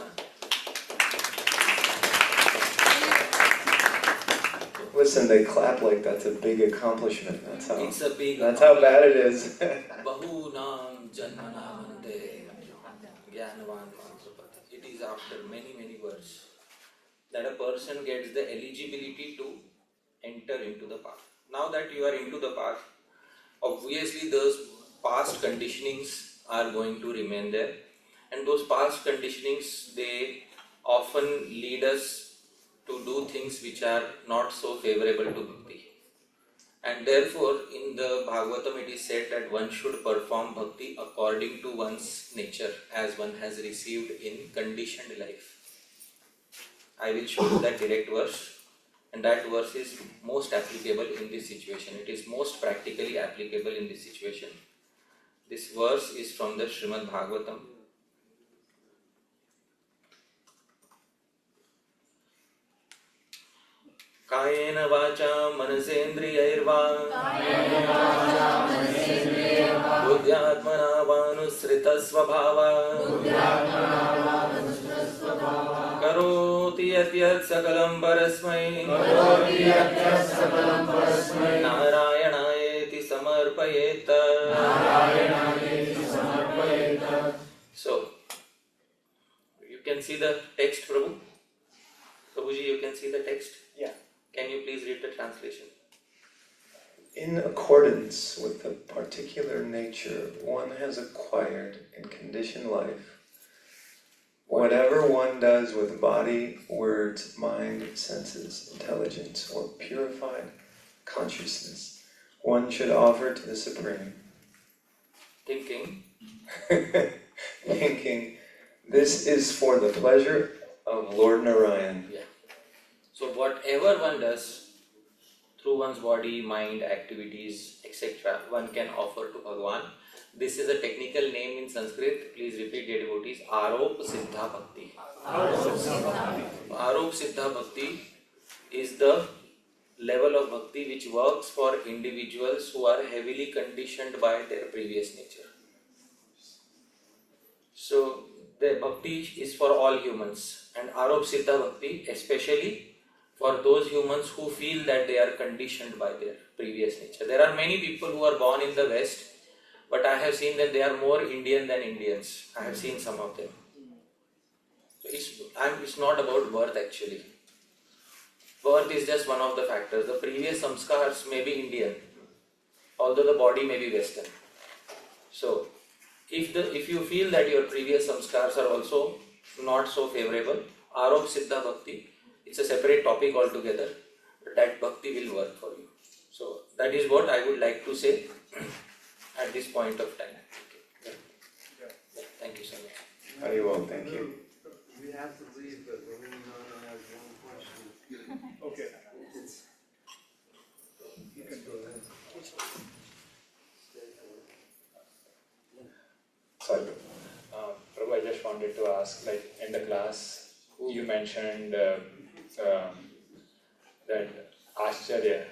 Listen, they clap like that's a big accomplishment. it's a big That's how bad it is. Bahunam Janmanamante Jnanavan Mantrapati. It is after many words that a person gets the eligibility to enter into the path. Now that you are into the path, obviously those past conditionings are going to remain there, and those past conditionings, they often lead us to do things which are not so favorable to bhakti. And therefore, in the Bhagavatam it is said that one should perform bhakti according to one's nature, as one has received in conditioned life. I will show you that direct verse, and that verse is most applicable in this situation. It is most practically applicable in this situation. This verse is from the Srimad Bhagavatam. कायेन वाचा मनसेन्द्रियैर्वा बुद्ध्यात्मना वानुसृतस्वभावा करोति यत् सकलं परस्मै नारायणायेति समर्पयेत्. So, you can see the text, Prabhu? Prabhuji, you can see the text? Yeah. Can you please read the translation? In accordance with the particular nature one has acquired in conditioned life, whatever one does with body, words, mind, senses, intelligence, or purified consciousness, one should offer to the Supreme. Thinking, this is for the pleasure of Lord Narayan. yeah. So whatever one does through one's body, mind, activities, etc. one can offer to Bhagwan. This is a technical name in Sanskrit. Please repeat, dear devotees. Arop Siddha Bhakti. Arop Siddha Bhakti is the level of bhakti which works for individuals who are heavily conditioned by their previous nature. So the bhakti is for all humans, and Arop Siddha Bhakti especially for those humans who feel that they are conditioned by their previous nature. There are many people who are born in the West, but I have seen that they are more Indian than Indians. I have seen some of them. So it's not about birth actually. Birth is just one of the factors. The previous samskars may be Indian, although the body may be Western. So, if you feel that your previous samskars are also not so favorable, Arop Siddha Bhakti, it's a separate topic altogether, but that Bhakti will work for you. So, that is what I would like to say at this point of time. Okay. Yeah. Thank you so much. Very well, thank you. We have to leave, but Ravindranath has one question. Okay. You can go ahead. Sorry. Prabhu, I just wanted to ask, like in the class, you mentioned that Ashcharya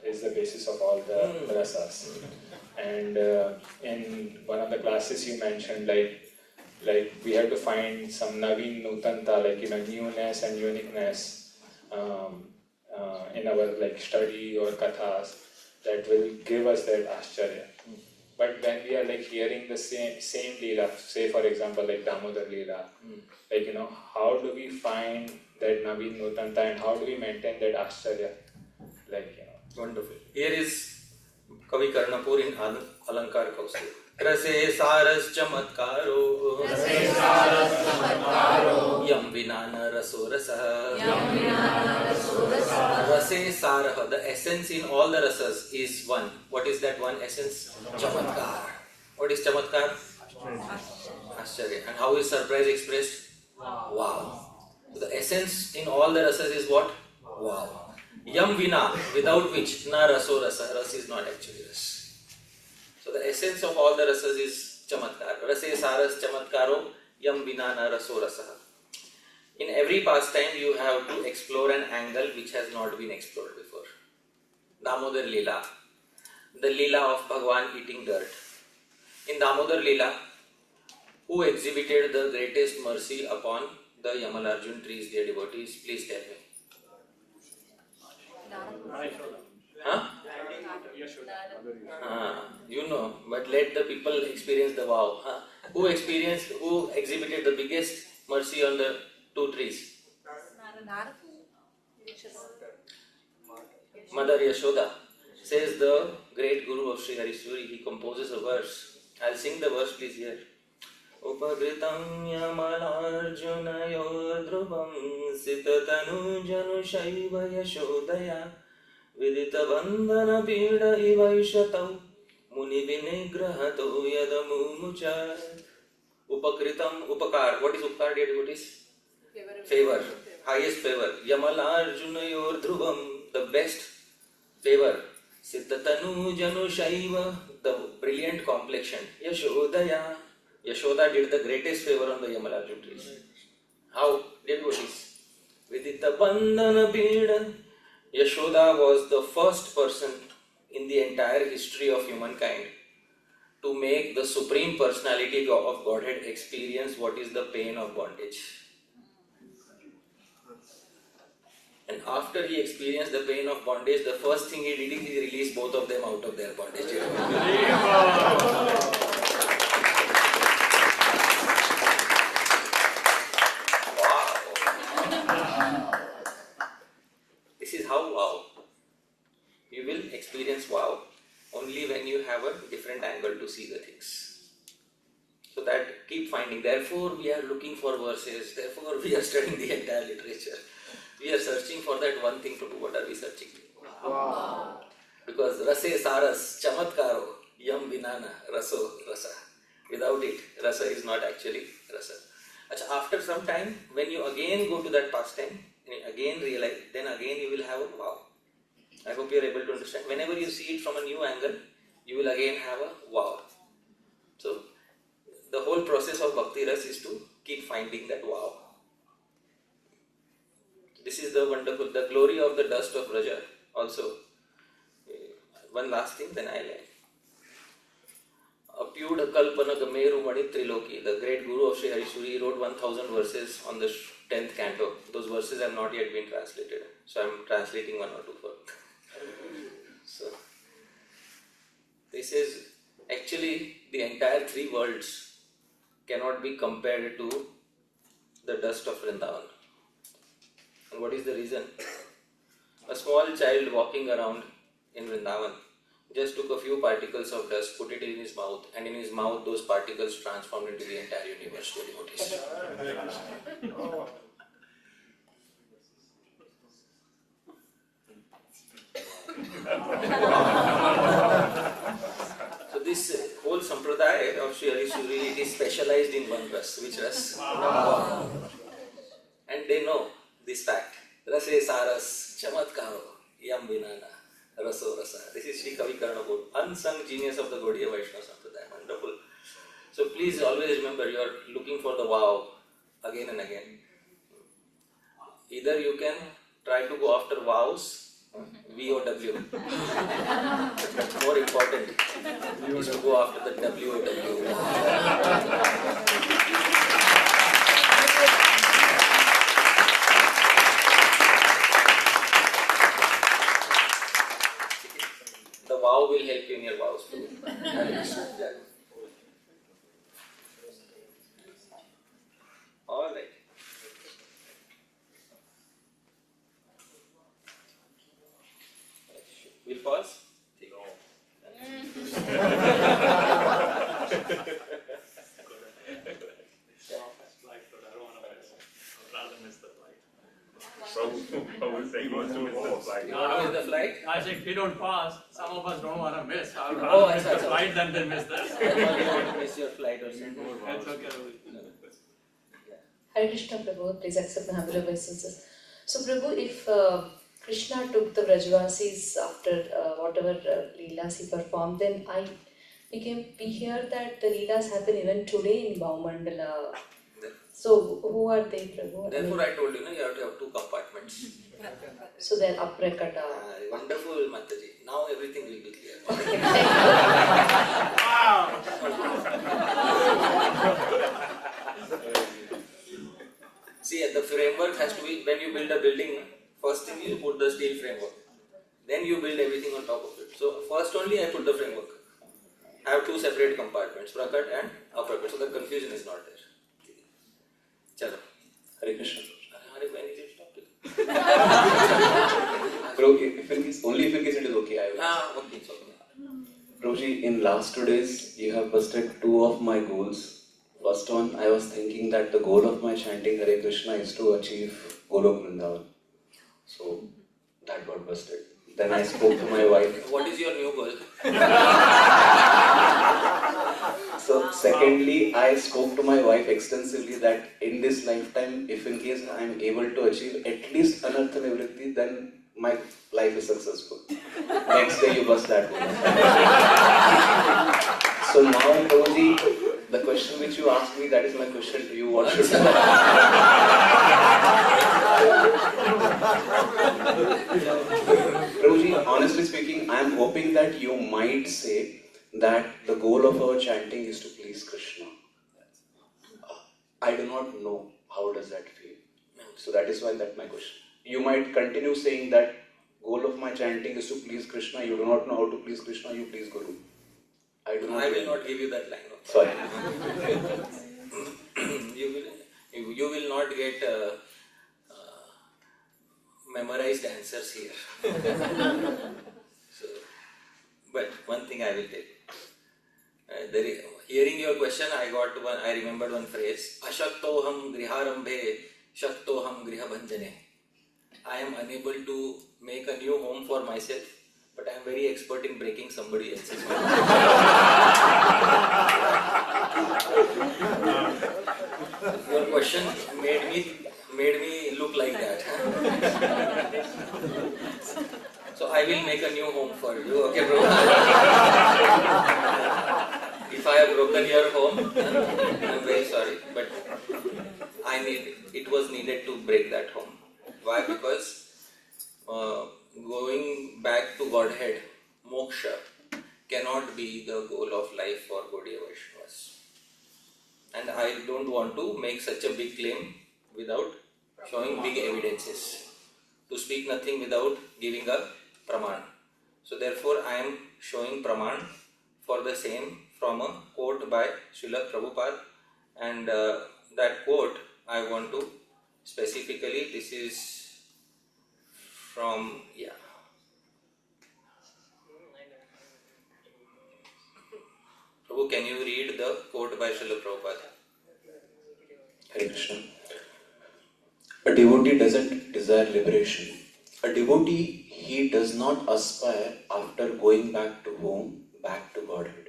is the basis of all the rasas. And in one of the classes you mentioned like we have to find some Naveen Nutanta, like newness and uniqueness in our like study or kathas that will give us that Ashcharya. But when we are like hearing the same Leela, say for example like Damodar Leela, like how do we find that Naveen Nutanta and how do we maintain that Ashcharya? Wonderful. Here is Kavi Karnapur in Alankar Kaustubh. Rase saras chamatkaro yam vinana raso rasa. Rase sarah, the essence in all the rasas is one. What is that one essence? Chamatkar. What is chamatkar? Ashcharya. And how is surprise expressed? Wow. So the essence in all the rasas is what? Wow. Yam vina, without which na raso rasa. Ras is not actually ras. So the essence of all the rasas is chamatkar. Rase saras chamatkaro yam vina na raso rasa. In every pastime you have to explore an angle which has not been explored before. Damodar Leela, the Leela of Bhagwan eating dirt. In Damodar Leela, who exhibited the greatest mercy upon the Yamalarjun trees, dear devotees? Please tell me. Huh? You know, but let the people experience the wow. Who exhibited the biggest mercy on the two trees? Mother Yashoda. Says the great Guru of Sri Harisuri, he composes a verse. I'll sing the verse, please hear. Upagritam Yamalarjuna Yodhrubam Sitatanu Janu Shaiva Yashodaya Vidita Bandhana Pida Ivaishatau Muni Vinigrahato Yadamu Muchat. Upakritam, Upakar. What is Upakar, dear devotees? Favor. Highest favor. Yamalarjuna Yodhrubam, the best favor. Siddhatanu Janu Shaiva, the brilliant complexion. Yashodaya. Yashoda did the greatest favor on the Yamalarjun trees. How? Dear devotees. Vidita Bandhana Pida. Yashoda was the first person in the entire history of humankind to make the Supreme Personality of Godhead experience what is the pain of bondage. And after he experienced the pain of bondage, the first thing he did is he released both of them out of their bondage. Wow! This is how wow. You will experience wow only when you have a different angle to see the things. So that keep finding. Therefore, we are looking for verses. Therefore, we are studying the entire literature. We are searching for that one thing to do. What are we searching? Wow. Because rase saras chamatkaro yam vinana raso rasa. Without it, rasa is not actually rasa. After some time, when you again go to that pastime, and again realize, then again you will have a wow. I hope you are able to understand. Whenever you see it from a new angle, you will again have a wow. So the whole process of Bhakti Ras is to keep finding that wow. This is the wonderful, the glory of the dust of Raja also. One last thing, then I'll end. Apyudha Kalpana Gameru Mani Triloki, the great Guru of Sri Harishuri, wrote 1000 verses on the 10th canto. Those verses have not yet been translated, so I'm translating one or two for. So, this is actually the entire three worlds cannot be compared to the dust of Vrindavan. And what is the reason? A small child walking around in Vrindavan just took a few particles of dust, put it in his mouth, and in his mouth those particles transformed into the entire universe. So this whole sampradaya of Sri Harishuri, it is specialized in one ras. Which ras? And they know this fact. Rase saras chamatkaro yam vinana raso rasa. This is Sri Kavi Karnapur, unsung genius of the Gaudiya Vaishnava Sampradaya. Wonderful. So please always remember, you are looking for the wow again and again. Either you can try to go after vows, VOW. More important is to go after the WOW. The vow will help you in your vows too. All right. We'll pause. So, I would say he wants to miss the flight. You want to miss the flight? I said, if we don't pass, some of us don't want to miss. I would Oh, rather miss I the see. flight than they miss this. I thought you want to miss your flight or something. It's okay. Hare Krishna Prabhu, please accept my humble obeisances. So Prabhu, if Krishna took the Vrajvasis after whatever Leelas he performed, then we hear that the Leelas happen even today in Baumandala. So who are they, Prabhu? Therefore I told you, you have to have two compartments. So they are Aprakata. Wonderful, Mataji. Now everything will be clear. See, the framework has to be, when you build a building, first thing you put the steel framework. Then you build everything on top of it. So first only I put the framework. I have two separate compartments, Prakat and Aprakat. So the confusion is not there. Chalo. Hare Krishna. When is it stopping? Bro, only if in case it is okay, I will. Okay, it's okay. Broji, in last 2 days, you have busted 2 of my goals. First one, I was thinking that the goal of my chanting Hare Krishna is to achieve Golok Vrindavan. So, that got busted. Then I spoke to my wife. What is your new goal? So, secondly, I spoke to my wife extensively that in this lifetime, if in case I am able to achieve at least Anartha Nivritti, then my life is successful. Next day you bust that one. So now, Prabhuji, the question which you asked me, that is my question to you. What should I do? Prabhuji, honestly speaking, I am hoping that you might say that the goal of our chanting is to please Krishna. I do not know how does that feel. So that is why that's my question. You might continue saying that goal of my chanting is to please Krishna. You do not know how to please Krishna, you please Guru. I will not give you that line. Sorry. you will not get memorized answers here. So, but one thing I will tell you. Hearing your question, I remembered one phrase. Ashaktoham griharambhe, shaktoham grihabhanjane. I am unable to make a new home for myself, but I am very expert in breaking somebody else's home. Your question made me look like that. So I I will make a new home for you, okay, bro? If I have broken your home, I'm very sorry, but it was needed to break that home. Why? Because going back to Godhead, moksha, cannot be the goal of life for Gaudiya Vaishnavas. And I don't want to make such a big claim without showing big evidences. To speak nothing without giving a praman. So therefore I am showing praman for the same from a quote by Srila Prabhupada, and that quote I want to specifically, this is from, Prabhu, can you read the quote by Srila Prabhupada? Hare Krishna. A devotee doesn't desire liberation. A devotee, he does not aspire after going back to home, back to Godhead.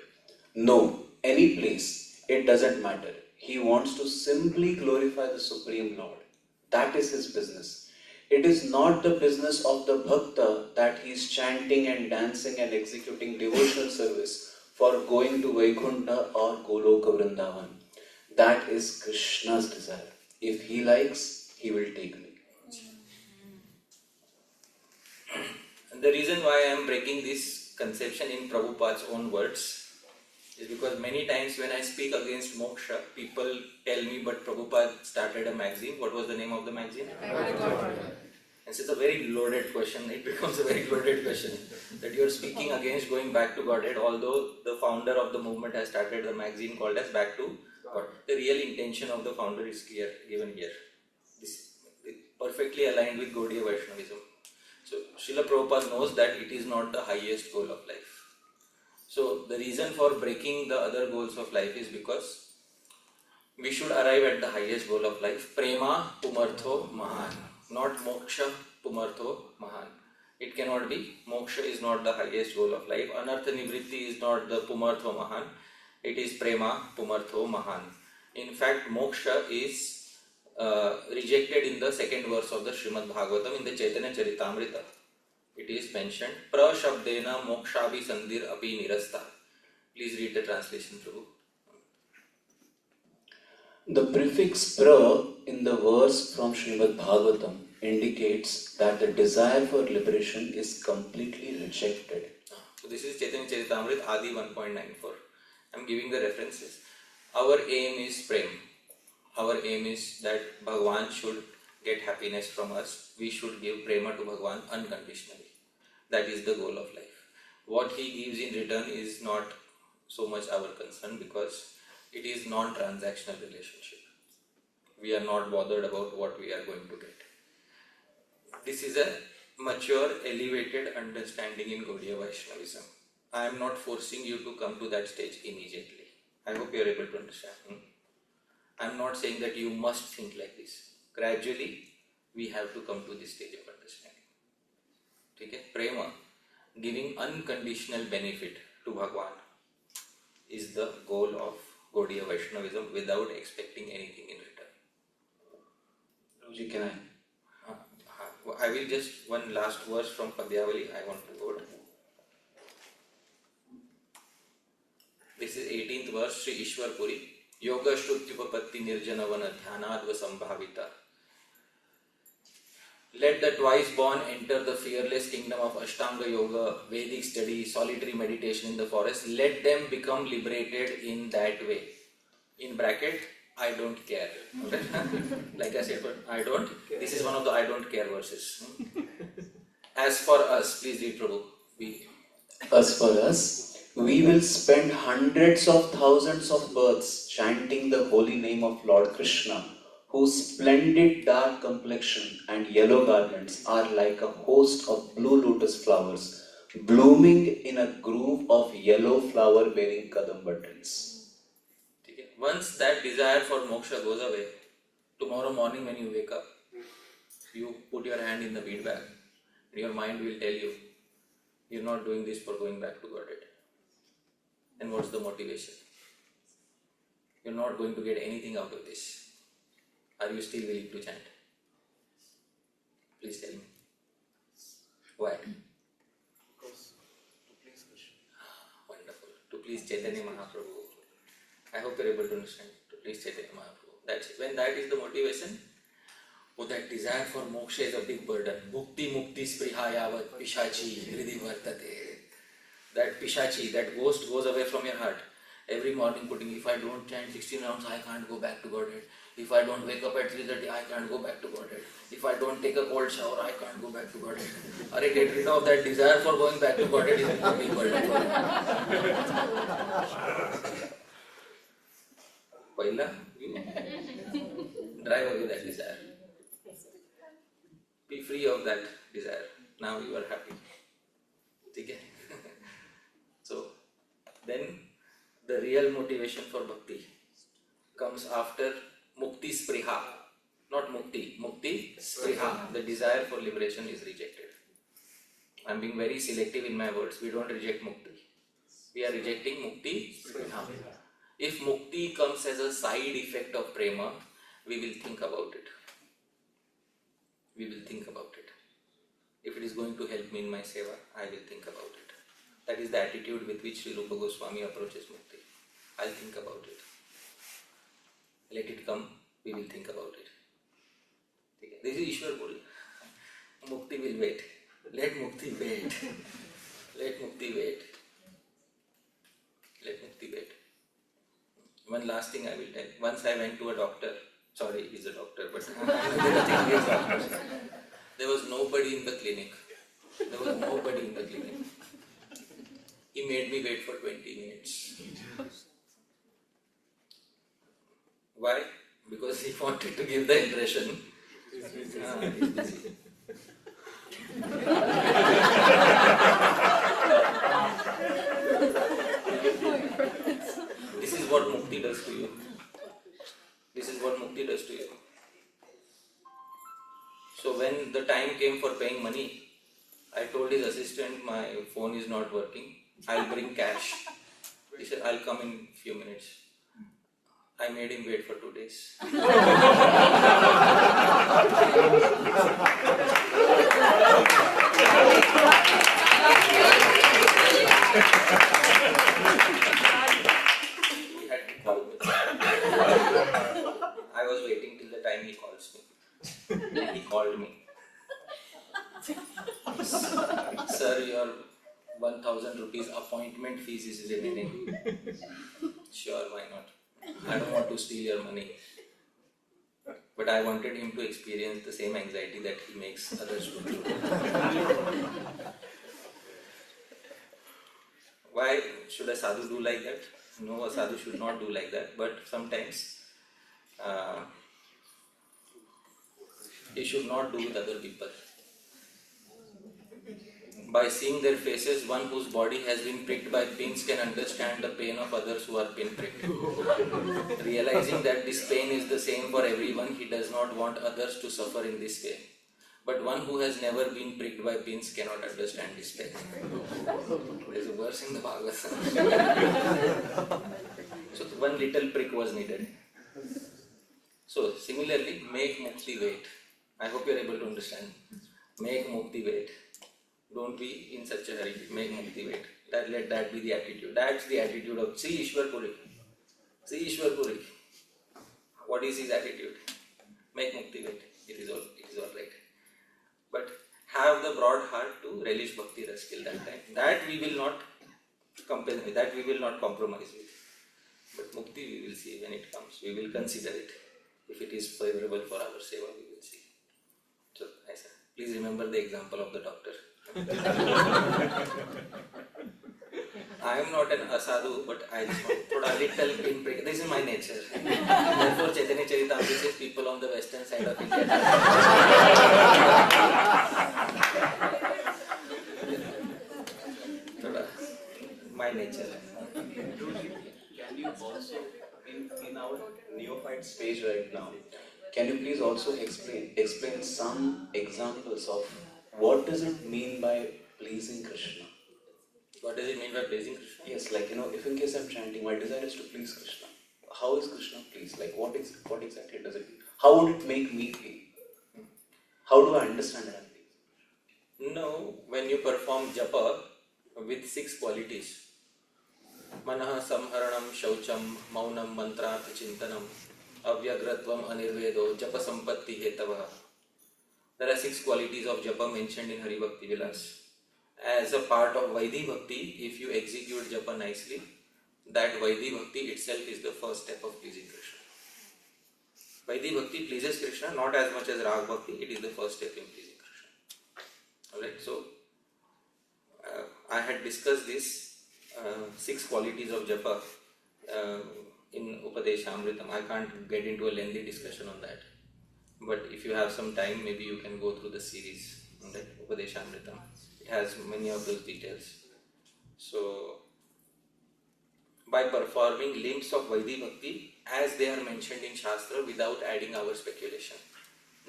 No, any place, it doesn't matter. He wants to simply glorify the Supreme Lord. That is his business. It is not the business of the bhakta that he is chanting and dancing and executing devotional service for going to Vaikuntha or Goloka Vrindavan. That is Krishna's desire. If he likes, he will take me. And the reason why I am breaking this conception in Prabhupada's own words is because many times when I speak against moksha, people tell me, but Prabhupada started a magazine. What was the name of the magazine? And so it's a very loaded question. It becomes a very loaded question that you are speaking against going back to Godhead, although the founder of the movement has started a magazine called as Back to God. The real intention of the founder is clear, given here. This is perfectly aligned with Gaudiya Vaishnavism. So Srila Prabhupada knows that it is not the highest goal of life. So the reason for breaking the other goals of life is because we should arrive at the highest goal of life. Prema pumartho mahan. Not moksha pumartho mahan. It cannot be. Moksha is not the highest goal of life. Anartha nivritti is not the pumartho mahan. It is prema pumartho mahan. In fact, moksha is rejected in the second verse of the Srimad Bhagavatam in the Chaitanya Charitamrita. It is mentioned, Prashabdena mokshabhi sandir api nirasta. Please read the translation, Prabhu. The prefix pra in the verse from Srimad Bhagavatam indicates that the desire for liberation is completely rejected. So this is Chaitanya Charitamrita Adi 1.94. I am giving the references. Our aim is prem. Our aim is that Bhagwan should get happiness from us. We should give prema to Bhagwan unconditionally. That is the goal of life. What he gives in return is not so much our concern because it is non-transactional relationship. We are not bothered about what we are going to get. This is a mature, elevated understanding in Gaudiya Vaishnavism. I am not forcing you to come to that stage immediately. I hope you are able to understand. I am not saying that you must think like this. Gradually, we have to come to this stage of understanding. Okay? Prema, giving unconditional benefit to Bhagwan, is the goal of Gaudiya Vaishnavism without expecting anything in return. Guruji, can I will just, one last verse from Padyavali I want to quote. This is 18th verse, Sri Ishwar Puri. Yoga Shrutyupapatti Nirjanavana Dhyanadva Sambhavita. Let the twice born enter the fearless kingdom of Ashtanga Yoga, Vedic study, solitary meditation in the forest. Let them become liberated in that way. In bracket, I don't care. Okay? Like I said, but I don't. This is one of the I don't care verses. As for us, please read Prabhu. As for us, we will spend hundreds of thousands of births chanting the holy name of Lord Krishna, whose splendid dark complexion and yellow garments are like a host of blue lotus flowers blooming in a groove of yellow flower bearing kadamba trees. Once that desire for moksha goes away, tomorrow morning when you wake up, you put your hand in the bead bag and your mind will tell you, you're not doing this for going back to Godhead. And what's the motivation? You're not going to get anything out of this. Are you still willing to chant? Please tell me. Why? please Chaitanya Mahaprabhu. I hope you're able to understand. To please Chaitanya Mahaprabhu. That's it. When that is the motivation, that desire for moksha is a big burden. Mukti spriha yavat pishachi hridi vartate. That pishachi, that ghost goes away from your heart. Every morning putting, if I don't chant 16 rounds, I can't go back to Godhead. If I don't wake up at 3:30, I can't go back to Godhead. If I don't take a cold shower, I can't go back to Godhead. Get rid of that desire for going back to Godhead is a big burden for you. Paila, you drive away that desire. Be free of that desire. Now you are happy. Okay? So, then the real motivation for bhakti comes after mukti spriha. Not mukti, mukti spriha. The desire for liberation is rejected. I am being very selective in my words. We don't reject mukti. We are rejecting mukti spriha. If mukti comes as a side effect of prema, we will think about it. We will think about it. If it is going to help me in my seva, I will think about it. That is the attitude with which Sri Rupa Goswami approaches mukti. I'll think about it. Let it come, we will think about it. This is Ishwar Puri. Mukti will wait. Let mukti wait. Let mukti wait. Let mukti wait. One last thing I will tell. Once I went to a doctor. Sorry, he's a doctor, but there was nobody in the clinic. There was nobody in the clinic. He made me wait for 20 minutes. Why? Because he wanted to give the impression he's busy. This is what mukti does to you. This is what mukti does to you. So when the time came for paying money, I told his assistant, my phone is not working. I'll bring cash. He said, I'll come in few minutes. I made him wait for 2 days. He had to call me. I was waiting till the time he calls me. He called me. Sir, your 1,000 rupees appointment fees is remaining. Sure, why not? I don't want to steal your money. But I wanted him to experience the same anxiety that he makes others go through. Why should a sadhu do like that? No, a sadhu should not do like that. But sometimes he should not do with other people. By seeing their faces, one whose body has been pricked by pins can understand the pain of others who are pin-pricked. Realizing that this pain is the same for everyone, he does not want others to suffer in this pain. But one who has never been pricked by pins cannot understand this pain. There is a verse in the Bhagavatam. So one little prick was needed. So similarly, make mukti wait. I hope you are able to understand. Make mukti wait. Don't be in such a hurry. Make mukti wait. Let that be the attitude. That's the attitude of see Ishwar Puri. See Ishwar Puri. What is his attitude? Make mukti wait. It is all right. But have the broad heart to relish bhakti ras till that time. That we will not compensate. That we will not compromise with. But mukti we will see when it comes. We will consider it. If it is favorable for our seva, we will see. So, please remember the example of the doctor. I am not an asadu, but I just want thoda little pinprick. This is my nature. Therefore, Chaitanya Charitamrita says people on the western side of India. Thoda, my nature. Can you also, in our neophyte stage right now, can you please also explain some examples of what does it mean by pleasing Krishna? What does it mean by pleasing Krishna? Yes, like if in case I'm chanting, my desire is to please Krishna. How is Krishna pleased? Like what exactly does it mean? How would it make me feel? How do I understand that? No, when you perform japa with 6 qualities, Manah samharanam shaucham maunam mantrarth chintanam avyagratvam anirvedo japa sampatti hetavah. There are 6 qualities of japa mentioned in Hari Bhakti Vilas. As a part of Vaidhi Bhakti, if you execute japa nicely, that Vaidhi Bhakti itself is the first step of pleasing Krishna. Vaidhi Bhakti pleases Krishna not as much as Rag Bhakti, it is the first step in pleasing Krishna. Alright, so I had discussed these 6 qualities of japa in Upadeshamritam. I can't get into a lengthy discussion on that. But if you have some time, maybe you can go through the series on that Upadeshamritam. It has many of those details. So, by performing limbs of Vaidhi Bhakti as they are mentioned in Shastra without adding our speculation,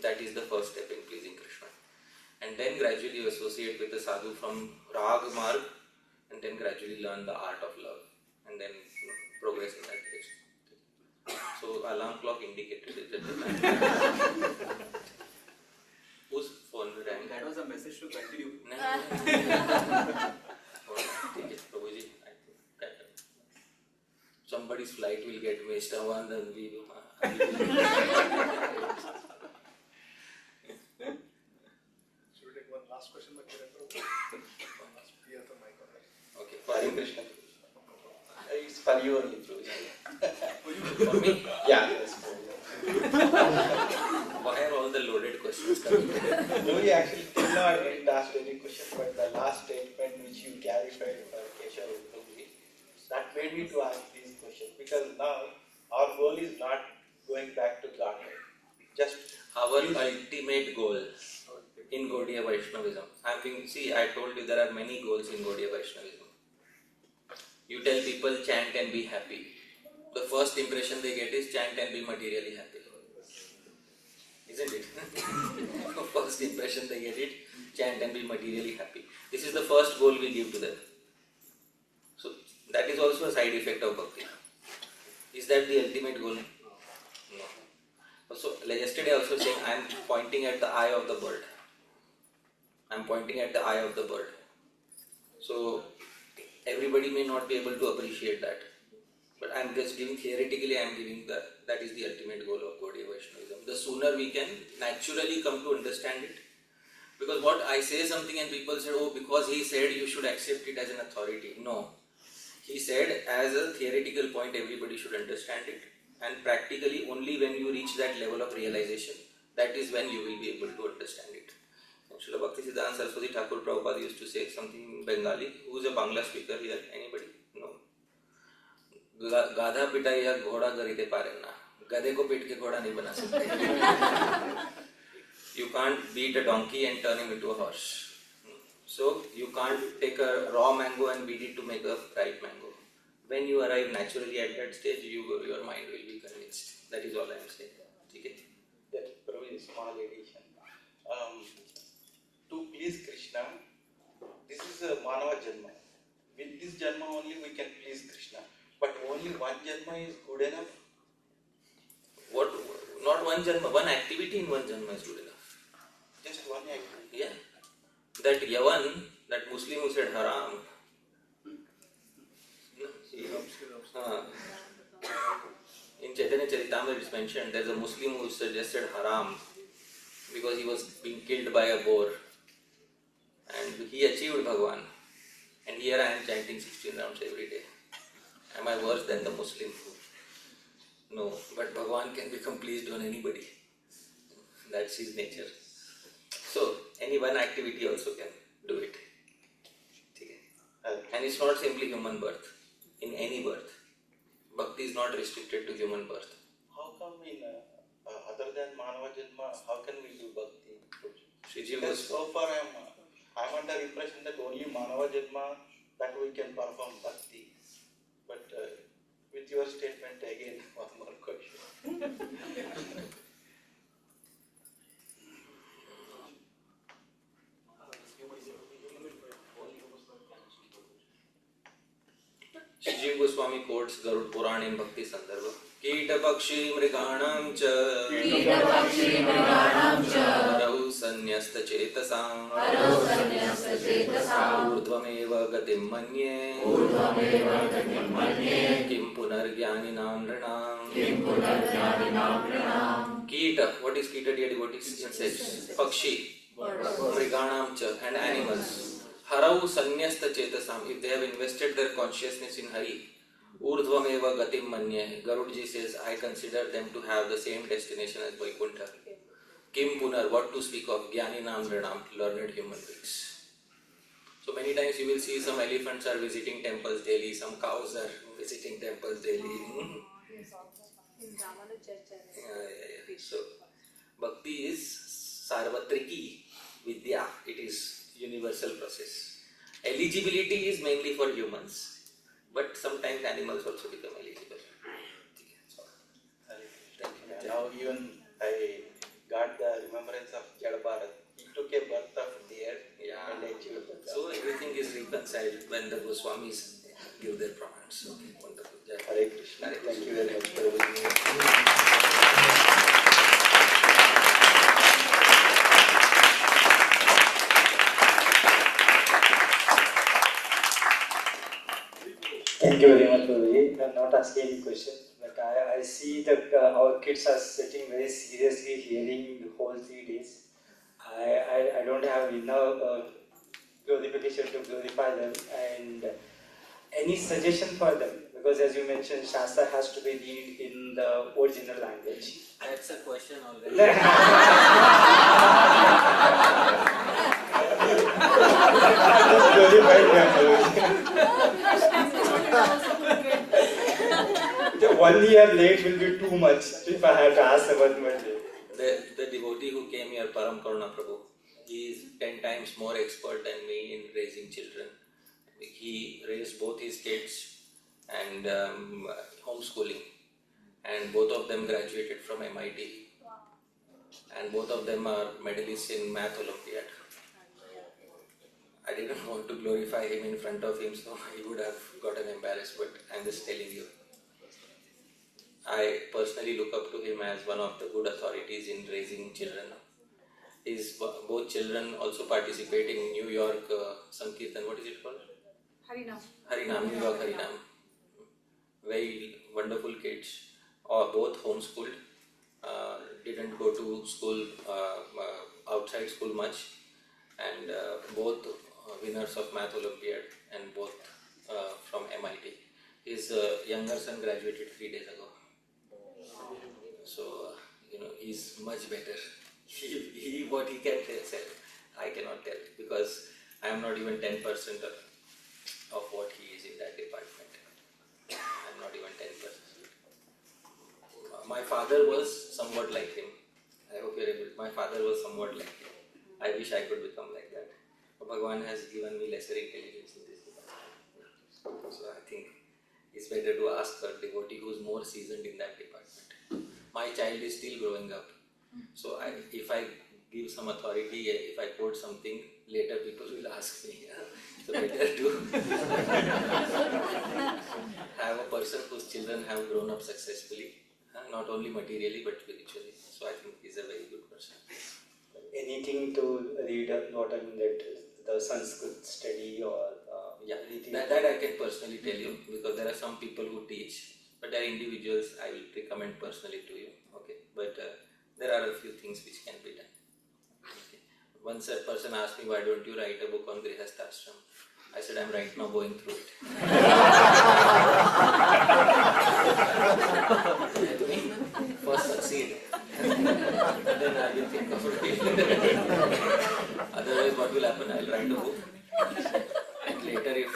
that is the first step in pleasing Krishna. And then gradually you associate with the sadhu from Rag Marg, and then gradually learn the art of love, and then progress in that direction. So alarm clock indicated it at the time. Whose phone rang? That was a message to continue. Prabhuji, somebody's flight will get missed, and then we will. Should we take one last question, Okay, Hare Krishna. It's for you only, Prabhuji. For me? Yeah, yes, for you. Why are all the loaded questions coming? Prabhuji, actually, till now I didn't ask any question, but the last statement which you clarified for Keshav Prabhuji, that made me to ask these questions, because now our goal is not going back to Gadadhar. Just our ultimate goal in Gaudiya Vaishnavism. I told you there are many goals in Gaudiya Vaishnavism. You tell people chant and be happy. The first impression they get is chant and be materially happy. Isn't it? First impression they get it, chant and be materially happy. This is the first goal we give to them. So that is also a side effect of bhakti. Is that the ultimate goal? No. So yesterday I also said I am pointing at the eye of the bird. I am pointing at the eye of the bird. So everybody may not be able to appreciate that. But I am just giving, theoretically I am giving that is the ultimate goal of Gaudiya Vaishnavism. The sooner we can naturally come to understand it. Because what I say something and people say, oh, because he said you should accept it as an authority. No. He said as a theoretical point everybody should understand it. And practically only when you reach that level of realization, that is when you will be able to understand it. Srila Bhaktisiddhanta Saraswati Thakur Prabhupada used to say something in Bengali. Who is a Bangla speaker here? Anybody? No. गाधा पिटाई या घोड़ा गरीते पारे ना गधे को पीट के घोड़ा नहीं बना सकते. You can't beat a donkey and turn him into a horse. So you can't take a raw mango and beat it to make a ripe mango. When you arrive naturally at that stage, your mind will be convinced. That is all I am saying. Okay? That probably is small addition. To please Krishna, this is a Manava Janma. With this Janma only we can please Krishna. But only one Janma is good enough? What? Not one Janma, one activity in one Janma is good enough. Just one activity? Yeah. That Yavan, that Muslim who said haram. In Chaitanya Charitamrita it is mentioned there is a Muslim who suggested haram because he was being killed by a boar. And he achieved Bhagwan. And here I am chanting 16 rounds every day. Am I worse than the Muslim? No, but Bhagwan can become pleased on anybody. That's his nature. So, any one activity also can do it. And it's not simply human birth. In any birth. Bhakti is not restricted to human birth. How come in other than Manava Janma, how can we do Bhakti? Shiji Because was so far I'm under impression that only Manava Janma that we can perform Bhakti. But with your statement again, one more question. Shiji Goswami quotes Garud Puran in Bhakti Sandarbha. Kita Pakshi Mriganam Cha Harau Sanyasta Chetasam Urdhvameva Gatim Manye Kim Punargyaninam Nrinam. Kita, what is Kita, dear devotees? Insects. Pakshi, Mriganam Cha, and animals. Harau Sanyasta Chetasam, if they have invested their consciousness in Hari. Urdhvameva Gatim Manye, Garudji says, I consider them to have the same destination as Vaikuntha. Kim Punar, what to speak of? Jnaninam Nrinam, learned human beings. So many times you will see some elephants are visiting temples daily, some cows are visiting temples daily. So, Bhakti is Sarvatriki Vidya, it is universal process. Eligibility is mainly for humans. But sometimes animals also become eligible. Now even I got the remembrance of Jadabharat. He took a birth of deer and achieved that. So everything is reconciled when the Goswamis give their pramans. Okay, wonderful. Hare Krishna. Thank you very much for Thank you very much, Prabhuji. I'm not asking any question, but I see that our kids are sitting very seriously hearing the whole 3 days. I don't have enough glorification to glorify them, and any suggestion for them, because as you mentioned, Shastra has to be read in the original language. That's a question already. The 1 year late will be too much if I have to ask about 1 day. The devotee who came here, Param Karuna Prabhu, he is 10 times more expert than me in raising children. He raised both his kids and homeschooling, and both of them graduated from MIT, and both of them are medalists in Math Olympiad. I didn't want to glorify him in front of him, so he would have gotten embarrassed, but I'm just telling you. I personally look up to him as one of the good authorities in raising children. His both children also participate in New York Sankirtan, what is it called? Harinam. Harinam, New York Harinam. Very wonderful kids, both homeschooled, didn't go to school, outside school much, and both winners of Math Olympiad, and both from MIT. His younger son graduated 3 days ago. So, he's much better. What he can tell, I cannot tell, because I am not even 10% of what he is in that department. I am not even 10%. My father was somewhat like him. I hope you are able. My father was somewhat like him. I wish I could become like that. But Bhagavan has given me lesser intelligence in this department. So I think it's better to ask a devotee who is more seasoned in that department. My child is still growing up. So if I give some authority, if I quote something, later people will ask me. So better to have a person whose children have grown up successfully, not only materially but spiritually. So I think he's a very good person. Anything to read not on that the Sanskrit study or anything? That I can personally tell you, because there are some people who teach, but there are individuals I will recommend personally to you. Okay, but there are a few things which can be done. Okay. Once a person asked me, why don't you write a book on Grihasthashram? I said, I'm right now going through it. Let me first succeed, then I will think of it. Otherwise, what will happen? I'll write a book, and later if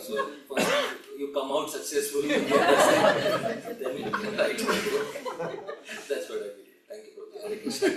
so you come out successful, then you can write a book. That's what I believe. Thank you, Prabhu. Hare Krishna.